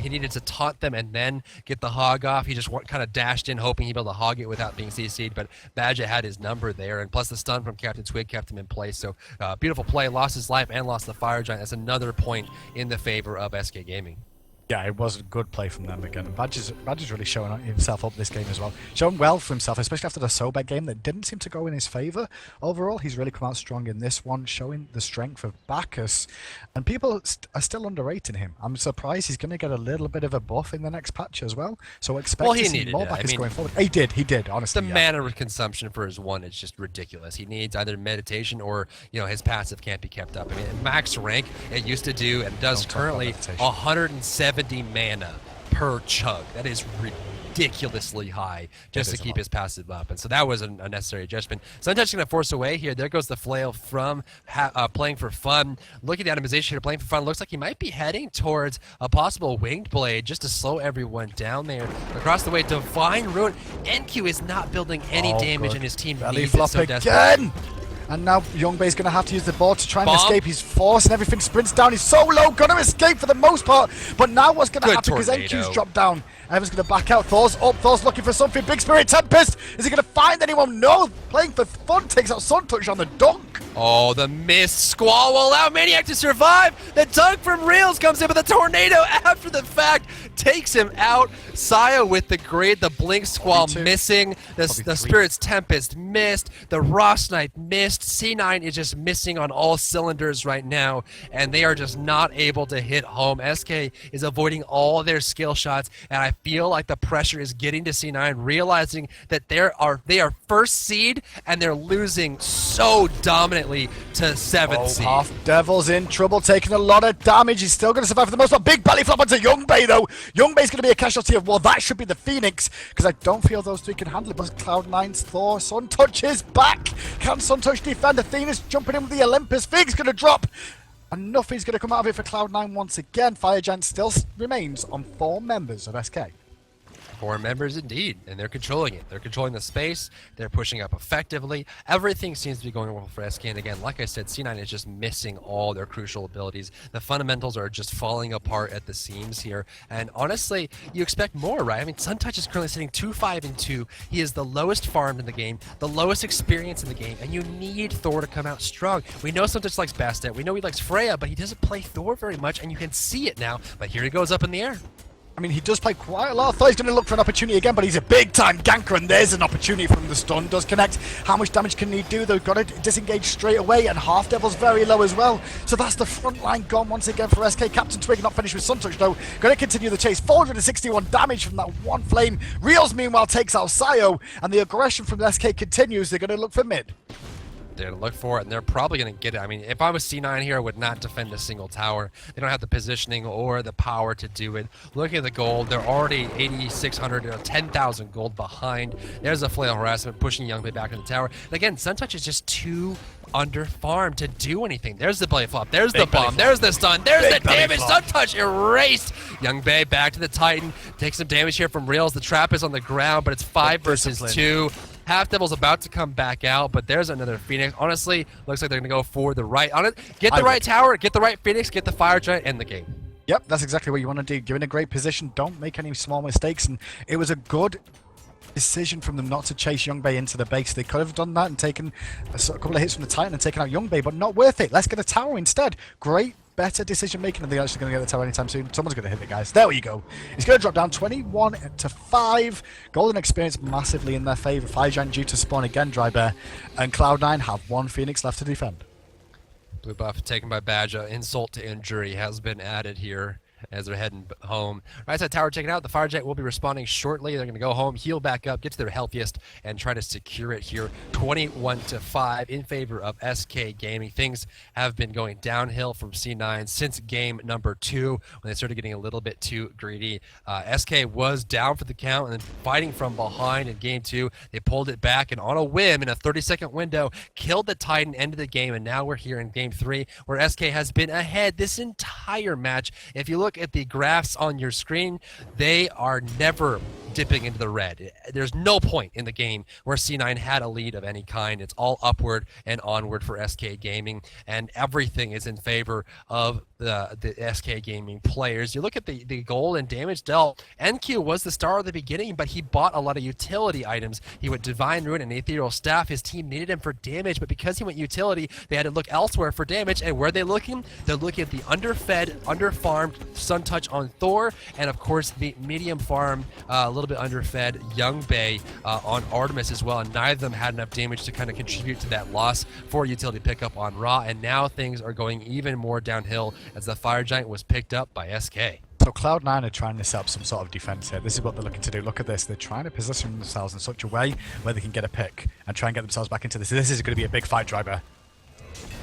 He needed to taunt them and then get the hog off. He just kind of dashed in, hoping he'd be able to hog it without being CC'd. But Badger had his number there, and plus the stun from Captain Twig kept him in place. So beautiful play. Lost his life and lost the Fire Giant. That's another point in the favor of SK Gaming. Yeah, it was a good play from them again. Badger's really showing himself up this game as well. Showing well for himself, especially after the Sobek game that didn't seem to go in his favour. Overall, he's really come out strong in this one, showing the strength of Bacchus. And people are still underrating him. I'm surprised he's going to get a little bit of a buff in the next patch as well. So expect to see more Bacchus going forward. He did, honestly. The mana consumption for his 1 is just ridiculous. He needs either meditation or, his passive can't be kept up. I mean, at max rank, it used to do and does currently 170 mana per chug. That is ridiculously high just to keep his passive up. And so that was an unnecessary adjustment. Suntouch going to force away here. There goes the flail from playing for fun. Looking at atomization here, playing for fun. Looks like he might be heading towards a possible winged blade just to slow everyone down there. Across the way, Divine Ruin. NQ is not building any damage, and his team needs it so desperately. And now Youngbei's going to have to use the board to try and escape. He's forcing everything, sprints down. He's so low, going to escape for the most part. But now what's going to happen because NQ's dropped down? Everyone's going to back out. Thor's up. Thor's looking for something. Big Spirit Tempest. Is he going to find anyone? No. Playing for fun takes out Suntouch on the dunk. Oh, the miss. Squall will allow Maniac to survive. The dunk from Reels comes in, but the tornado after the fact takes him out. Saya with the grade. The Blink Squall missing. The Spirit's Tempest missed. The Ross Knight missed. C9 is just missing on all cylinders right now, and they are just not able to hit home. SK is avoiding all their skill shots, and I feel like the pressure is getting to C9, realizing that they are first seed, and they're losing so dominantly to 7th seed. Half Devil's in trouble, taking a lot of damage. He's still going to survive for the most part. Big belly flop onto Youngbei, though. Youngbei's going to be a casualty of, well, that should be the Phoenix, because I don't feel those 3 can handle it. But Cloud9's Thor, Suntouch is back. Can Suntouch defend? Athena's jumping in with the Olympus. Fig's going to drop. And nothing's going to come out of it for Cloud9 once again. Fire Giant still remains on 4 members of SK. 4 members indeed, and they're controlling it. They're controlling the space. They're pushing up effectively. Everything seems to be going well for SK. And again, like I said, C9 is just missing all their crucial abilities. The fundamentals are just falling apart at the seams here. And honestly, you expect more, right? I mean, Suntouch is currently sitting 2-5-2. He is the lowest farmed in the game, the lowest experience in the game, and you need Thor to come out strong. We know Suntouch likes Bastet. We know he likes Freya, but he doesn't play Thor very much, and you can see it now. But here he goes up in the air. I mean, he does play quite a lot. I thought he's going to look for an opportunity again, but he's a big-time ganker, and there's an opportunity from the stun. Does connect. How much damage can he do? They've got to disengage straight away, and Half Devil's very low as well. So that's the front line gone once again for SK. Captain Twig not finished with Suntouch, though. Going to continue the chase. 461 damage from that one flame. Reels, meanwhile, takes out Sayo, and the aggression from SK continues. They're going to look for mid. They're going to look for it, and they're probably going to get it. I mean, if I was C9 here, I would not defend a single tower. They don't have the positioning or the power to do it. Looking at the gold, they're already 8,600, 10,000 gold behind. There's a flail harassment pushing Youngbei back in the tower. And again, Suntouch is just too under farm to do anything. There's the belly flop. There's the bomb. There's the stun. There's the damage. Suntouch erased. Youngbei back to the Titan. Takes some damage here from Reels. The trap is on the ground, but it's 5 versus 2. Half Devil's about to come back out, but there's another Phoenix. Honestly, looks like they're going to go for the right on it. Get the right tower, get the right Phoenix, get the Fire Giant, end the game. Yep, that's exactly what you want to do. Give in a great position. Don't make any small mistakes. And it was a good decision from them not to chase Youngbei into the base. They could have done that and taken a couple of hits from the Titan and taken out Youngbei, but not worth it. Let's get a tower instead. Great. Better decision making, and they're actually going to get the tower anytime soon. Someone's going to hit the guys. There you go. He's going to drop down 21-5. Golden experience massively in their favor. Fire Giant due to spawn again, Dry Bear, and Cloud9 have 1 Phoenix left to defend. Blue buff taken by Badger. Insult to injury has been added here. as they're heading home. Right side tower taken out. The Firejet will be responding shortly. They're going to go home, heal back up, get to their healthiest, and try to secure it here. 21-5 in favor of SK Gaming. Things have been going downhill from C9 since game number 2 when they started getting a little bit too greedy. SK was down for the count and then fighting from behind in game 2. They pulled it back and on a whim in a 30-second window, killed the Titan, ended the game, and now we're here in game 3 where SK has been ahead this entire match. If you look at the graphs on your screen, they are never dipping into the red. There's no point in the game where C9 had a lead of any kind. It's all upward and onward for SK Gaming, and everything is in favor of the SK Gaming players. You look at the goal and damage dealt. NQ was the star of the beginning, but he bought a lot of utility items. He went Divine Ruin and Ethereal Staff. His team needed him for damage, but because he went utility, they had to look elsewhere for damage. And where are they looking? They're looking at the underfed, underfarmed Sun Touch on Thor, and of course the medium farm, a little bit underfed Young Bay on Artemis as well. And neither of them had enough damage to kind of contribute to that loss for utility pickup on Ra. And now things are going even more downhill as the Fire Giant was picked up by SK. So Cloud9 are trying to set up some sort of defense here. This is what they're looking to do. Look at this. They're trying to position themselves in such a way where they can get a pick and try and get themselves back into this. This is going to be a big fight, Driver.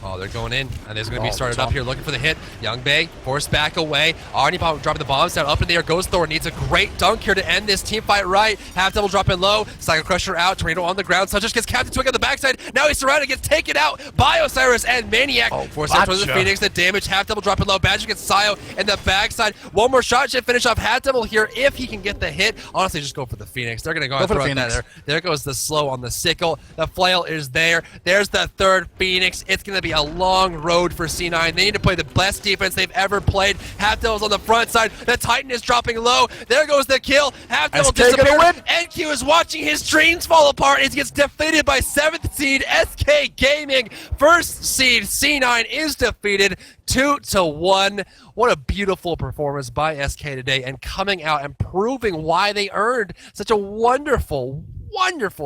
Oh, they're going in, and there's going to be started up here looking for the hit. Young Bay forced back away. Arnie dropping the bombs down up in the air. Goes Thor, needs a great dunk here to end this team fight right. Half double dropping low. Psycho Crusher out. Tornado on the ground. Such gets Captain Twig on the backside. Now he's surrounded, gets taken out by Osiris and Maniac. Forced out towards the Phoenix. The damage. Half double dropping low. Badger gets Sio in the backside. One more shot should finish off half double here if he can get the hit. Honestly, just go for the Phoenix. They're going to go and throw it there. There goes the slow on the sickle. The flail is there. There's the third Phoenix. It's going to be a long road for C9. They need to play the best defense they've ever played. Half Devil's on the front side. The Titan is dropping low. There goes the kill. Half Devil disappeared. NQ is watching his dreams fall apart. He gets defeated by 7th seed SK Gaming. First seed C9 is defeated 2-1. What a beautiful performance by SK today, and coming out and proving why they earned such a wonderful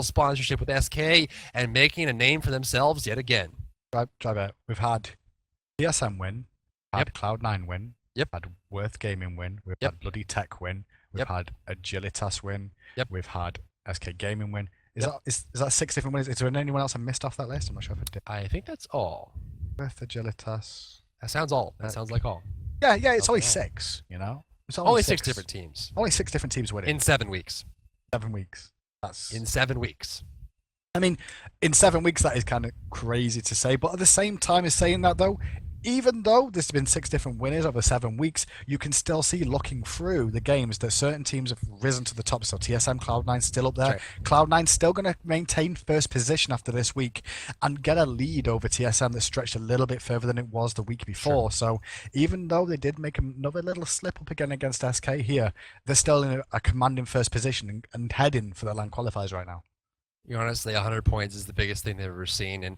sponsorship with SK and making a name for themselves yet again. Driver, we've had TSM win, had Cloud9 win, had Worth Gaming win, we've had Bloody Tech win, we've had Agilitas win, we've had SK Gaming win. Is that 6 different winners? Is there anyone else I missed off that list? I'm not sure if I did. I think that's all. Worth, Agilitas. That sounds all. That sounds like all. Yeah, it's only 6, you know? It's only 6 different teams. Only 6 different teams winning. In 7 weeks. 7 weeks. That's... In 7 weeks. I mean, in 7 weeks, that is kind of crazy to say. But at the same time as saying that, though, even though there's been 6 different winners over 7 weeks, you can still see, looking through the games, that certain teams have risen to the top. So TSM, Cloud9 still up there. Right. Cloud9 still going to maintain first position after this week and get a lead over TSM that stretched a little bit further than it was the week before. So even though they did make another little slip up again against SK here, they're still in a commanding first position and heading for the LAN qualifiers right now. Honestly, 100 points is the biggest thing they've ever seen, and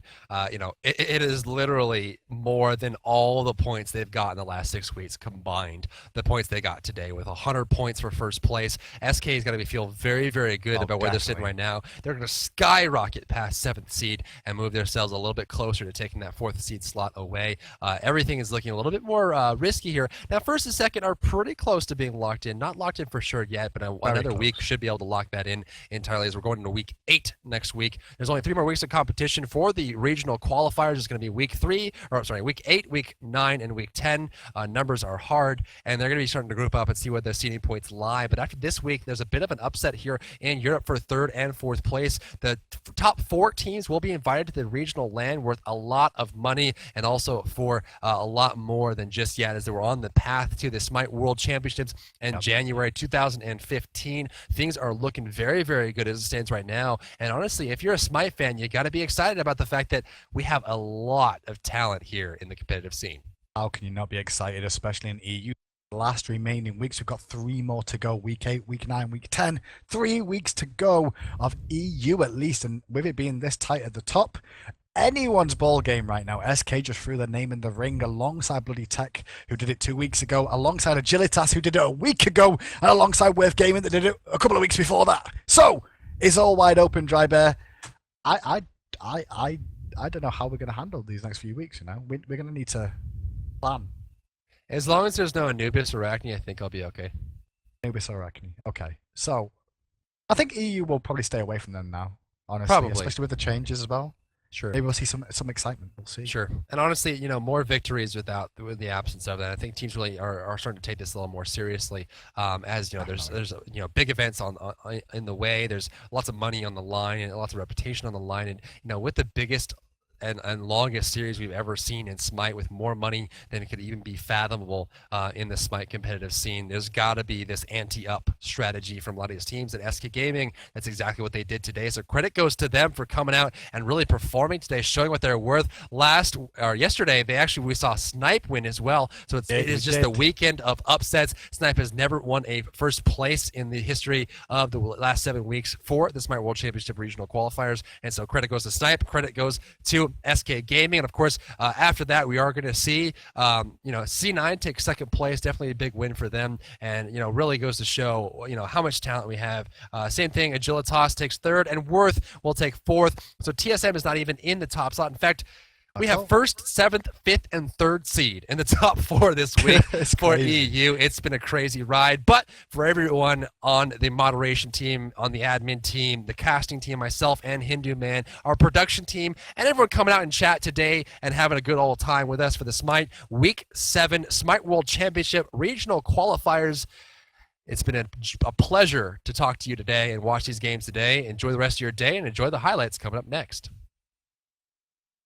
it is literally more than all the points they've got in the last 6 weeks combined. The points they got today with 100 points for first place. SK is going to feel very, very good about where they're sitting right now. They're going to skyrocket past 7th seed and move themselves a little bit closer to taking that 4th seed slot away. Everything is looking a little bit more risky here. Now, 1st and 2nd are pretty close to being locked in. Not locked in for sure yet, but another week should be able to lock that in entirely as we're going into week 8 next week. There's only 3 more weeks of competition for the regional qualifiers. It's going to be week 8, week 9, and week 10. Numbers are hard, and they're going to be starting to group up and see where the seeding points lie. But after this week, there's a bit of an upset here in Europe for 3rd and 4th place. The top 4 teams will be invited to the regional LAN, worth a lot of money, and also for a lot more than just yet, as they were on the path to the Smite World Championships in January 2015. Things are looking very, very good as it stands right now. And honestly, if you're a Smite fan, you got to be excited about the fact that we have a lot of talent here in the competitive scene. How can you not be excited, especially in EU? The last remaining weeks, we've got 3 more to go. Week 8, week 9, week 10. 3 weeks to go of EU at least, and with it being this tight at the top, anyone's ball game right now. SK just threw their name in the ring alongside Bloody Tech, who did it 2 weeks ago, alongside Agilitas, who did it a week ago, and alongside Worth Gaming, that did it a couple of weeks before that. So it's all wide open, Dry Bear. I don't know how we're going to handle these next few weeks. You know, we're going to need to plan. As long as there's no Anubis or Arachne, I think I'll be okay. Anubis or Arachne. Okay, so I think EU will probably stay away from them now. Honestly, Probably. especially with the changes as well. Sure. Maybe we'll see some excitement. We'll see. Sure. And honestly, more victories with the absence of that. I think teams really are starting to take this a little more seriously. As there's big events on in the way. There's lots of money on the line and lots of reputation on the line. And with the biggest and longest series we've ever seen in Smite, with more money than could even be fathomable in the Smite competitive scene. There's got to be this ante-up strategy from a lot of these teams. At SK Gaming, that's exactly what they did today. So credit goes to them for coming out and really performing today, showing what they're worth. Yesterday, we saw Snipe win as well. So it is just a weekend of upsets. Snipe has never won a first place in the history of the last 7 weeks for the Smite World Championship regional qualifiers. And so credit goes to Snipe. Credit goes to SK Gaming, and of course, after that, we are going to see, C9 take second place. Definitely a big win for them, and really goes to show, how much talent we have. Same thing, Agilitas takes third, and Worth will take fourth. So TSM is not even in the top slot. In fact, we have first, seventh, fifth, and third seed in the top 4 this week for EU. It's been a crazy ride, but for everyone on the moderation team, on the admin team, the casting team, myself and Hindu Man, our production team, and everyone coming out in chat today and having a good old time with us for the Smite Week 7 Smite World Championship Regional Qualifiers. It's been a pleasure to talk to you today and watch these games today. Enjoy the rest of your day and enjoy the highlights coming up next.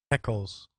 Pickles.